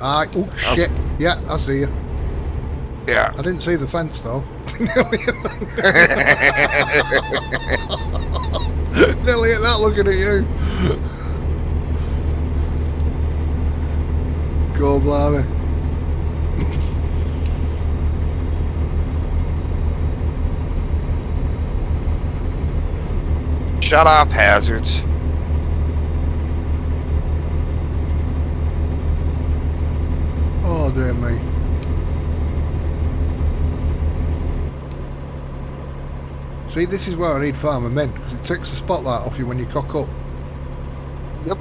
Aye. Oh shit. Yeah, I see you. Yeah. I didn't see the fence though. Nearly hit that looking at you. Go blimey. Shut off hazards. Oh dear me. See, this is where I need farmer men, because it takes the spotlight off you when you cock up. Yep.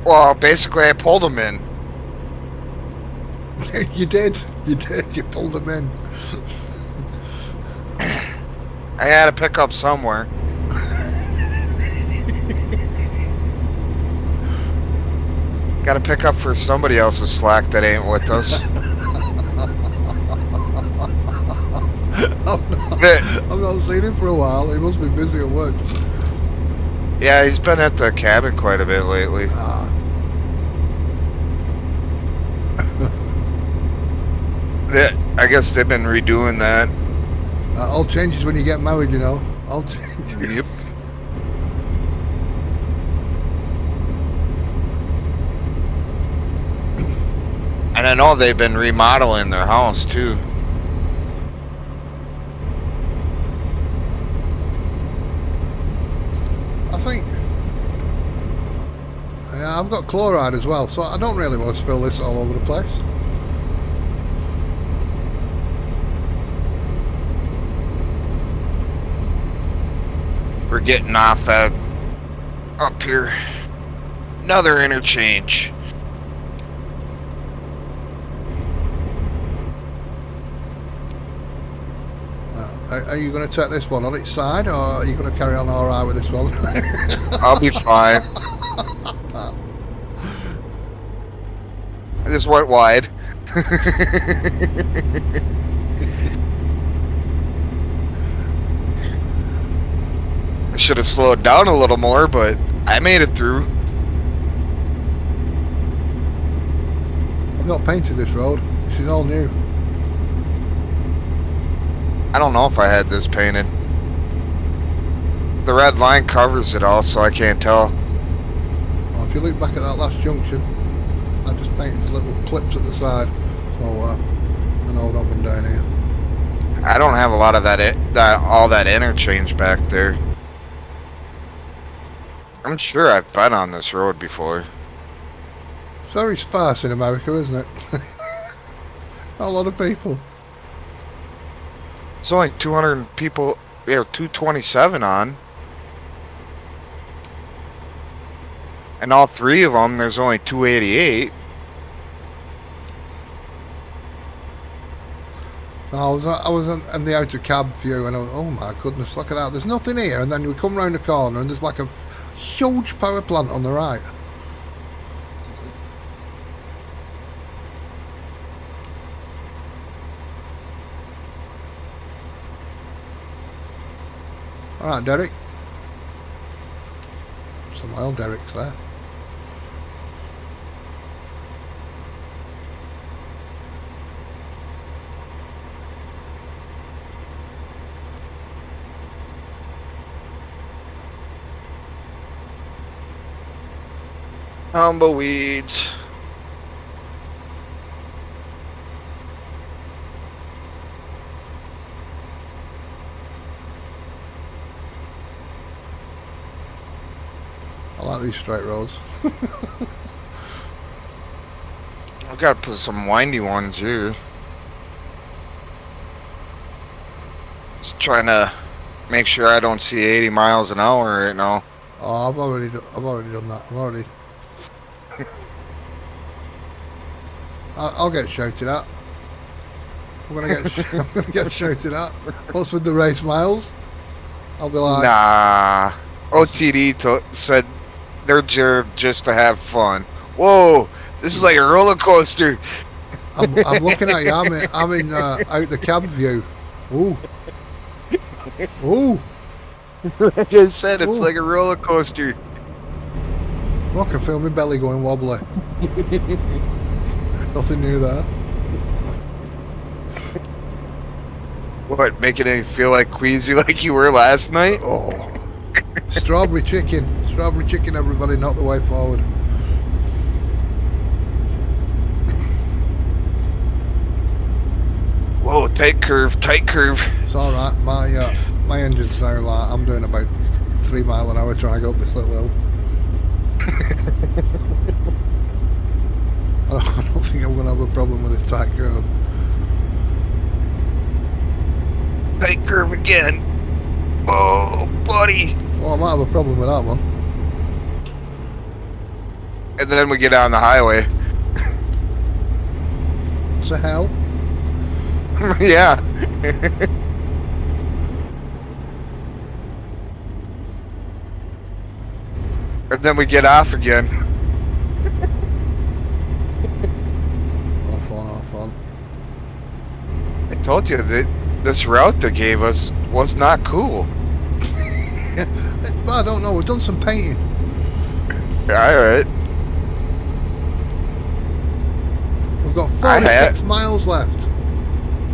Well, basically I pulled them in. You did. You pulled them in. I had to pick up somewhere. Got to pick up for somebody else's slack that ain't with us. I've not seen him for a while. He must be busy at work. Yeah, he's been at the cabin quite a bit lately. I guess they've been redoing that. All changes when you get married, you know. All changes. Yep. And I know they've been remodeling their house too. I think. Yeah, I've got chloride as well, so I don't really want to spill this all over the place. We're getting off at up here. Another interchange. Are you going to take this one on its side, or are you going to carry on all right with this one? I'll be fine. I just went wide. I should have slowed down a little more, but I made it through. I've not painted this road. This is all new. I don't know if I had this painted. The red line covers it all, so I can't tell. Well, if you look back at that last junction, I just painted little clips at the side. So I know what I've been doing here. I don't have a lot of all that interchange back there. I'm sure I've been on this road before. It's very sparse in America, isn't it? A lot of people. It's only 200 people. We have 227 on. And all three of them, there's only 288. I was in the outer cab view and I was, oh my goodness, look at that. There's nothing here, and then we come round the corner and there's like a huge power plant on the right. Alright, Derek. Some oil Derek's there. Tumbleweeds. I like these straight roads. I've got to put some windy ones here. Just trying to make sure I don't see 80 miles an hour right now. Oh, I've already done that. I'll get shouted at. I'm gonna get shouted at. What's with the race miles? I'll be like, Nah. OTD said they're just to have fun. Whoa, this is like a roller coaster. I'm looking at you. I'm in out the cab view. Ooh. Ooh. I just said it's Ooh. like a roller coaster. Look, I can feel my belly going wobbly. Nothing new there. What, making it feel like queasy like you were last night? Oh. Strawberry chicken. Strawberry chicken, everybody, not the way forward. Whoa, tight curve, tight curve. It's alright. My engine's now like, I'm doing about 3 mile an hour trying to go up this little hill. I don't think I'm going to have a problem with this tight curve. Tight curve again. Oh, buddy. Well, I might have a problem with that one. And then we get on the highway. What the hell? Yeah. And then we get off again. Off on. I told you that this route they gave us was not cool. But I don't know, we've done some painting. Alright. We've got 46 miles left.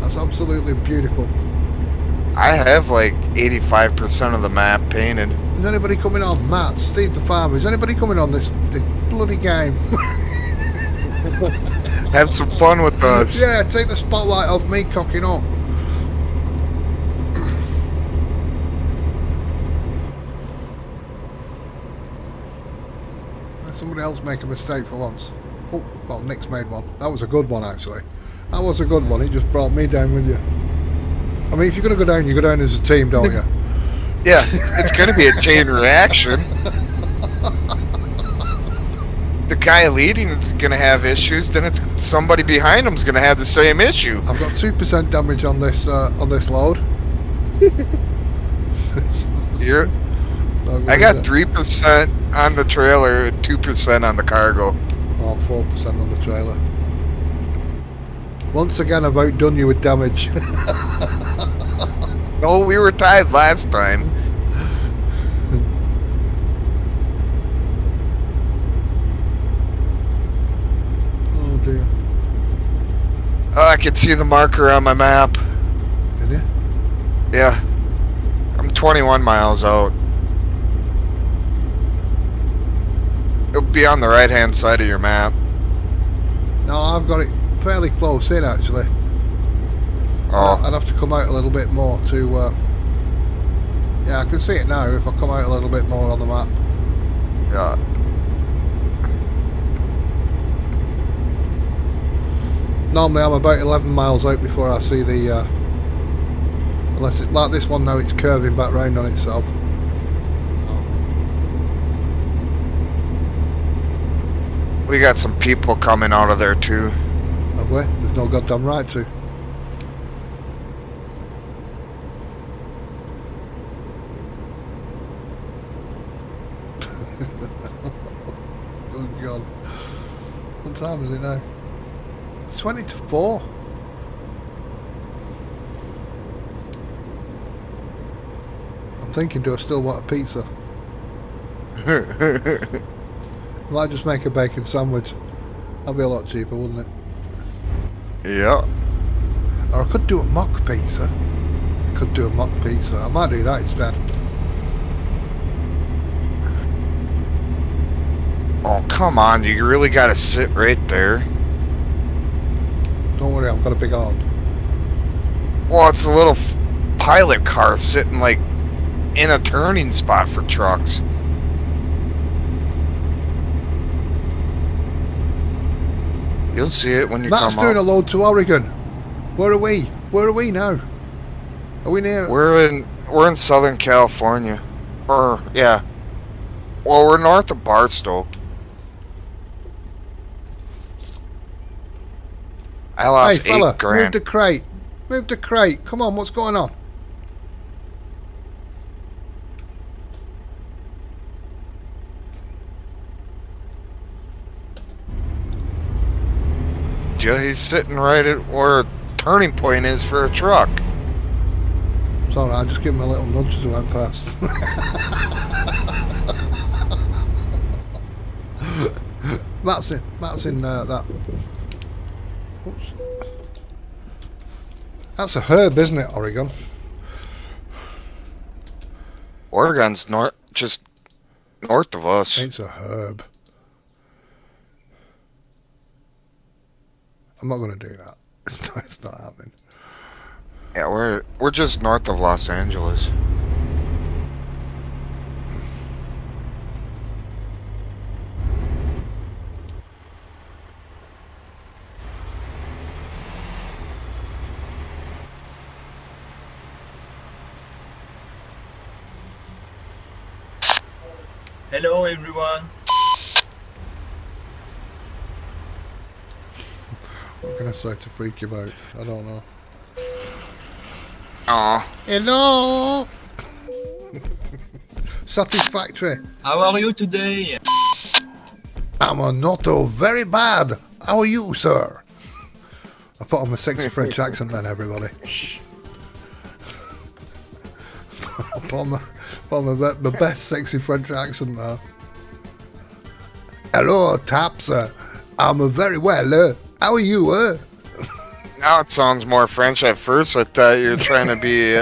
That's absolutely beautiful. I have like 85% of the map painted. Is anybody coming on? Matt, Steve the Farmer, is anybody coming on this bloody game? Have some fun with us. Yeah, take the spotlight off me cocking up. Let somebody else make a mistake for once. Oh, well, Nick's made one. That was a good one, actually. That was a good one. He just brought me down with you. I mean, if you're going to go down, you go down as a team, don't you? Yeah, it's going to be a chain reaction. The guy leading is going to have issues, then it's somebody behind him is going to have the same issue. I've got 2% damage on this load. I got 3% on the trailer and 2% on the cargo. Oh, 4% on the trailer. Once again, I've outdone you with damage. No, we were tied last time. Oh dear. Oh, I can see the marker on my map. Did you? Yeah. I'm 21 miles out. It'll be on the right-hand side of your map. No, I've got it fairly close in actually. Oh, I'd have to come out a little bit more to. Yeah, I can see it now if I come out a little bit more on the map. yeah. Normally I'm about 11 miles out before I see the. Unless it's like this one now, it's curving back round on itself. We got some people coming out of there too. Have we? There's no goddamn right to. Oh God. What time is it now? It's 20 to 4. I'm thinking, do I still want a pizza? I might just make a bacon sandwich. That'd be a lot cheaper, wouldn't it? Yeah. Or I could do a mock pizza. I might do that instead. Oh, come on. You really got to sit right there. Don't worry, I've got a big arm. Well, it's a little pilot car sitting like in a turning spot for trucks. You'll see it when you Matt's come doing a up. load to Oregon. Where are we? Where are we now? Are we near? We're in Southern California. Or yeah. Well, we're north of Barstow. I lost Hey fella, $8 grand. move the crate. Move the crate. Come on, what's going on? Yeah, he's sitting right at where a turning point is for a truck. It's alright, just give him a little nudge as I went past. Matt's in that. Oops. That's a herb, isn't it, Oregon? Oregon's just north of us. It's a herb. I'm not going to do that. It's not happening. Yeah, we're just north of Los Angeles. Hello everyone. What can I say to freak you out? I don't know. Oh, Hello! Satisfactory. How are you today? I'm not very bad. How are you, sir? I put on my sexy French accent then, everybody. I put on my best sexy French accent now. Hello, Taps. I'm very well. How are you? now it sounds more French. At first, I thought you were trying to be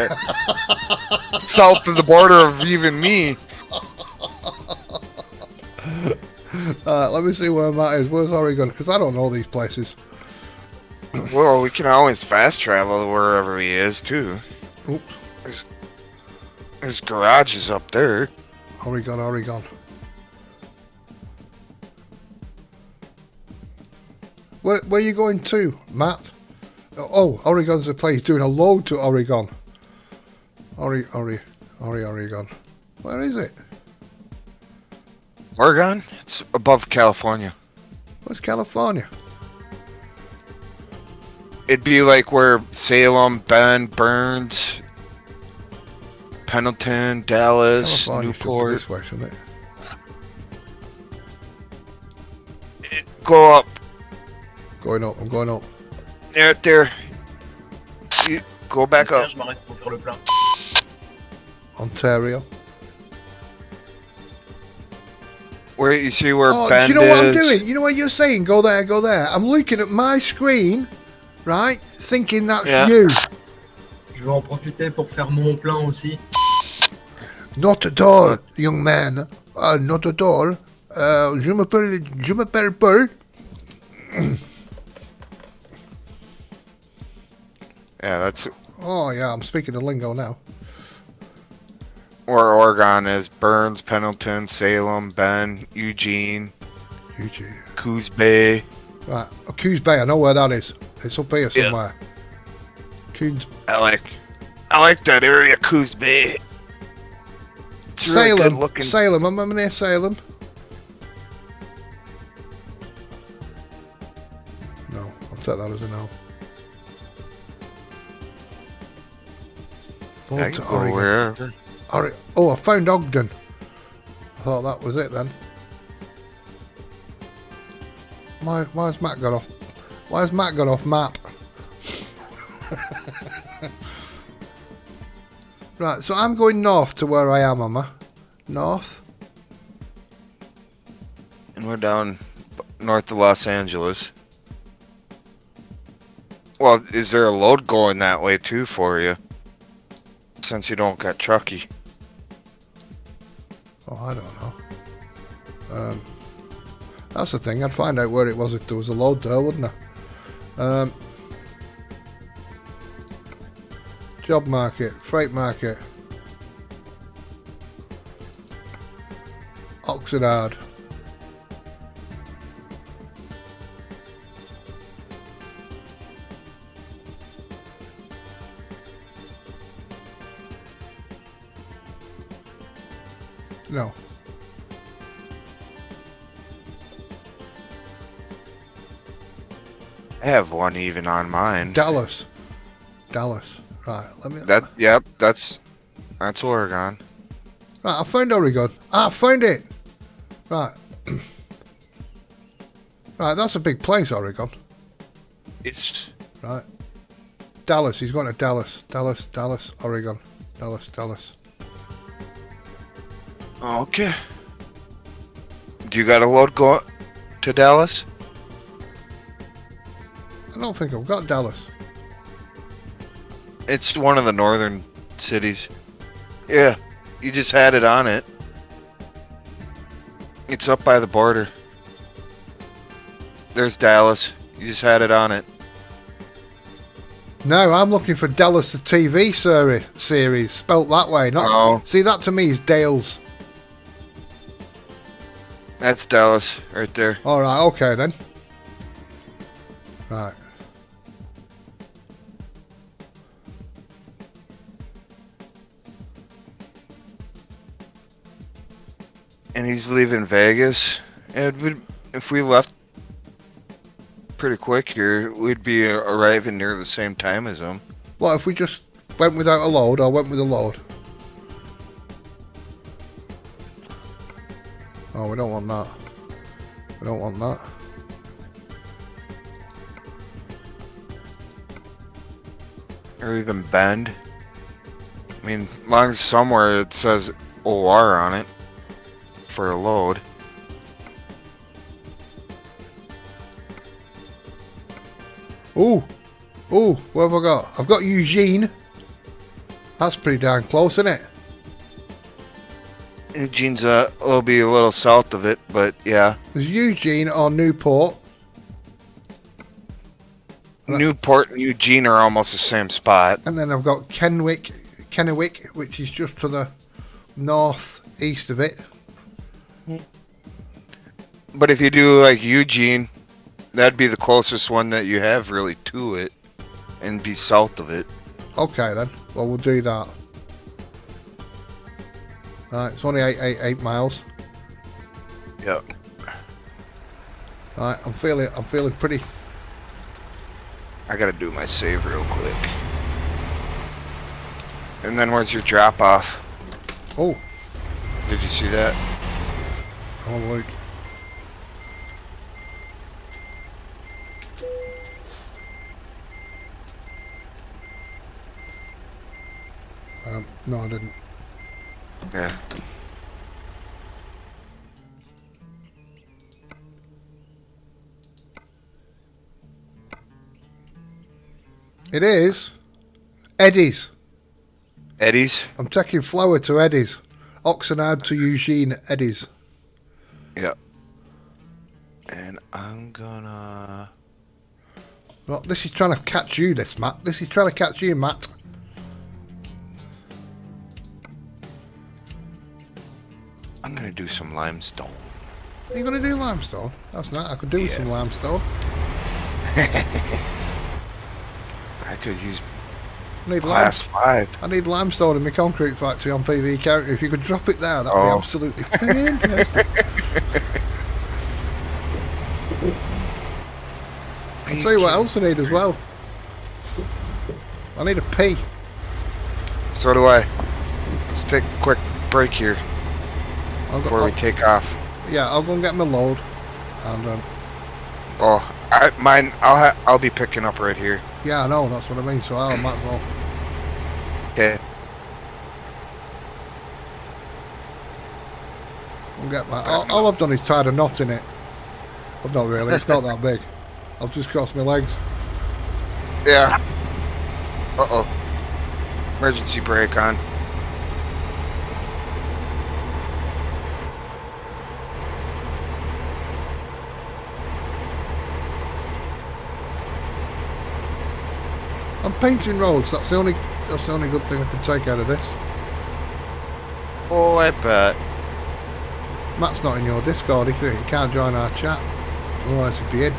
south of the border of even me. Let me see where Matt is. Where's Oregon? Because I don't know these places. Well, we can always fast travel wherever he is too. Oops. His garage is up there. Oregon. Where are you going to, Matt? Oh, Oregon's the place. Doing a load to Oregon. Oregon. Where is it? Oregon? It's above California. Where's California? It'd be like where Salem, Bend, Burns, Pendleton, Dallas, California should be Newport. this way, shouldn't it? Go up. I'm going up. Right there. You go back up. Je m'arrête pour faire le plein. Ontario. Where you see where Oh, Bend do you know what I'm is? doing? You know what you're saying? Go there, go there. I'm looking at my screen, right? Thinking that's Yeah. you. Je vais en profiter pour faire mon plein aussi. Not at all, young man. Not at all. Je m'appelle Paul. Yeah, that's Oh yeah, I'm speaking the lingo now. where Oregon is. Burns, Pendleton, Salem, Bend, Eugene, Eugene. Coos Bay. Right, Coos Bay, I know where that is. It's up here Yeah. somewhere. Coos. I like that area, Coos Bay. It's really Salem. good looking. Salem, I'm near Salem. No, I'll take that as a no. Go I to can go Oregon. wherever. Oh, I found Ogden. I thought that was it then. Why's Matt got off? Why's Matt got off map? Right, so I'm going north to where I am, I? North? And we're down north of Los Angeles. Well, is there a load going that way too for you? Since you don't got Truckee. Oh, I don't know. That's the thing. I'd find out where it was if there was a load there, wouldn't I? Job market, freight market, Oxnard. No. I have one even on mine. Dallas. Right, let me. Yep, that's Oregon. Right, I found Oregon. I found it. Right. Right, that's a big place, Oregon. It's Right. Dallas. He's going to Dallas. Dallas, Oregon. Dallas. okay. Do you got a load going to Dallas? I don't think I've got Dallas. It's one of the northern cities. Yeah, you just had it on it. It's up by the border. There's Dallas. You just had it on it. No, I'm looking for Dallas the TV series, spelt that way. Not Oh. See, that to me is Dales. That's Dallas right there. All right, okay then. Right. And he's leaving Vegas. And if we left pretty quick here, we'd be arriving near the same time as him. What if we just went without a load or went with a load? Oh, we don't want that. We don't want that. Or even Bend. I mean, as long as somewhere it says OR on it for a load. Ooh, what have I got? I've got Eugene. That's pretty darn close, isn't it? Eugene's will be a little south of it, but yeah. There's Eugene or Newport. Newport and Eugene are almost the same spot. And then I've got Kennewick, which is just to the northeast of it. But if you do like Eugene, that'd be the closest one that you have really to it, and be south of it. Okay then. Well, we'll do that. Right, it's only 8 miles. Yep. Right, I'm feeling pretty. I gotta do my save real quick. And then where's your drop off? Oh, Did you see that? oh wait. No, I didn't. Yeah. It is Eddie's. Eddie's? I'm taking Flower to Eddie's. Oxnard to Eugene, Eddie's. Yep. And I'm gonna... Well, this is trying to catch you, this, Matt. This is trying to catch you, Matt. I'm gonna do some limestone. Are you going to do limestone? That's not. I could do with some limestone. I could use I need class 5. I need limestone in my concrete factory on PV County. If you could drop it there, that'd be Oh. absolutely fantastic. I'll tell you what else I need as well. I need a pee. So do I. Let's take a quick break here before we take off. Yeah, I'll go and get my load. And Oh, I'll be picking up right here. yeah, I know, that's what I mean. So I might as well. Okay. I'll get my. All I've done is tied a knot in it. But not really. It's not that big. I've just crossed my legs. Yeah. Uh-oh. Emergency brake on. I'm painting roads. That's the only good thing I can take out of this. Oh, I bet. Matt's not in your Discord. He can't join our chat. Otherwise he'd be in.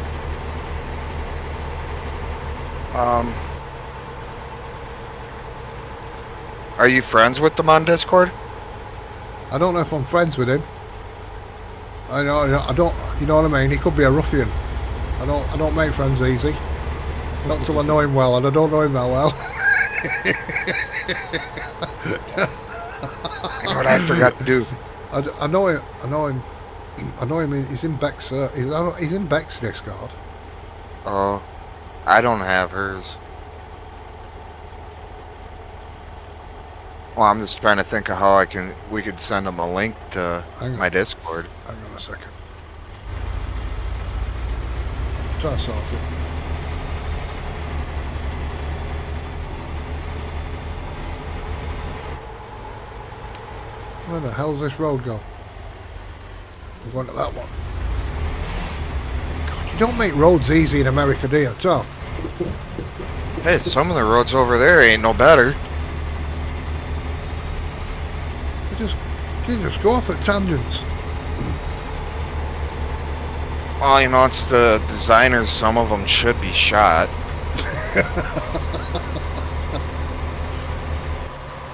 Are you friends with them on Discord? I don't know if I'm friends with him. I don't. You know what I mean? He could be a ruffian. I don't make friends easy. Not until I know him well, and I don't know him that well. You know what I forgot to do? I know him. I know him. He's in Beck's. He's in Beck's Discord. Oh, I don't have hers. Well, I'm just trying to think of how we could send him a link to my Discord. Hang on a second. Try to sort it. Where the hell's this road go? We're going to that one. God, you don't make roads easy in America, do you, at all? Hey, some of the roads over there ain't no better. You just go off at tangents. Well, you know, it's the designers. Some of them should be shot.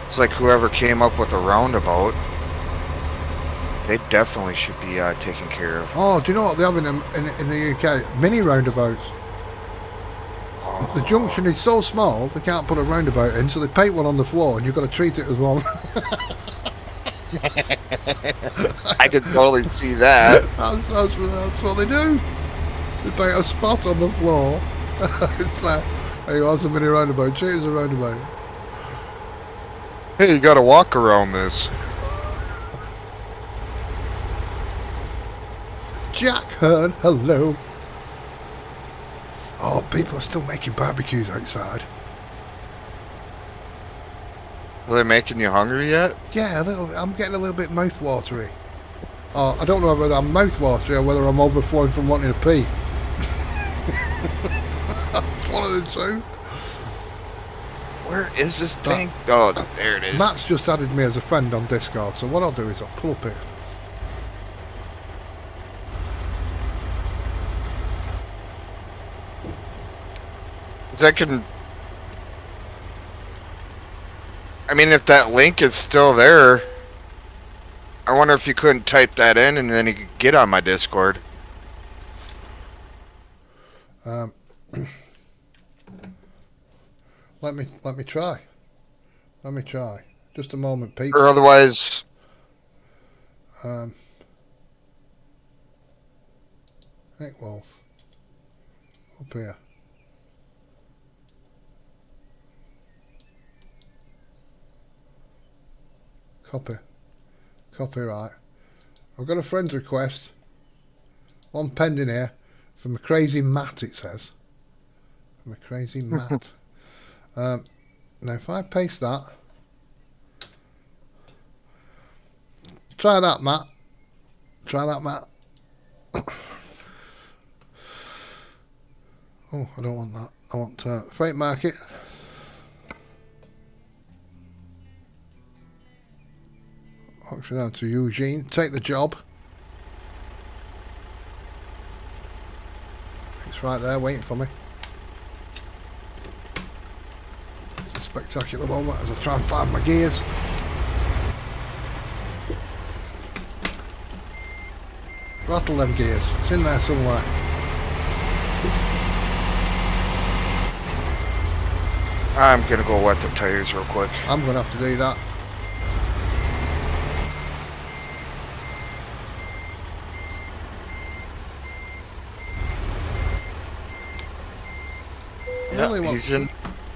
It's like whoever came up with a roundabout. They definitely should be taken care of. Oh, do you know what they have in the UK? Mini roundabouts. Oh. The junction is so small they can't put a roundabout in, so they paint one on the floor, and you've got to treat it as one. I could totally see that. That's what they do. They paint a spot on the floor. It's like, hey, what's a mini roundabout? Treat it as a roundabout. Hey, you gotta walk around this. Jack Hearn, hello. Oh, people are still making barbecues outside. Are they making you hungry yet? Yeah, I'm getting a little bit mouth-watery. Oh, I don't know whether I'm mouth-watery or whether I'm overflowing from wanting to pee. One of the two. Where is this thing? Oh, there it is. Matt's just added me as a friend on Discord, so what I'll do is I'll pull up here. I mean, if that link is still there, I wonder if you couldn't type that in and then you could get on my Discord. Let me try. Let me try. Just a moment, people. Or otherwise, Nick Wolf. Up here. Copy. Copyright. I've got a friend's request. One pending here. From a crazy Matt, it says. From a crazy Matt. Now if I paste that. Try that, Matt. Try that, Matt. Oh, I don't want that. I want freight market. Auction down to Eugene. Take the job. It's right there waiting for me. It's a spectacular moment as I try and find my gears. Rattle them gears. It's in there somewhere. I'm gonna go wet the tires real quick. I'm going to have to do that. Really Yeah, want-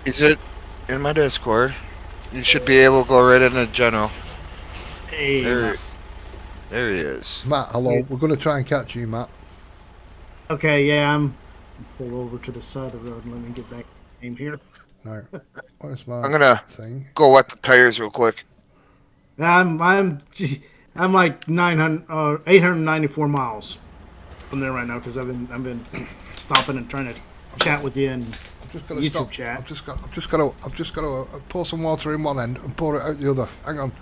he's in my Discord. You should be able to go right into general. Hey, There he is. Matt, hello. We're going to try and catch you, Matt. okay, yeah, I'm pull over to the side of the road and let me get back in here. No. Where's my I'm gonna thing? go wet the tires real quick. I'm like 894 miles from there right now because I've been stopping and trying to chat with you and I've just got to YouTube stop. chat. I've just got to pour some water in one end and pour it out the other. Hang on.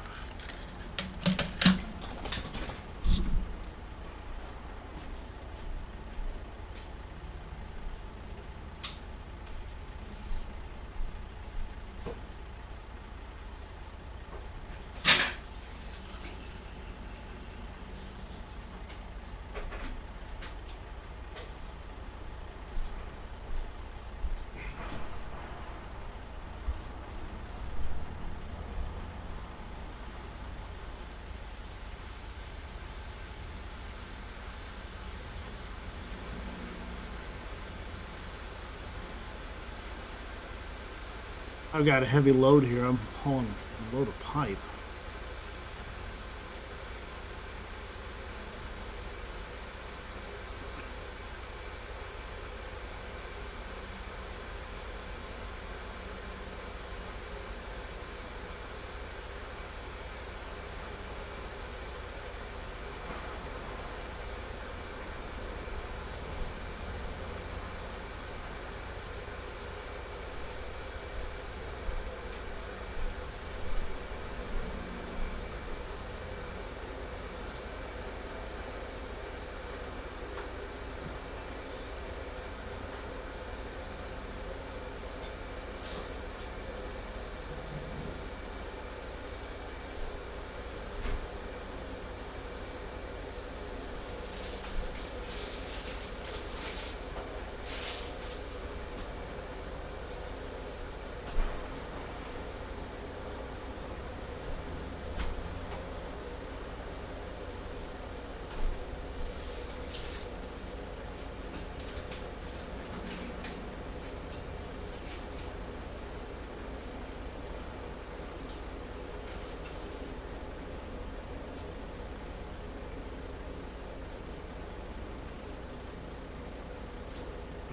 I've got a heavy load here. I'm hauling a load of pipe.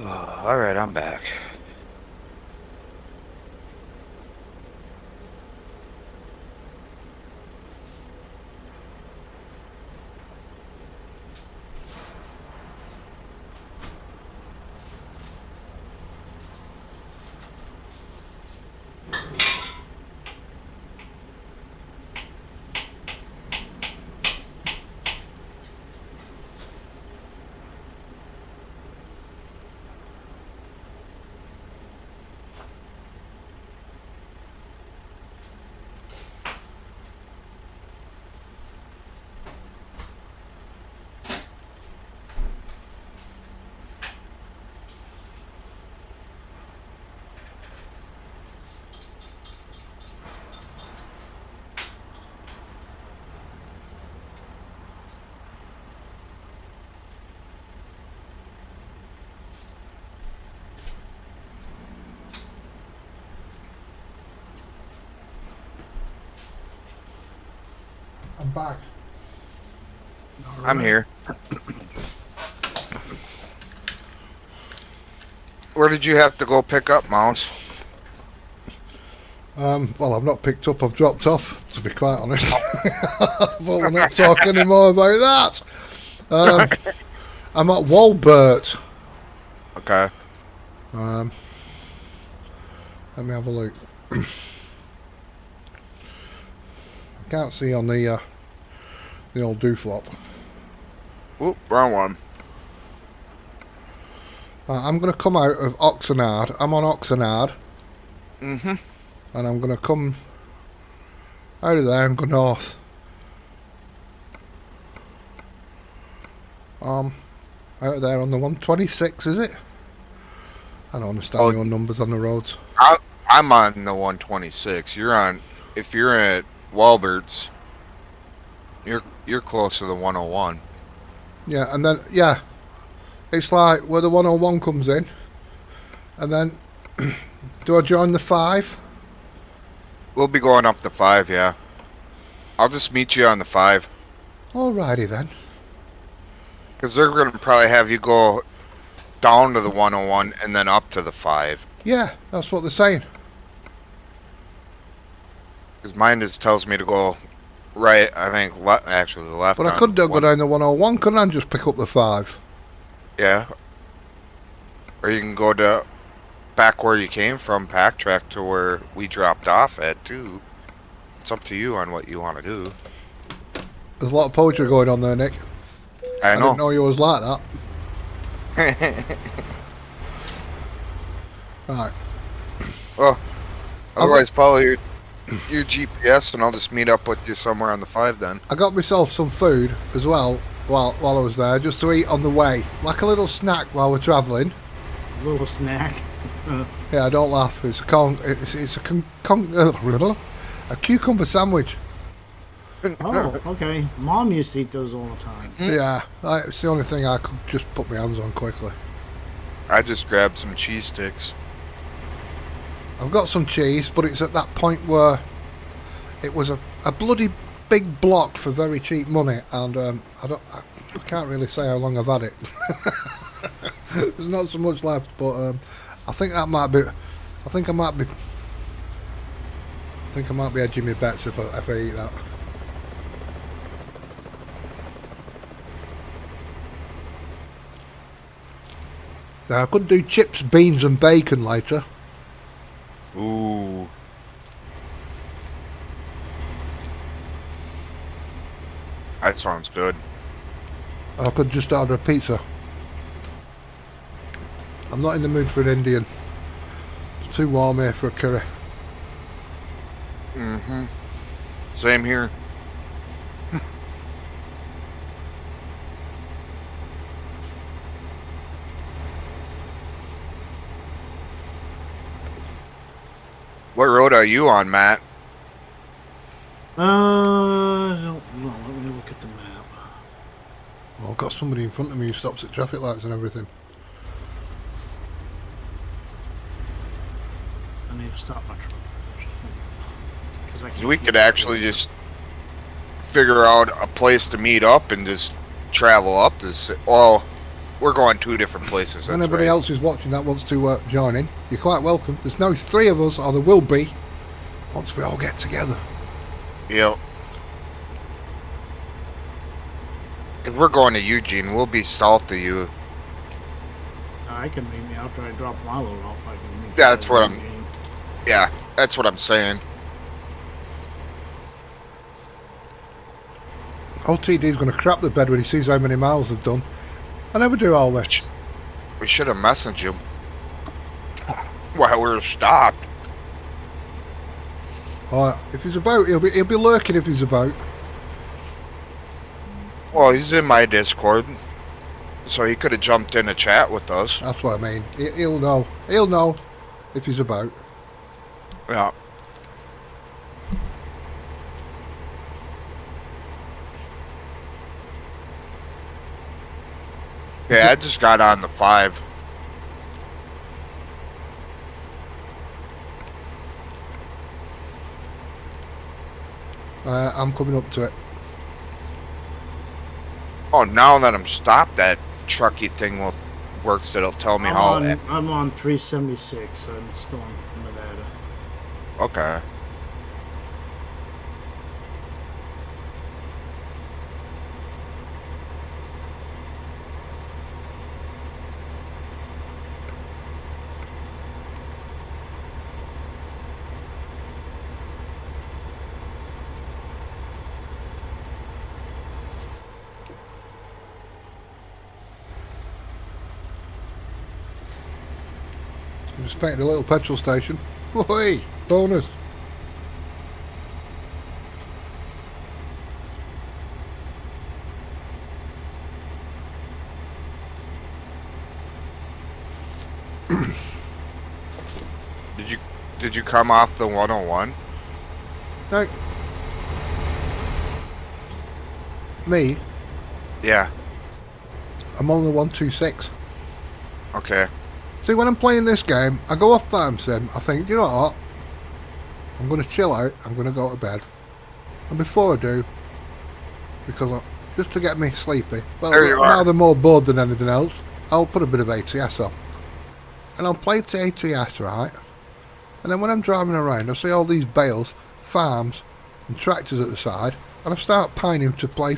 All right, I'm back. I'm back. I'm here. Where did you have to go pick up, Mouse? Well, I've not picked up. I've dropped off. To be quite honest, but we'll not talk anymore about that. I'm at Walbert. Okay. Let me have a look. I can't see on the old dooflop. Oop, wrong one. I'm going to come out of Oxenard. I'm on Oxenard. Mm-hmm. And I'm going to come out of there and go north. Out of there on the 126, is it? I don't understand your numbers on the roads. I'm on the 126. You're on. If you're at Walbert's, you're close to the 101. Yeah, and then it's like where the 101 comes in, and then do I join the 5? We'll be going up the 5, yeah. I'll just meet you on the 5. Alrighty then. Because they're going to probably have you go down to the 101 and then up to the 5. Yeah, that's what they're saying. Because mine just tells me to go right, I think, actually the left. But I could go down the 101, couldn't I, and just pick up the 5? Yeah. Or you can go to back where you came from, pack track to where we dropped off at, too. It's up to you on what you want to do. There's a lot of poetry going on there, Nick. I didn't know you was like that. Right. Well, otherwise follow your GPS and I'll just meet up with you somewhere on the 5 then. I got myself some food as well while I was there, just to eat on the way, like a little snack while we're travelling. A little snack. Yeah, don't laugh. It's a cucumber sandwich. Oh, okay. Mom used to eat those all the time. Yeah, it's the only thing I could just put my hands on quickly. I just grabbed some cheese sticks. I've got some cheese, but it's at that point where it was a bloody big block for very cheap money, and I can't really say how long I've had it. There's not so much left, but I think that might be. I think I might be edging my bets if I eat that. Now, I could do chips, beans and bacon later. Ooh. That sounds good. I could just order a pizza. I'm not in the mood for an Indian. It's too warm here for a curry. Mm-hmm. Same here. What road are you on, Matt? I don't know. Let me look at the map. Well, I've got somebody in front of me who stops at traffic lights and everything. I need to stop my truck. We could actually just figure out a place to meet up and just travel up this. Well, we're going 2 different places. That's Anybody right. else who's watching that wants to join in, you're quite welcome. There's no 3 of us, or there will be, once we all get together. Yep. If we're going to Eugene, we'll be south of you. I can meet me after I drop my load off. I can meet Yeah, you that's what at I'm- Eugene. Yeah, that's what I'm saying. OTD's going to crap the bed when he sees how many miles I've done. I never do all this. We should have messaged him while we were stopped. If he's about, he'll be lurking if he's about. Well, he's in my Discord, so he could have jumped in a chat with us. That's what I mean. He'll know. He'll know if he's about. Yeah. Yeah, I just got on the 5. I'm coming up to it. Oh, now that I'm stopped, that trucky thing works. It'll tell me how. I'm on 376, so I'm still in Nevada. Okay. just painted a little petrol station. Oi! Bonus! Did you come off the 101? No. Me? Yeah. I'm on the 126. Okay. See, when I'm playing this game, I go off farm sim, I think, you know what? I'm going to chill out, I'm going to go to bed. And before I do, just to get me sleepy, well, There you now are. they're more bored than anything else, I'll put a bit of ATS on. And I'll play to ATS, right? And then when I'm driving around, I see all these bales, farms, and tractors at the side, and I start pining to play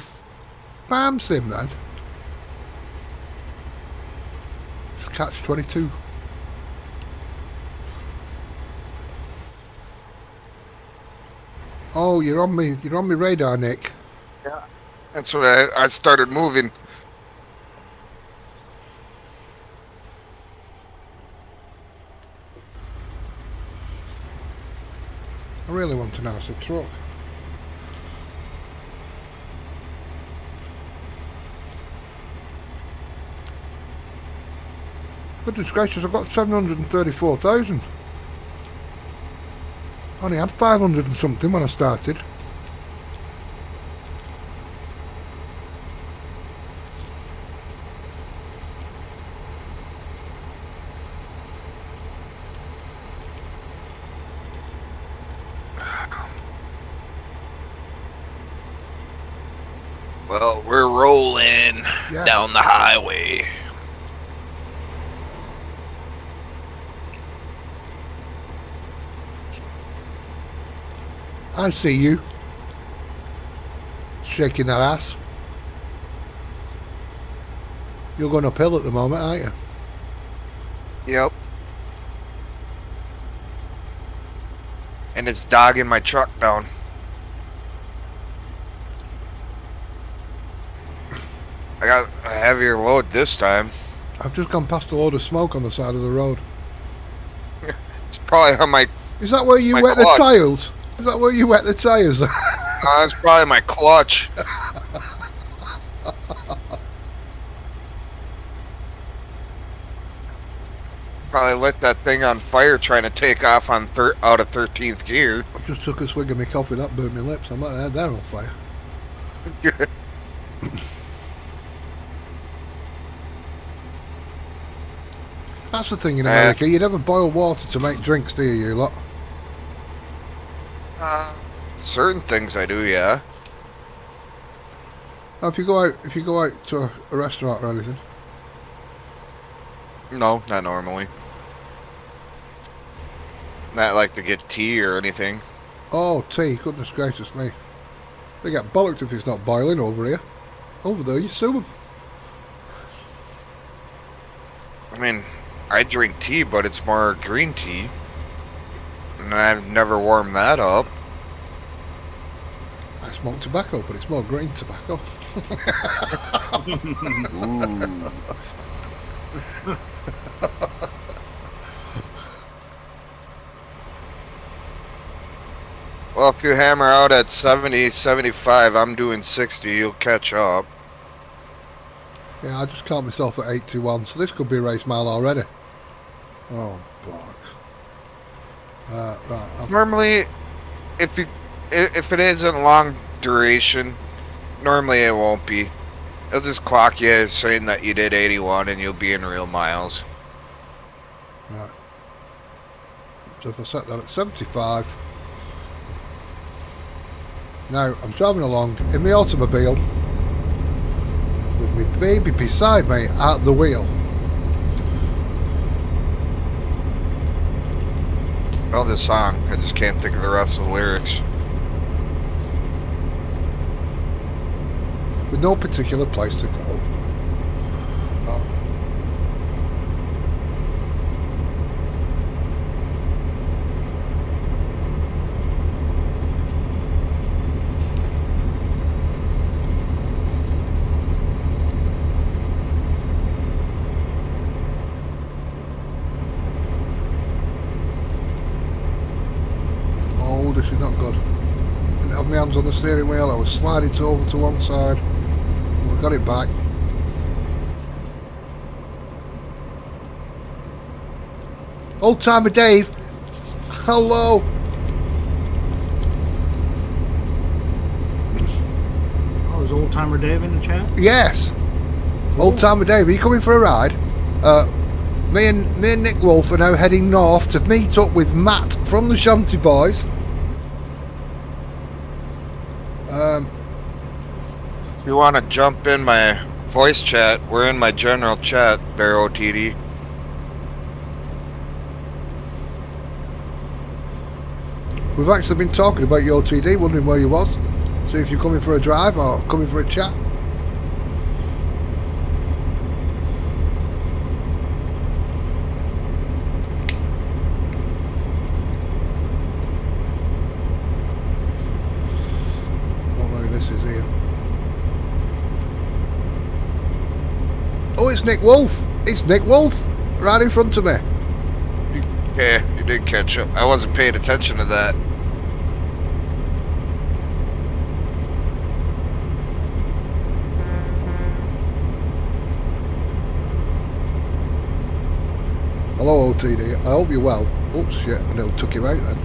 farm sim then. It's catch 22. Oh, you're on me radar, Nick. That's when I started moving. I really want to know it's a truck. Goodness gracious, I've got 734,000. I only had 500 and something when I started. Well, we're rolling Yeah. down the highway. I see you. Shaking that ass. You're going uphill at the moment, aren't you? Yep. And it's dogging my truck down. I got a heavier load this time. I've just gone past a load of smoke on the side of the road. It's probably on my... Is that where you My wet clutch. the tyres? Is that where you wet the tyres? That's probably my clutch. Probably lit that thing on fire trying to take off on out of 13th gear. I just took a swig of my coffee, that burnt my lips. I might have had that on fire. That's the thing in America, you never boil water to make drinks, do you lot? Certain things I do, yeah. Now, if you go out to a restaurant or anything, No, not normally. Not like to get tea or anything. oh, tea, goodness gracious me. They get bollocked if it's not boiling over here. Over there, you sue them. I mean, I drink tea, but it's more green tea. And I've never warmed that up. I smoke tobacco, but it's more green tobacco. Ooh. Well, if you hammer out at 70, 75, I'm doing 60, you'll catch up. Yeah, I just count myself at 81, so this could be a race mile already. Oh, bollocks. Right, Normally, if it isn't long duration, normally it won't be. It'll just clock you as saying that you did 81 and you'll be in real miles. right. So if I set that at 75, now I'm driving along in my automobile with my baby beside me at the wheel. Well, this song, I just can't think of the rest of the lyrics. With no particular place to go. this is not good. Didn't have my hands on the steering wheel, I was sliding it over to one side. We got it back. Old timer Dave, hello. Oh, is old timer Dave in the chat? Yes. Old timer Dave, are you coming for a ride? Me and Nick Wolf are now heading north to meet up with Matt from the Shanty Boys. If you want to jump in my voice chat, we're in my general chat there, OTD. We've actually been talking about your TD, wondering where you was. See if you're coming for a drive or coming for a chat. What way this is here. Oh, it's Nick Wolf. It's Nick Wolf right in front of me. Yeah, you did catch up. I wasn't paying attention to that. Hello, OTD. I hope you're well. Oops, shit. I nearly took you out then.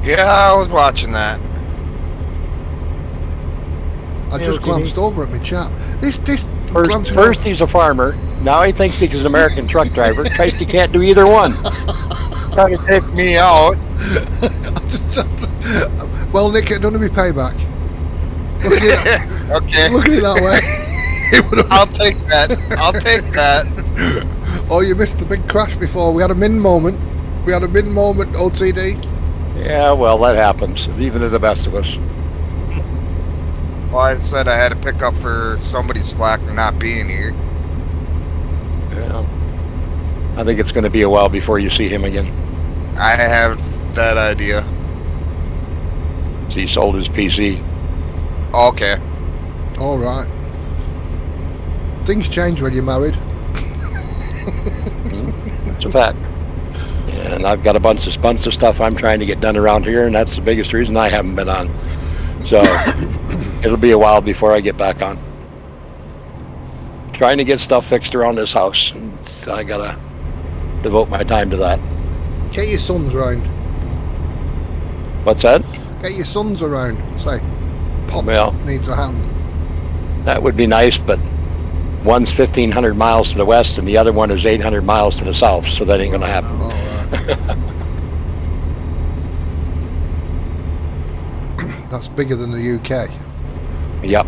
Yeah, I was watching that. I Hey, just OTD. glanced over at my chat. This First he's a farmer. Now he thinks he's an American truck driver. Christ, he can't do either one. Trying to take me out. Well, Nick, it doesn't be payback. Look at it, Okay, look at it that way. It would've- I'll take that. I'll take that. Oh, you missed the big crash before. We had a min moment. OTD. Yeah, well, that happens, even to the best of us. Well, I said I had to pick up for somebody slack not being here. Yeah. I think it's going to be a while before you see him again. I have that idea. So he sold his PC. Okay. All right. Things change when you're married. It's a fact. And I've got a bunch of stuff I'm trying to get done around here, and that's the biggest reason I haven't been on. So it'll be a while before I get back on. Trying to get stuff fixed around this house. And so I gotta devote my time to that. Get your sons around. What's that? Get your sons around. Say, Pop Well. needs a hand. That would be nice, but one's 1,500 miles to the west and the other one is 800 miles to the south, so that ain't gonna happen. All right. That's bigger than the UK. Yep.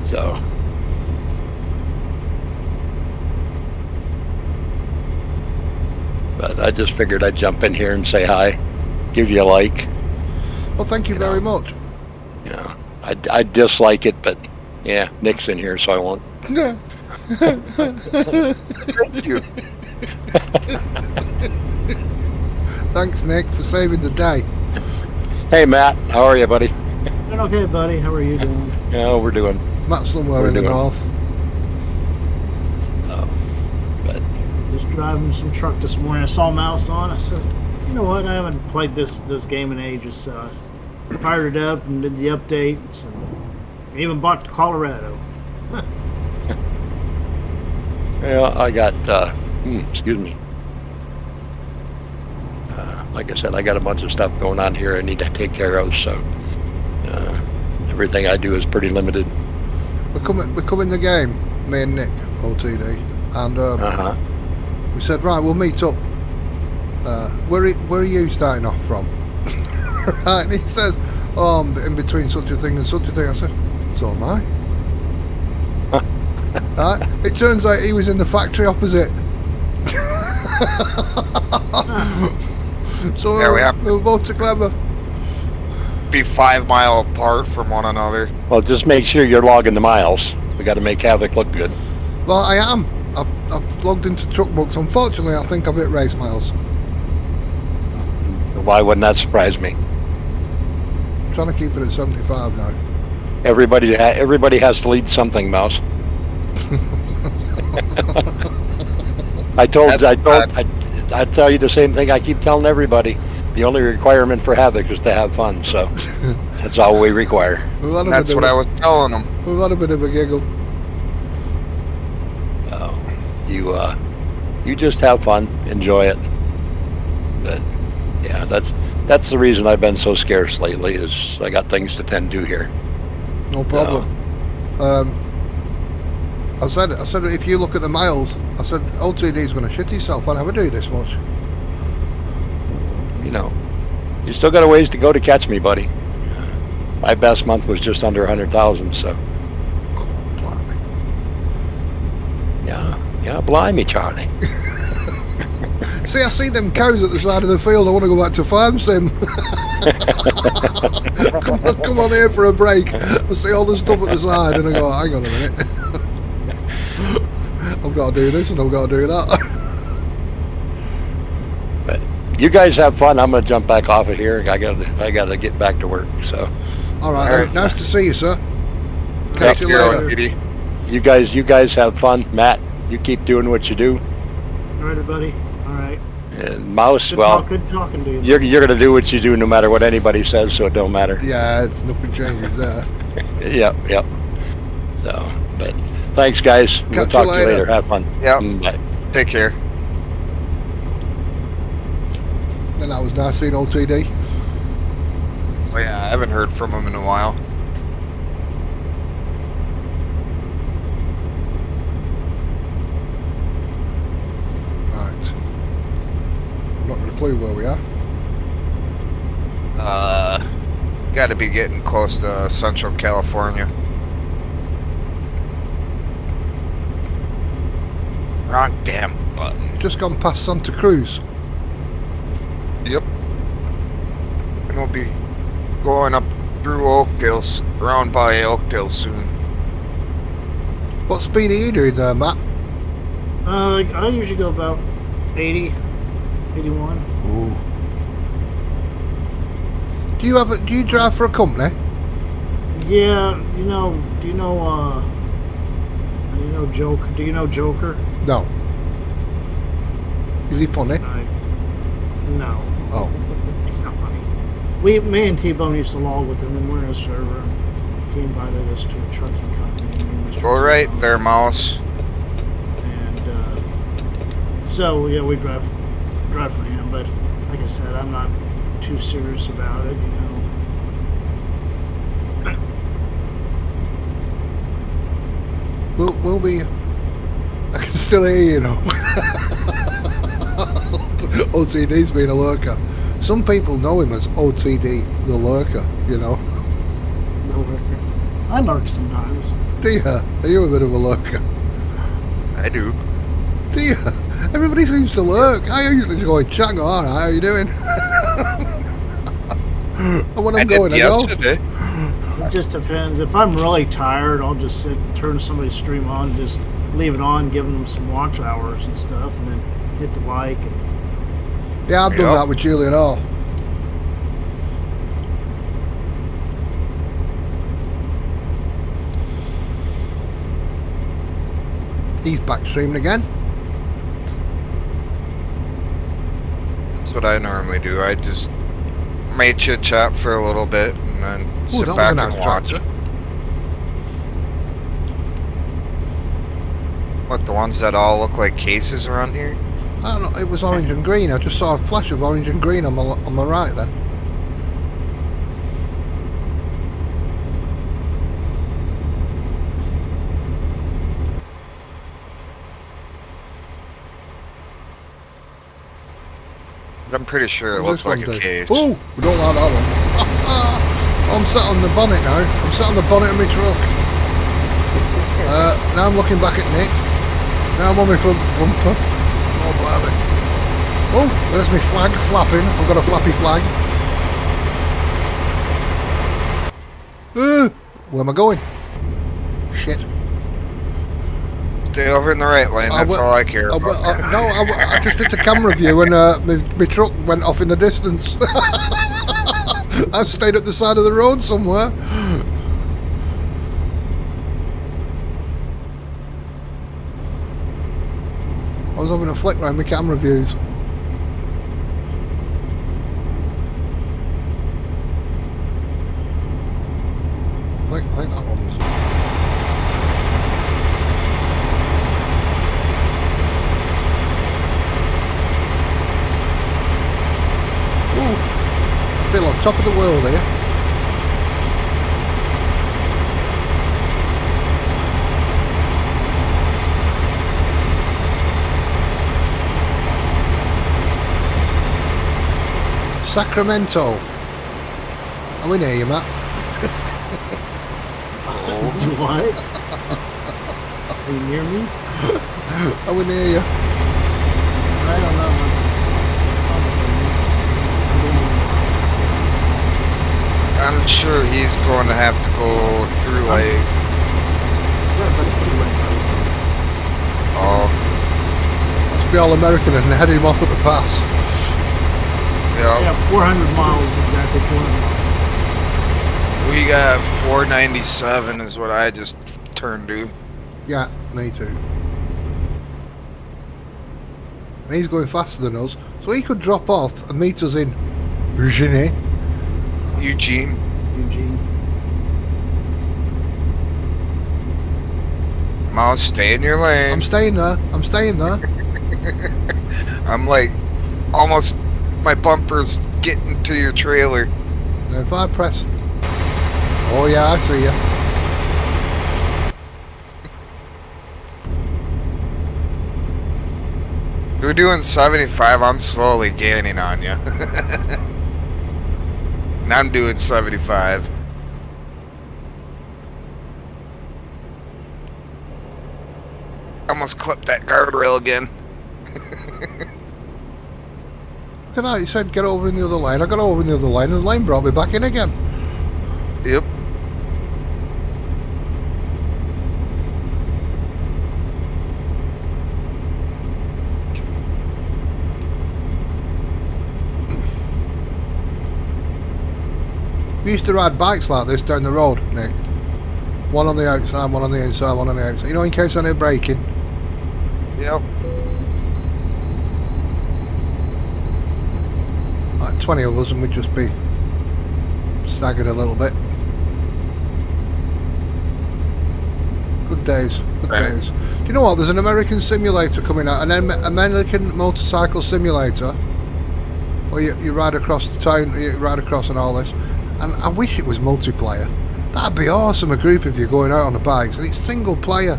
So. But I just figured I'd jump in here and say hi, give you a like. Well, thank you very much. Yeah, I dislike it, but yeah, Nick's in here, so I won't. Thank you. Thanks, Nick, for saving the day. Hey, Matt, how are you, buddy? Doing okay, buddy. How are you doing? Yeah, we're doing. Matt's somewhere We're in the doing- north. But Just driving some truck this morning. I saw Mouse on. I said, you know what? I haven't played this game in ages. So I fired it up and did the updates and even bought the Colorado. yeah, I got. Excuse me. Like I said, I got a bunch of stuff going on here I need to take care of. So everything I do is pretty limited. We come in the game, me and Nick, OTD, and we said, right, we'll meet up. Where are you starting off from? Right, and he says, oh, I'm in between such a thing and such a thing. I said, so am I. Right? It turns out he was in the factory opposite. So Yeah, we were both too clever. Be 5 mile apart from one another. Well, just make sure you're logging the miles. We got to make Havoc look good. Well, I am. I've logged into truck books. Unfortunately, I think I've hit race miles. Why wouldn't that surprise me? I'm trying to keep it at 75 now. Everybody has to lead something, Mouse. I tell you the same thing I keep telling everybody. The only requirement for Havoc is to have fun, so that's all we require. We've had a That's bit what of I a- was telling them. We've had a bit of a giggle. You just have fun, enjoy it. But yeah, that's the reason I've been so scarce lately. Is I got things to tend to here. No problem. I said if you look at the miles, I said OTD's going to shit himself. I never do this much. You know, you still got a ways to go to catch me, buddy. My best month was just under 100,000. So Blimey. yeah, blimey, Charlie. See, I see them cows at the side of the field. I want to go back to farm sim. come on here for a break. I see all the stuff at the side, and I go, hang on a minute. I've got to do this and I've got to do that. But you guys have fun. I'm gonna jump back off of here. I gotta get back to work. So All right, All right. nice to see you, sir. Take Catch you care, later. Kitty. you guys have fun. Matt, you keep doing what you do. All right, buddy. All right. And Mouse, Good talking to you. you're gonna do what you do no matter what anybody says, so it don't matter. Yeah, nothing changes there. Yep. So, but thanks, guys. We'll Catch talk you to you later. later. Have fun. Yep. Bye. Take care. And that was nice seeing OTD. Oh yeah, I haven't heard from him in a while. Right. I'm not got a clue where we are. Got to be getting close to Central California. Wrong damn button. Just gone past Santa Cruz. Yep. And we'll be going up through Oakdale, around by Oakdale soon. What speed are you doing there, Matt? I usually go about 80, 81. Ooh. Do you drive for a company? Yeah, do you know Joker? Do you know Joker? No. Is he funny? No. Oh. It's not funny. Me and T-Bone used to log with him, and we're in a server. He invited us to a trucking company. And Go right there, Mouse. And so yeah, we drive for him. But like I said, I'm not too serious about it. We'll be. I can still hear you know. OTD's been a lurker. Some people know him as OTD the lurker, you know. I lurk sometimes. Do you? Are you a bit of a lurker? I do. Do you? Everybody seems to lurk. I usually just go in chat and go, alright, how you doing? And when I I'm did going, I go. yesterday. It just depends. If I'm really tired, I'll just sit, turn somebody's stream on, and just leave it on, give them some watch hours and stuff, and then hit the like. And Yeah, I've done Yep. that with Julian Hall. He's back streaming again. That's what I normally do. I just may chit chat for a little bit and then sit that was back an and nice watch. tractor. What, the ones that all look like cases around here? I don't know, it was orange and green. I just saw a flash of orange and green on my right then. But I'm pretty sure it What looked does like this one a do? case. Oh, we don't like that one. I'm sat on the bonnet now. I'm sat on the bonnet of my truck. Now I'm looking back at Nick. Now I'm on my front bumper. Oh, blimey. Oh, there's my flag flapping. I've got a flappy flag. Where am I going? Shit. Stay over in the right lane, that's all I care about. I just did the camera view and my truck went off in the distance. I stayed at the side of the road somewhere. I was having a flick round my camera views. top of the world here. Sacramento. Are we near you, Matt? What? Are you near me? Are we near you? I don't know. I'm sure he's going to have to go through like. Oh, Must be all American and head him off at the pass. yeah. Yeah, 400 miles, exactly 400 miles. We got 497 is what I just turned to. Yeah, me too. And he's going faster than us, so he could drop off and meet us in Eugene. Eugene. Eugene. Mouse, stay in your lane. I'm staying there. I'm staying there. I'm like almost my bumper's getting to your trailer. Now if I press... Oh yeah, I see you. You're doing 75, I'm slowly gaining on you. And I'm doing 75. Almost clipped that guardrail again. Look at that, he said get over in the other lane. I got over in the other lane and the lane brought me back in again. Yep. We used to ride bikes like this down the road, Nick. One on the outside, one on the inside, one on the outside. You know, in case I need braking. Yep. Like 20 of us and we'd just be staggered a little bit. Good days, good Right. days. Do you know what? There's an American simulator coming out, an American motorcycle simulator, where you ride across the town, you ride across and all this. And I wish it was multiplayer. That'd be awesome, a group of you going out on the bikes, and it's single player.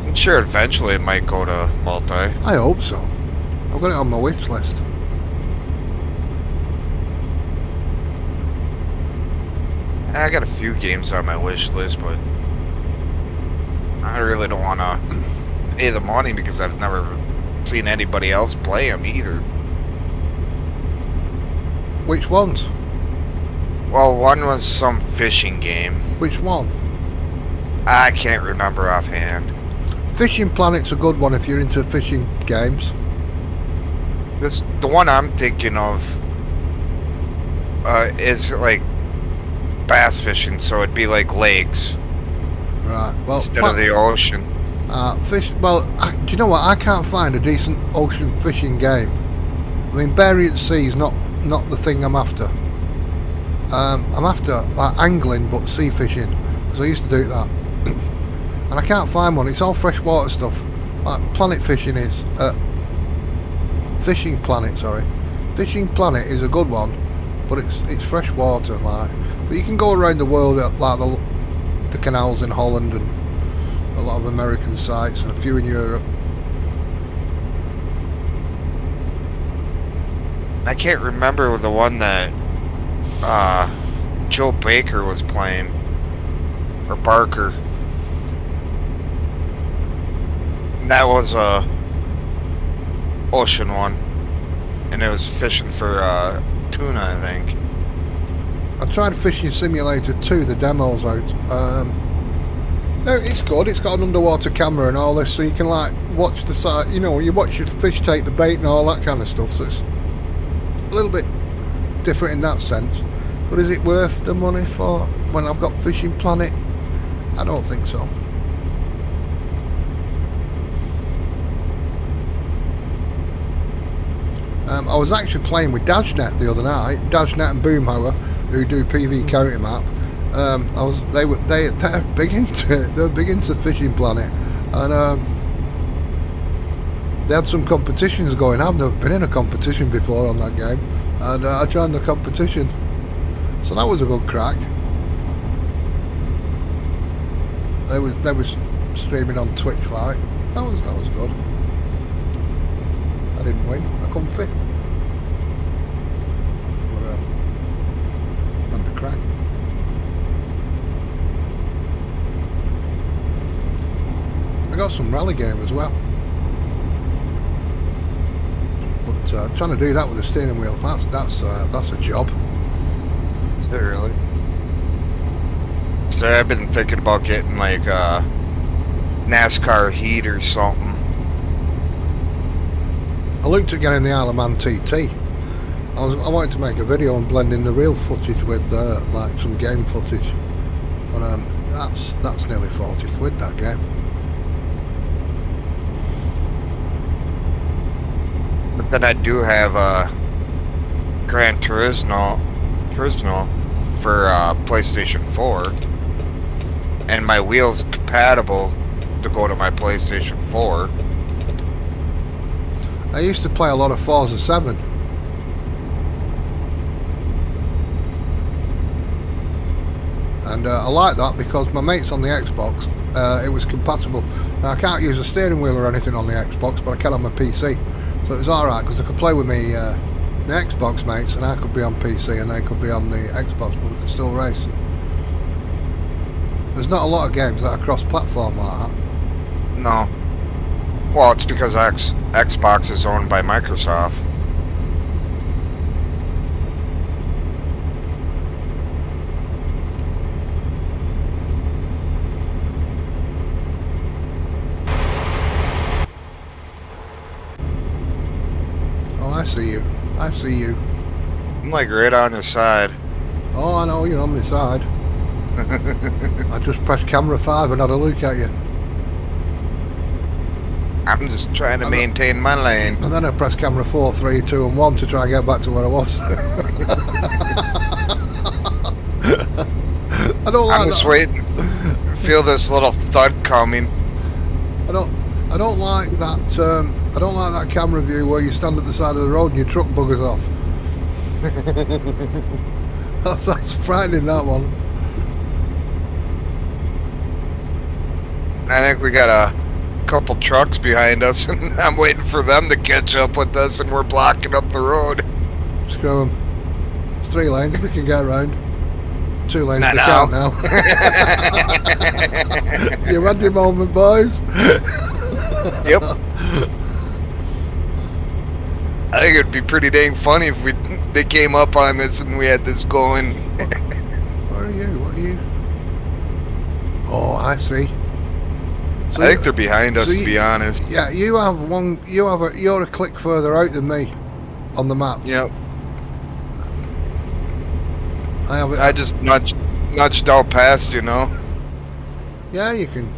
I'm sure eventually it might go to multi. I hope so. I've got it on my wish list. I got a few games on my wish list, but I really don't want to pay the money because I've never seen anybody else play them either. Which ones? Well, one was some fishing game. Which one? I can't remember offhand. Fishing Planet's a good one if you're into fishing games. The one I'm thinking of is like bass fishing, so it'd be like lakes Right. Well, instead of the ocean. fish. Well, do you know what? I can't find a decent ocean fishing game. I mean, Bering Sea is not the thing I'm after. I'm after like angling, but sea fishing, because I used to do that, and I can't find one. It's all freshwater stuff. Like Planet Fishing is. Fishing Planet, sorry. Fishing Planet is a good one, but it's freshwater, like. But you can go around the world at like the canals in Holland and a lot of American sites and a few in Europe. I can't remember the one that Joe Baker was playing, or Barker. That was a ocean one, and it was fishing for tuna, I think. I tried Fishing Simulator 2, the demo's out. No, it's good. It's got an underwater camera and all this, so you can like watch the side. You know, you watch your fish take the bait and all that kind of stuff. So it's a little bit different in that sense. But is it worth the money for when I've got Fishing Planet? I don't think so. I was actually playing with Dashnet the other night. Dashnet and Boomhauer, who do PV counting map. They're big into it. They're big into Fishing Planet, and they had some competitions going. I've never been in a competition before on that game. and I joined the competition. So that was a good crack. They was streaming on Twitch, like that was good. I didn't win. I come 5th. But had the crack. I got some rally game as well. But trying to do that with a steering wheel, that's a job. Is it really? So I've been thinking about getting like a NASCAR heat or something. I looked at getting the Isle of Man TT. I wanted to make a video and blend in the real footage with like some game footage, but that's nearly 40 quid, that game. But then I do have a Gran Turismo for PlayStation 4, and my wheel's compatible to go to my PlayStation 4. I used to play a lot of Forza 7. And I like that because my mates on the Xbox, it was compatible. Now, I can't use a steering wheel or anything on the Xbox, but I can on my PC. So it was alright because I could play with me the Xbox mates, and I could be on PC and they could be on the Xbox, but we could still race. There's not a lot of games that are cross-platform like that. No. Well, it's because Xbox is owned by Microsoft. Oh, I see you. I see you. I'm like right on your side. Oh, I know, you're on my side. I just pressed camera 5 and had a look at you. I'm just trying to maintain my lane. And then I pressed camera 4, 3, 2 and 1 to try and get back to where I was. I don't like I'm just that. waiting. Feel this little thud coming. I don't like that I don't like that camera view where you stand at the side of the road and your truck buggers off. That's frightening, that one. I think we got a couple trucks behind us, and I'm waiting for them to catch up with us, and we're blocking up the road. Screw 'em. It's 3 lanes, we can get around. 2 lanes, Not we now. can't now. You had your moment, boys. Yep. I think it'd be pretty dang funny if they came up on this and we had this going. Where are you? What are you? Oh, I see. So I think they're behind us, so to be honest. Yeah, you have one. You're a click further out than me on the map. Yep. I have it. I just nudged out past, you know. Yeah, you can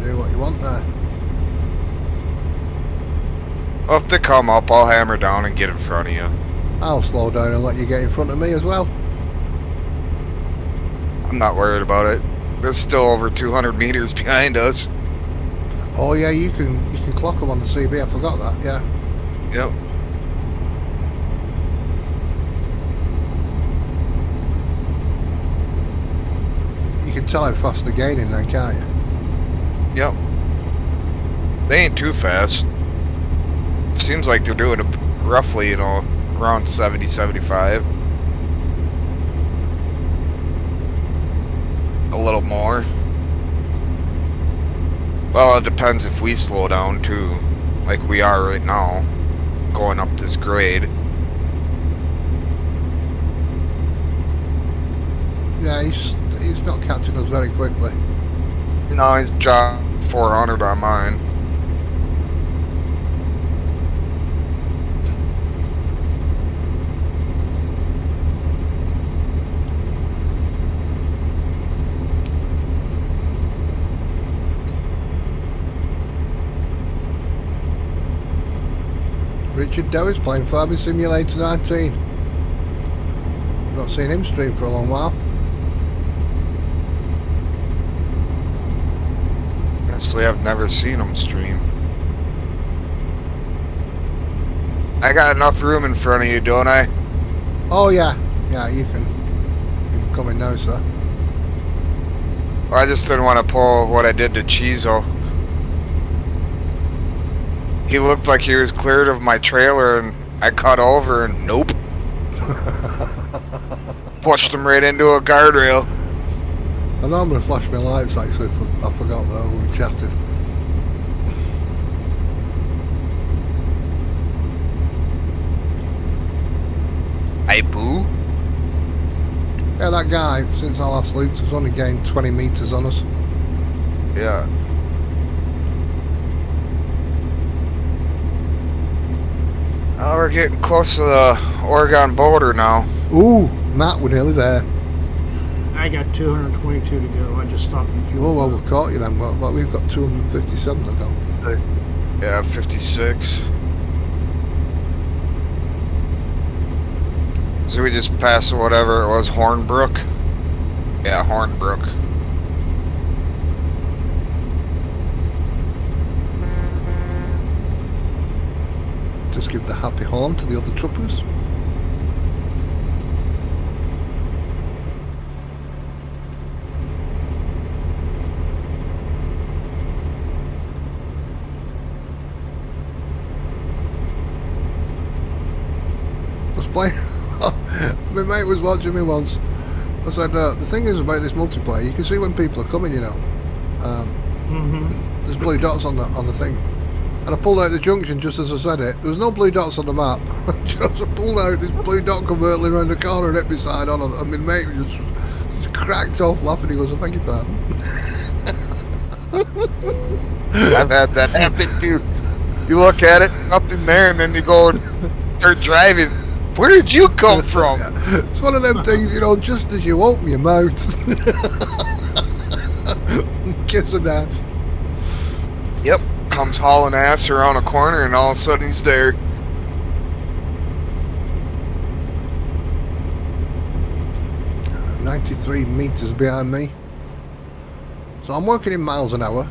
do what you want there. Well, if they come up, I'll hammer down and get in front of you. I'll slow down and let you get in front of me as well. I'm not worried about it. They're still over 200 meters behind us. Oh yeah, you can clock them on the CB. I forgot that. Yeah. Yep. You can tell how fast they're gaining then, can't you? Yep. They ain't too fast. It seems like they're doing it roughly, you know, around 70, 75. A little more. Well, it depends if we slow down too, like we are right now, going up this grade. Yeah, he's not catching us very quickly. No, he's dropped 400 on mine. Richard Dow is playing Farming Simulator 19. I've not seen him stream for a long while. Honestly, I've never seen him stream. I got enough room in front of you, don't I? Oh yeah, yeah. You can come in now, sir. I just didn't want to pull what I did to Chizo. He looked like he was cleared of my trailer, and I cut over, and nope. Pushed him right into a guardrail. I normally flash my lights actually. I forgot though. We chatted. Hey, boo. Yeah, that guy since our last loot has only gained 20 meters on us. Yeah. Oh, we're getting close to the Oregon border now. Ooh, Matt, we're nearly there. I got 222 to go. I just stopped in fuel. Oh well, we caught you then. Well, we've got 257 to go. Yeah, 56. So we just passed whatever it was, Hornbrook? Yeah, Hornbrook. Just give the happy horn to the other troopers. I was playing. My mate was watching me once. I said, the thing is about this multiplayer, you can see when people are coming, you know. There's blue dots on the thing. And I pulled out the junction just as I said it. There was no blue dots on the map. Just I pulled out this blue dot converting around the corner and hit my side on, and my mate just cracked off laughing. He goes, I beg your pardon. I've had that happen too. You look at it, nothing there, and then you go and start driving. Where did you come from? It's one of them things, you know, just as you open your mouth. Kiss of death. Yep. Comes hauling ass around a corner, and all of a sudden he's there. Uh, 93 meters behind me. So I'm working in miles an hour.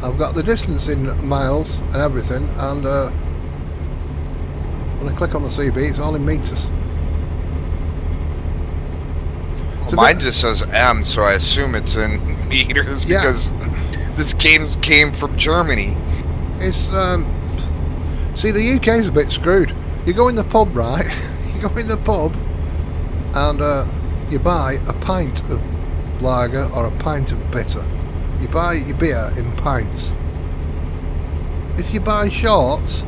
I've got the distance in miles and everything, and when I click on the CB, it's all in meters. Well, So mine that- just says M, so I assume it's in meters Yeah. because this game came from Germany. It's see, the UK's a bit screwed. You go in the pub, right? You go in the pub and you buy a pint of lager or a pint of bitter. You buy your beer in pints. If you buy shorts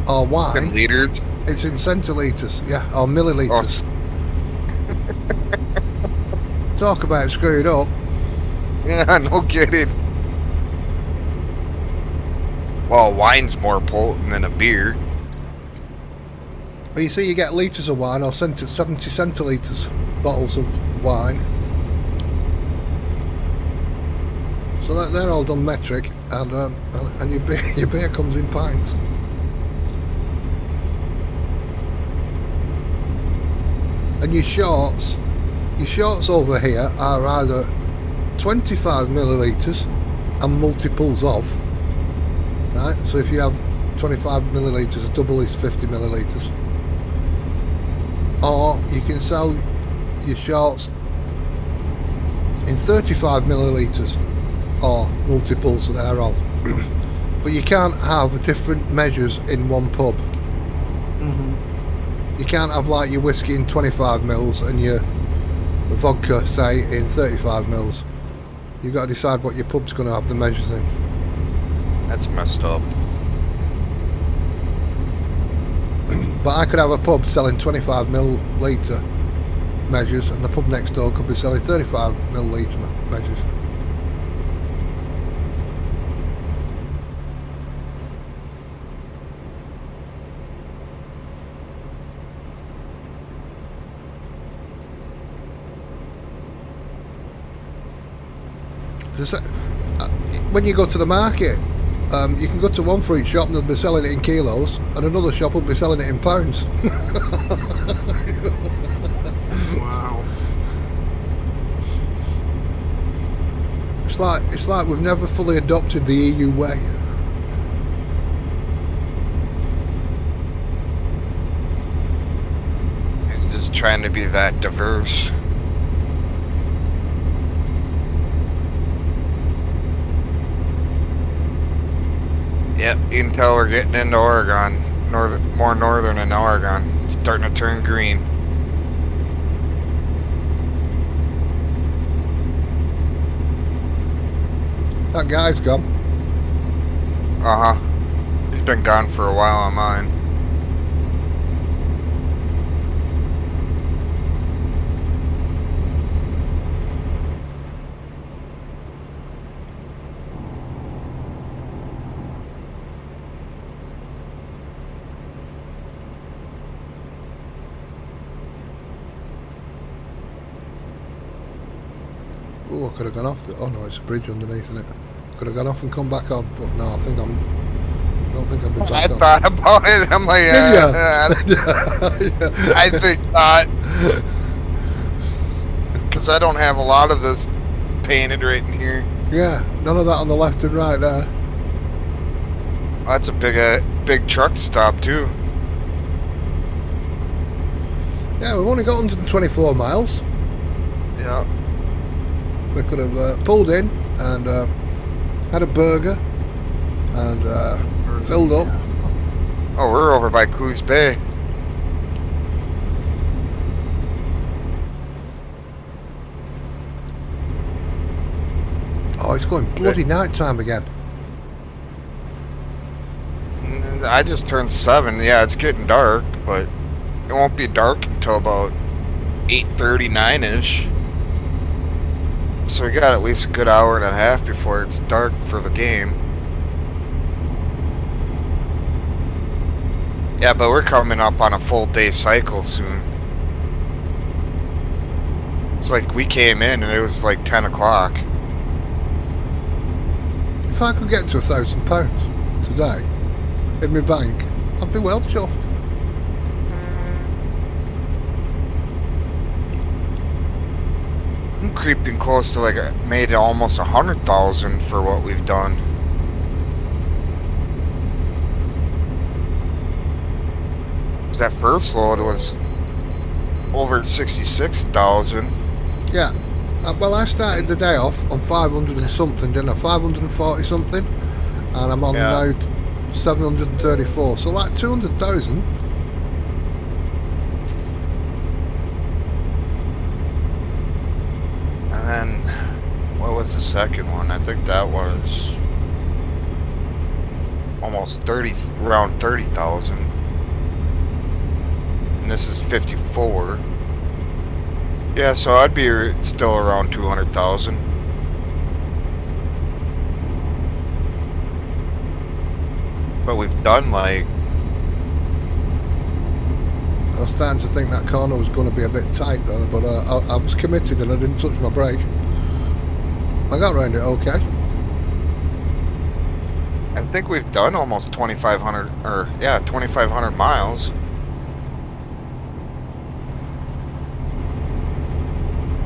or In wine, liters. it's in centilitres, yeah, or millilitres. Talk about screwed up. Yeah, no kidding. Well, wine's more potent than a beer. Well, you see, you get litres of wine or 70 centilitres bottles of wine. So they're all done metric, and your beer comes in pints. And your shorts over here are either 25 millilitres and multiples of, right? So if you have 25 millilitres, a double is 50 millilitres. Or you can sell your shorts in 35 millilitres or multiples thereof. But you can't have different measures in one pub. You can't have like your whiskey in 25 mils and your vodka, say, in 35 mils. You've got to decide what your pub's going to have the measures in. That's messed up. But I could have a pub selling 25 millilitre measures, and the pub next door could be selling 35 millilitre measures. When you go to the market, you can go to one fruit shop and they'll be selling it in kilos, and another shop will be selling it in pounds. Wow. It's like we've never fully adopted the EU way. Just trying to be that diverse. Yep, you can tell we're getting into Oregon. More northern in Oregon. It's starting to turn green. That guy's gone. Uh-huh. He's been gone for a while on mine. Oh, I could have gone off. Oh no, it's a bridge underneath, isn't it? Could have gone off and come back on, but no, I don't think I've been I back on. thought about it. I'm like, Did ya? I think not. Because I don't have a lot of this painted right in here. Yeah, none of that on the left and right there. That's a big truck stop too. Yeah, we've only got 124 miles. Yeah. We could have pulled in and had a burger and filled up. Oh, we're over by Coos Bay. Oh, it's going bloody night time again. I just turned 7. Yeah, it's getting dark, but it won't be dark until about 8:39ish. So we got at least a good hour and a half before it's dark for the game. Yeah, but we're coming up on a full day cycle soon. It's like we came in and it was like 10 o'clock. If I could get to £1,000 today in my bank, I'd be well chuffed. I'm creeping close to like made almost 100,000 for what we've done. That first load was over 66,000. Yeah. Well, I started the day off on 500 and something, didn't I? 540 something, and I'm on now 734. So like 200,000. And then, what was the second one? I think that was almost 30, around 30,000. And this is 54. Yeah, so I'd be still around 200,000. But we've done like... I was starting to think that corner was going to be a bit tight though, but I was committed and I didn't touch my brake. I got around it okay. I think we've done almost 2,500, or yeah, 2,500 miles.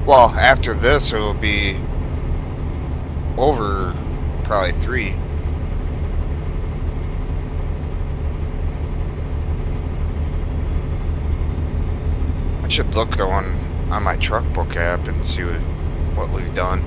Well, after this, it'll be over probably 3. I should look on my truck book app and see what we've done.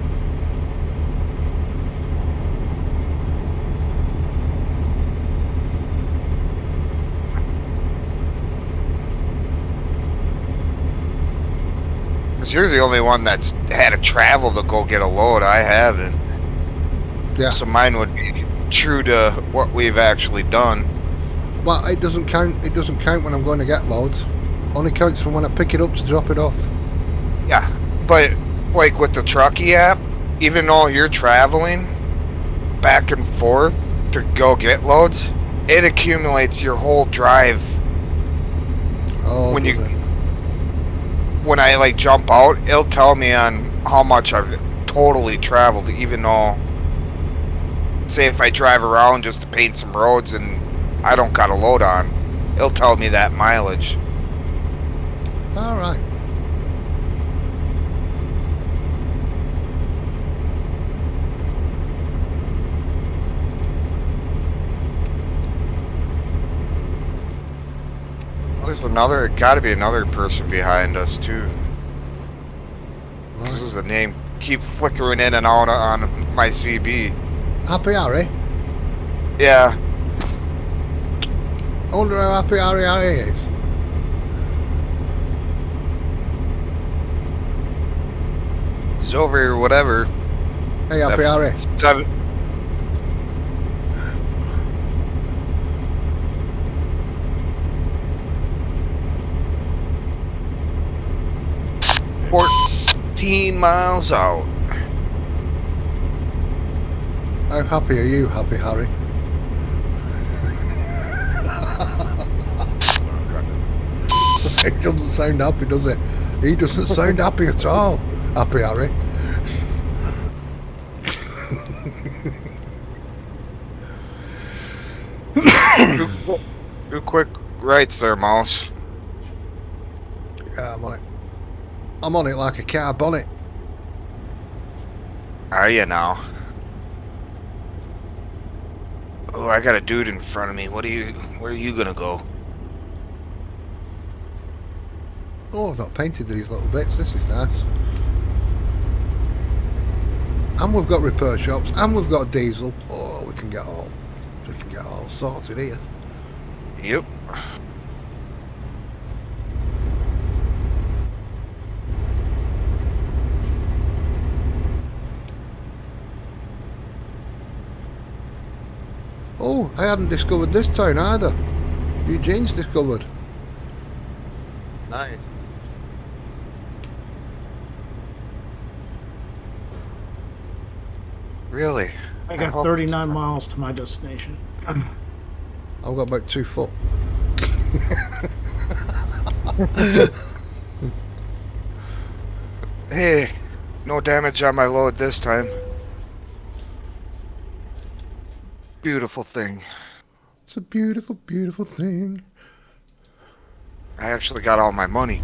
Because you're the only one that's had to travel to go get a load. I haven't. Yeah. So mine would be true to what we've actually done. Well, it doesn't count. It doesn't count when I'm going to get loads. Only counts from when I pick it up to drop it off. Yeah, but like with the Truckee app, even though you're traveling back and forth to go get loads, it accumulates your whole drive. Oh, When you- does it? When I like jump out, it'll tell me on how much I've totally traveled, even though, say if I drive around just to paint some roads and I don't got a load on, it'll tell me that mileage. All right. There's There's gotta be another person behind us too. This Right. is the name. Keep flickering in and out on my CB. Happy Harry? Yeah, I wonder how happy Harry is. he's over here, whatever. Hey, Happy Harry. 7. $14 miles out. How happy are you, Happy Harry? He doesn't sound happy, does he? He doesn't sound happy at all, Happy Harry. Two quick rights there, Mouse. Yeah, I'm on it. I'm on it like a car bonnet. Are you now? Oh, I got a dude in front of me. Where are you gonna go? Oh, I've not painted these little bits. This is nice. And we've got repair shops, and we've got diesel. Oh, we can get all sorted here. Yep. Oh, I hadn't discovered this town either. Eugene's discovered. Nice. Really? I got hope 39 miles to my destination. I've got about 2 foot. Hey, no damage on my load this time. Beautiful thing. It's a beautiful, beautiful thing. I actually got all my money.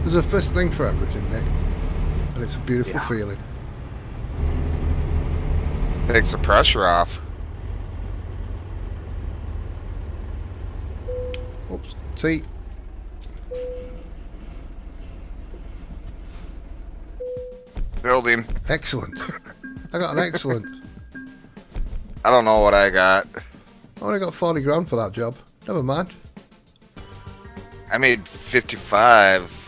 There's a first thing for everything, Nick. And it's a beautiful Yeah. feeling. Takes the pressure off. Oops. See? Building. Excellent. I got an excellent. I don't know what I got. I only got 40 grand for that job. Never mind. I made 55.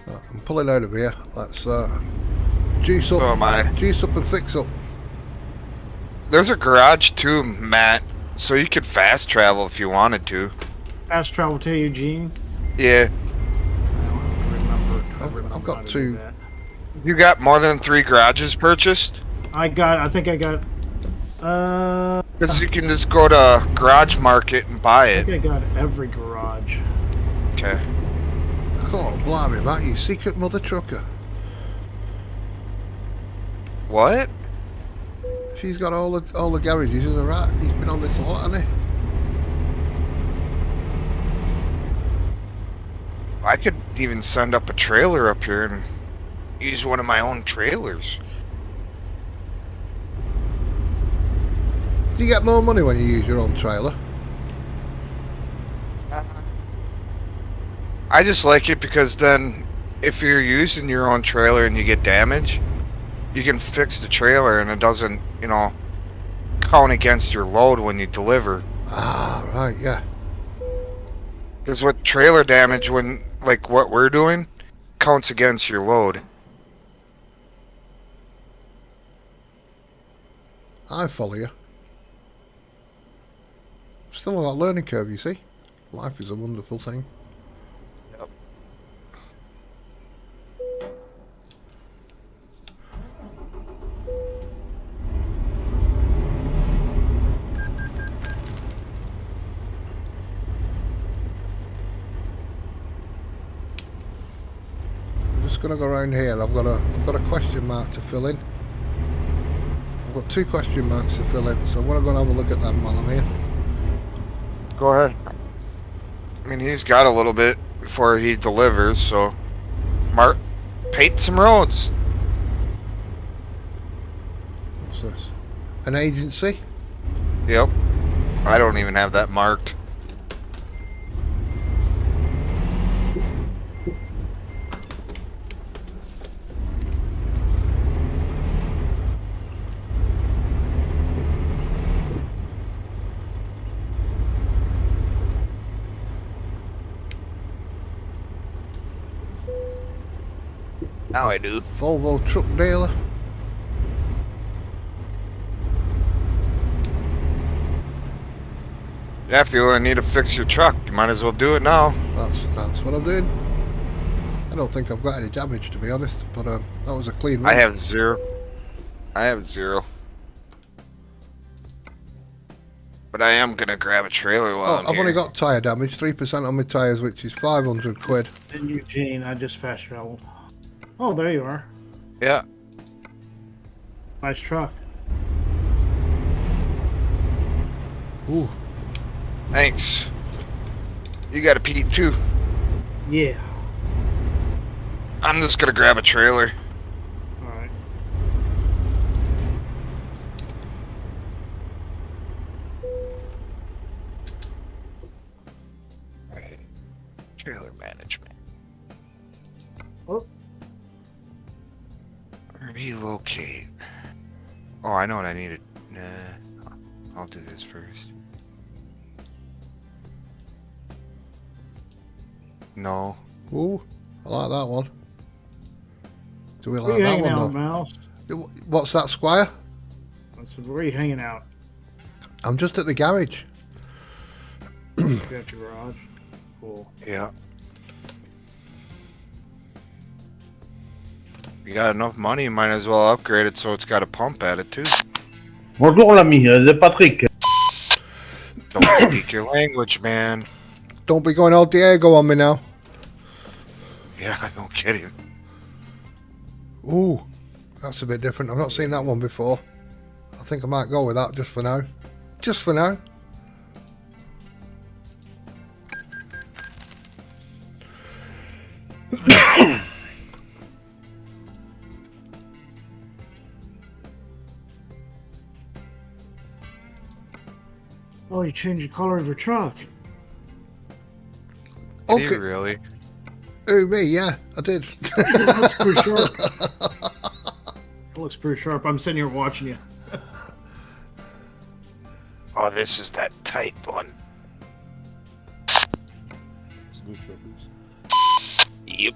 Right, I'm pulling out of here. Let's juice up. Oh my. Juice up and fix up. There's a garage too, Matt. So you could fast travel if you wanted to. Fast travel to Eugene. Yeah. I've got 2. You got more than 3 garages purchased? I think I got. Because you can just go to Garage Market and buy I it. think I got every garage. Okay. Oh, blimey, Matt, you secret mother trucker. What? She's got all the garages in the right. He's been on this a lot, hasn't he? I could even send up a trailer up here and use one of my own trailers. Do you get more money when you use your own trailer? I just like it because then if you're using your own trailer and you get damage, you can fix the trailer and it doesn't, count against your load when you deliver. Ah, right, yeah. Because with trailer damage, when like what we're doing, counts against your load. I follow you. Still on that learning curve, you see. Life is a wonderful thing. Yep. I'm just gonna go around here. I've got a question mark to fill in. I've got 2 question marks to fill in, so I'm gonna go and have a look at them while I'm here. Go ahead. I mean, he's got a little bit before he delivers, so Paint some roads. What's this? An agency? Yep. I don't even have that marked. Now I do. Volvo truck dealer. Yeah, if you really need to fix your truck, you might as well do it now. That's what I'm doing. I don't think I've got any damage, to be honest, but that was a clean run. I have 0. I have 0. But I am gonna grab a trailer while I'm I've here. only got tyre damage, 3% on my tyres, which is 500 quid. In Eugene, I just fast traveled. Oh, there you are. Yeah. Nice truck. Ooh, Thanks. You got a Pete too. Yeah. I'm just gonna grab a trailer. All right. Trailer management. Oh. Relocate. Oh, I know what I needed. Nah, I'll do this first. No. ooh, I like that one. Do we Where like you that hanging one out, though? Mouse? What's that, Squire? I said, where are you hanging out? I'm just at the garage. Got your garage. Cool. Yeah. You got enough money, you might as well upgrade it so it's got a pump at it too. Bonjour l'ami, c'est Patrick. Don't speak your language, man. Don't be going all Diego on me now. Yeah, no kidding. Ooh, that's a bit different. I've not seen that one before. I think I might go with that just for now. Just for now. Oh, you changed the color of your truck. Did you Okay. really? Who, me? Yeah, I did. That looks pretty sharp. That looks pretty sharp. I'm sitting here watching you. Oh, this is that tight one. Yep.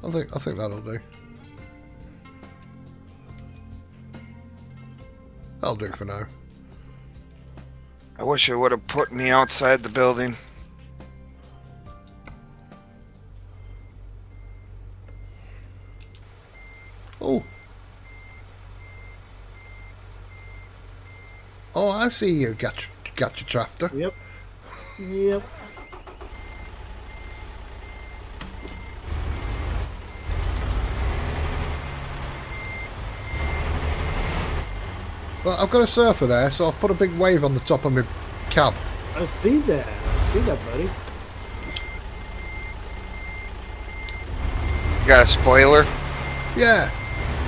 I think that'll do. That'll do for now. I wish it would have put me outside the building. Oh. Oh, I see you, Gatcha Trafter. Yep. Yep. Well, I've got a surfer there, so I've put a big wave on the top of my cab. I see that. I see that, buddy. You got a spoiler? Yeah.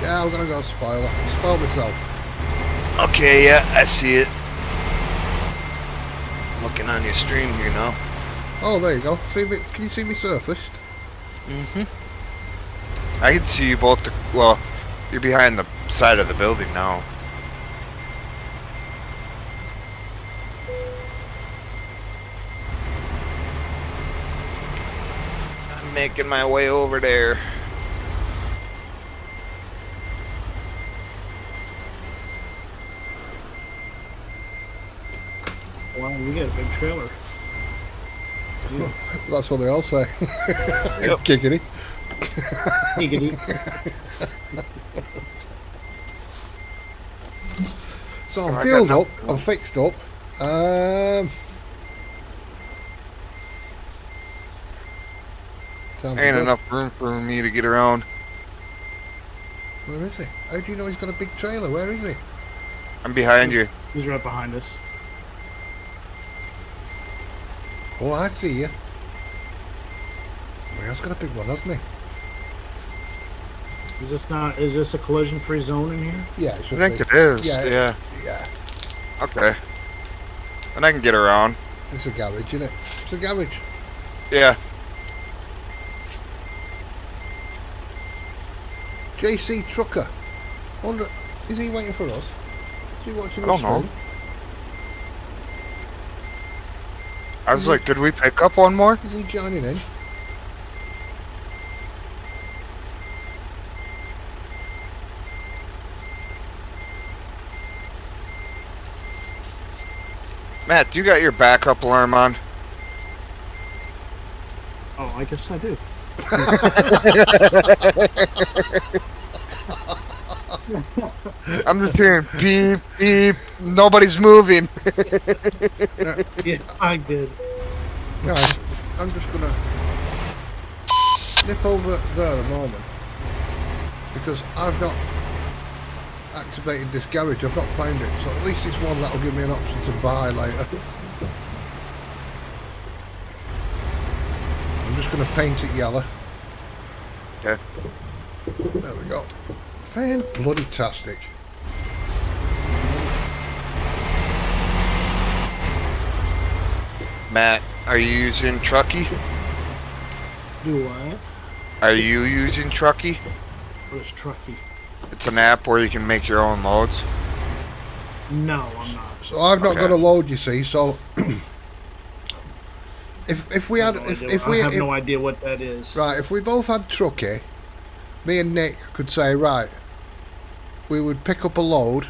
Yeah, I'm gonna go spoiler. Spoil myself. Okay, yeah, I see it. Looking on your stream here now. Oh, there you go. See me? Can you see me surfaced? Mm-hmm. I can see you both. Well, you're behind the side of the building now. I'm making my way over there. Wow, we got a big trailer. That's what they all say. Yep. Giggity. Giggity. So Oh, I'm I got fueled no- up. I'm fixed up. Sounds Ain't good. enough room for me to get around. Where is he? How do you know he's got a big trailer? Where is he? I'm behind you. He's right behind us. Oh, I see you. Well, he has got a big one, hasn't he? Is this not? Is this a collision-free zone in here? Yeah, it I should think be. it is. Yeah, Yeah. Yeah. Okay. And I can get around. It's a garage, isn't it? It's a garage. Yeah. JC Trucker. Wonder, is he waiting for us? Is he watching I the don't know. stream? I was like, did we pick up one more? Is he joining in? Matt, you got your backup alarm on? Oh, I guess I do. I'm just hearing beep, beep. Nobody's moving. Yeah, I did. Guys, I'm just gonna nip over there a moment because I've not activated this garage. I've not found it, so at least it's one that'll give me an option to buy later. I'm just gonna paint it yellow. Okay. There we go. Fan bloody tastic. Matt, are you using Truckee? Do I? Are you using Truckee? What is Truckee? It's an app where you can make your own loads. No, I'm not. So I've not Okay. got a load, you see. So if we had if we I have no idea what that is. right, if we both had Truckee, me and Nick could say, right, we would pick up a load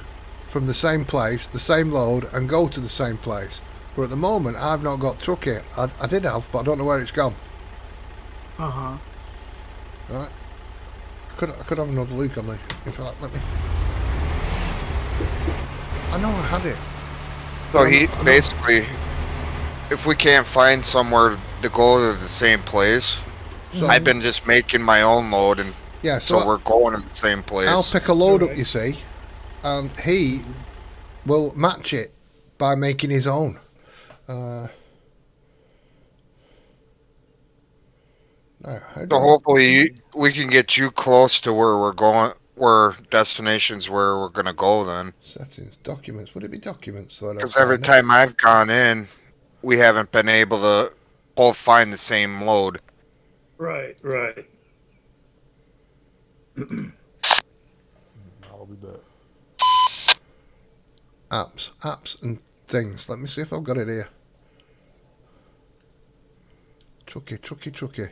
from the same place, the same load, and go to the same place. But at the moment, I've not got Truckee. I did have, but I don't know where it's gone. Uh huh. Right. I could have another look on this. In fact, let me. I know I had it. So I he know- basically, if we can't find somewhere to go to the same place, So, I've been just making my own load, and yeah, so so we're going to the same place. I'll pick a load up, Alright. you see, and he will match it by making his own. Now, how do So I- hopefully we can get you close to where we're going, where destinations where we're gonna go then. Settings, documents. Would it be documents? So I don't Because every find it? time I've gone in, we haven't been able to both find the same load. Right, right. Apps and things. Let me see if I've got it here. Truckee.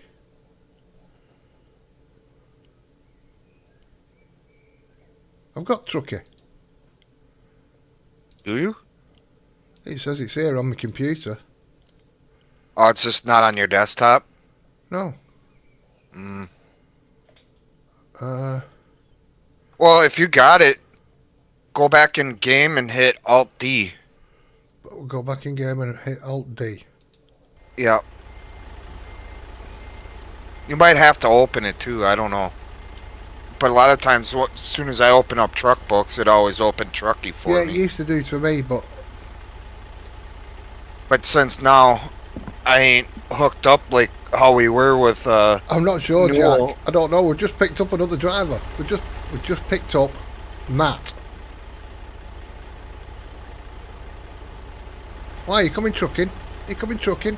I've got Truckee. Do you? It says it's here on my computer. Oh, it's just not on your desktop? No. Mm. Uh, Well, if you got it, go back in game and hit Alt D. but we'll go back in game and hit Alt D. Yep. You might have to open it too, I don't know. But a lot of times, as soon as I open up truck books, it always opened Truckee for Yeah, it me. used to do to me, but But since now, I ain't hooked up like how we were with, I'm not sure, Newell. Jack. I don't know. We've just picked up another driver. We've just picked up Matt. Why are you coming trucking? Are you coming trucking?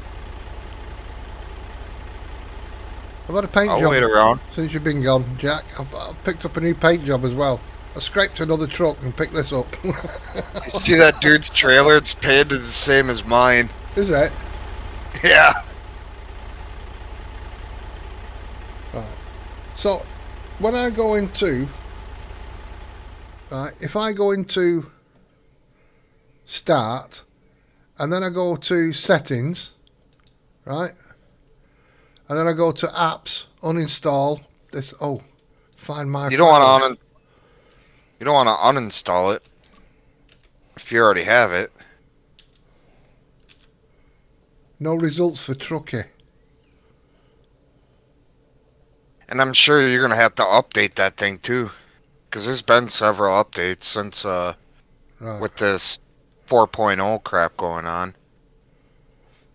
I've had a paint I'll job wait around. since you've been gone, Jack. I've picked up a new paint job as well. I scraped another truck and picked this up. You see that dude's trailer? It's painted the same as mine. Is it? Yeah. So, when I go into, right, if I go into start, and then I go to settings, right, and then I go to apps, uninstall this. Oh, find my. You don't want files. to you don't want to uninstall it if you already have it. No results for Truckee. And I'm sure you're gonna have to update that thing too, because there's been several updates since Right. with this 4.0 crap going on.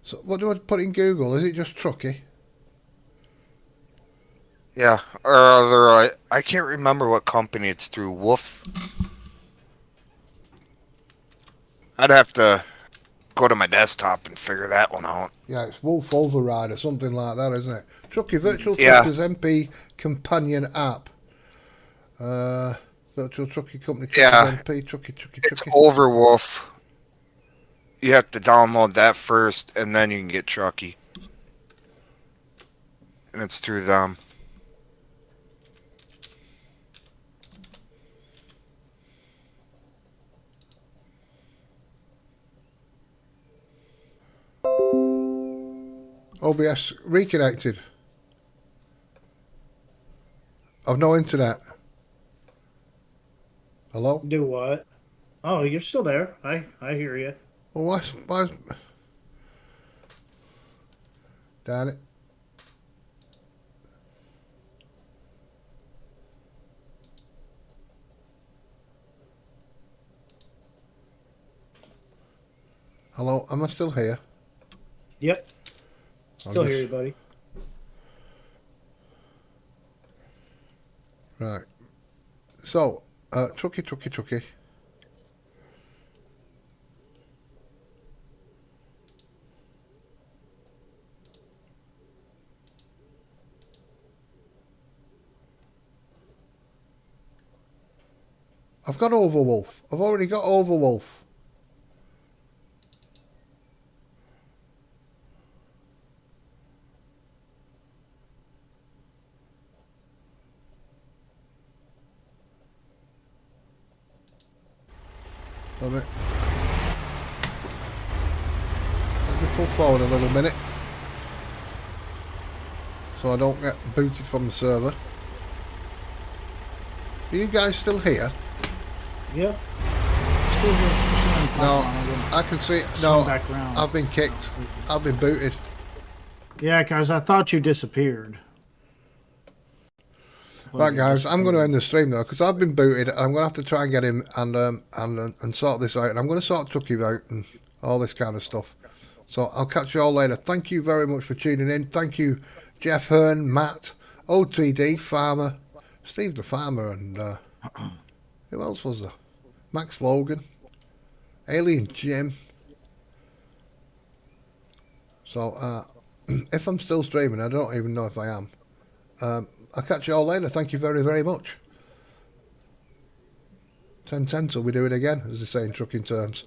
So what do I put in Google? Is it just trucky? Yeah, or other, I can't remember what company it's through. Wolf. I'd have to go to my desktop and figure that one out. Yeah, it's Wolf Override or something like that, isn't it? Trucky Virtual Yeah. Truckers MP Companion App. Virtual Trucky Company. Truckers Yeah. MP Trucky. It's Overwolf. You have to download that first, and then you can get Trucky. And it's through them. OBS reconnected. I've no internet. Hello? Do what? Oh, you're still there. I hear you. Well, why's... Darn it. Hello, am I still here? Yep. Still hear you, buddy. Right. So, Trucky. I've got Overwolf. I've already got Overwolf. Let me pull forward a little minute so I don't get booted from the server. Are you guys still here? Yep. Still here. No, I can see. No, back around. I've been kicked. I've been booted. Yeah, guys, I thought you disappeared. Right, guys, I'm going to end the stream though because I've been booted. I'm going to have to try and get him and sort this out. And I'm going to sort Tucky out and all this kind of stuff. So I'll catch you all later. Thank you very much for tuning in. Thank you, Jeff Hearn, Matt, OTD, Farmer, Steve the Farmer, and who else was there? Max Logan, Alien Jim. So if I'm still streaming, I don't even know if I am. I'll catch you all later. Thank you very, very much. 10-10 till we do it again, as they say in trucking terms.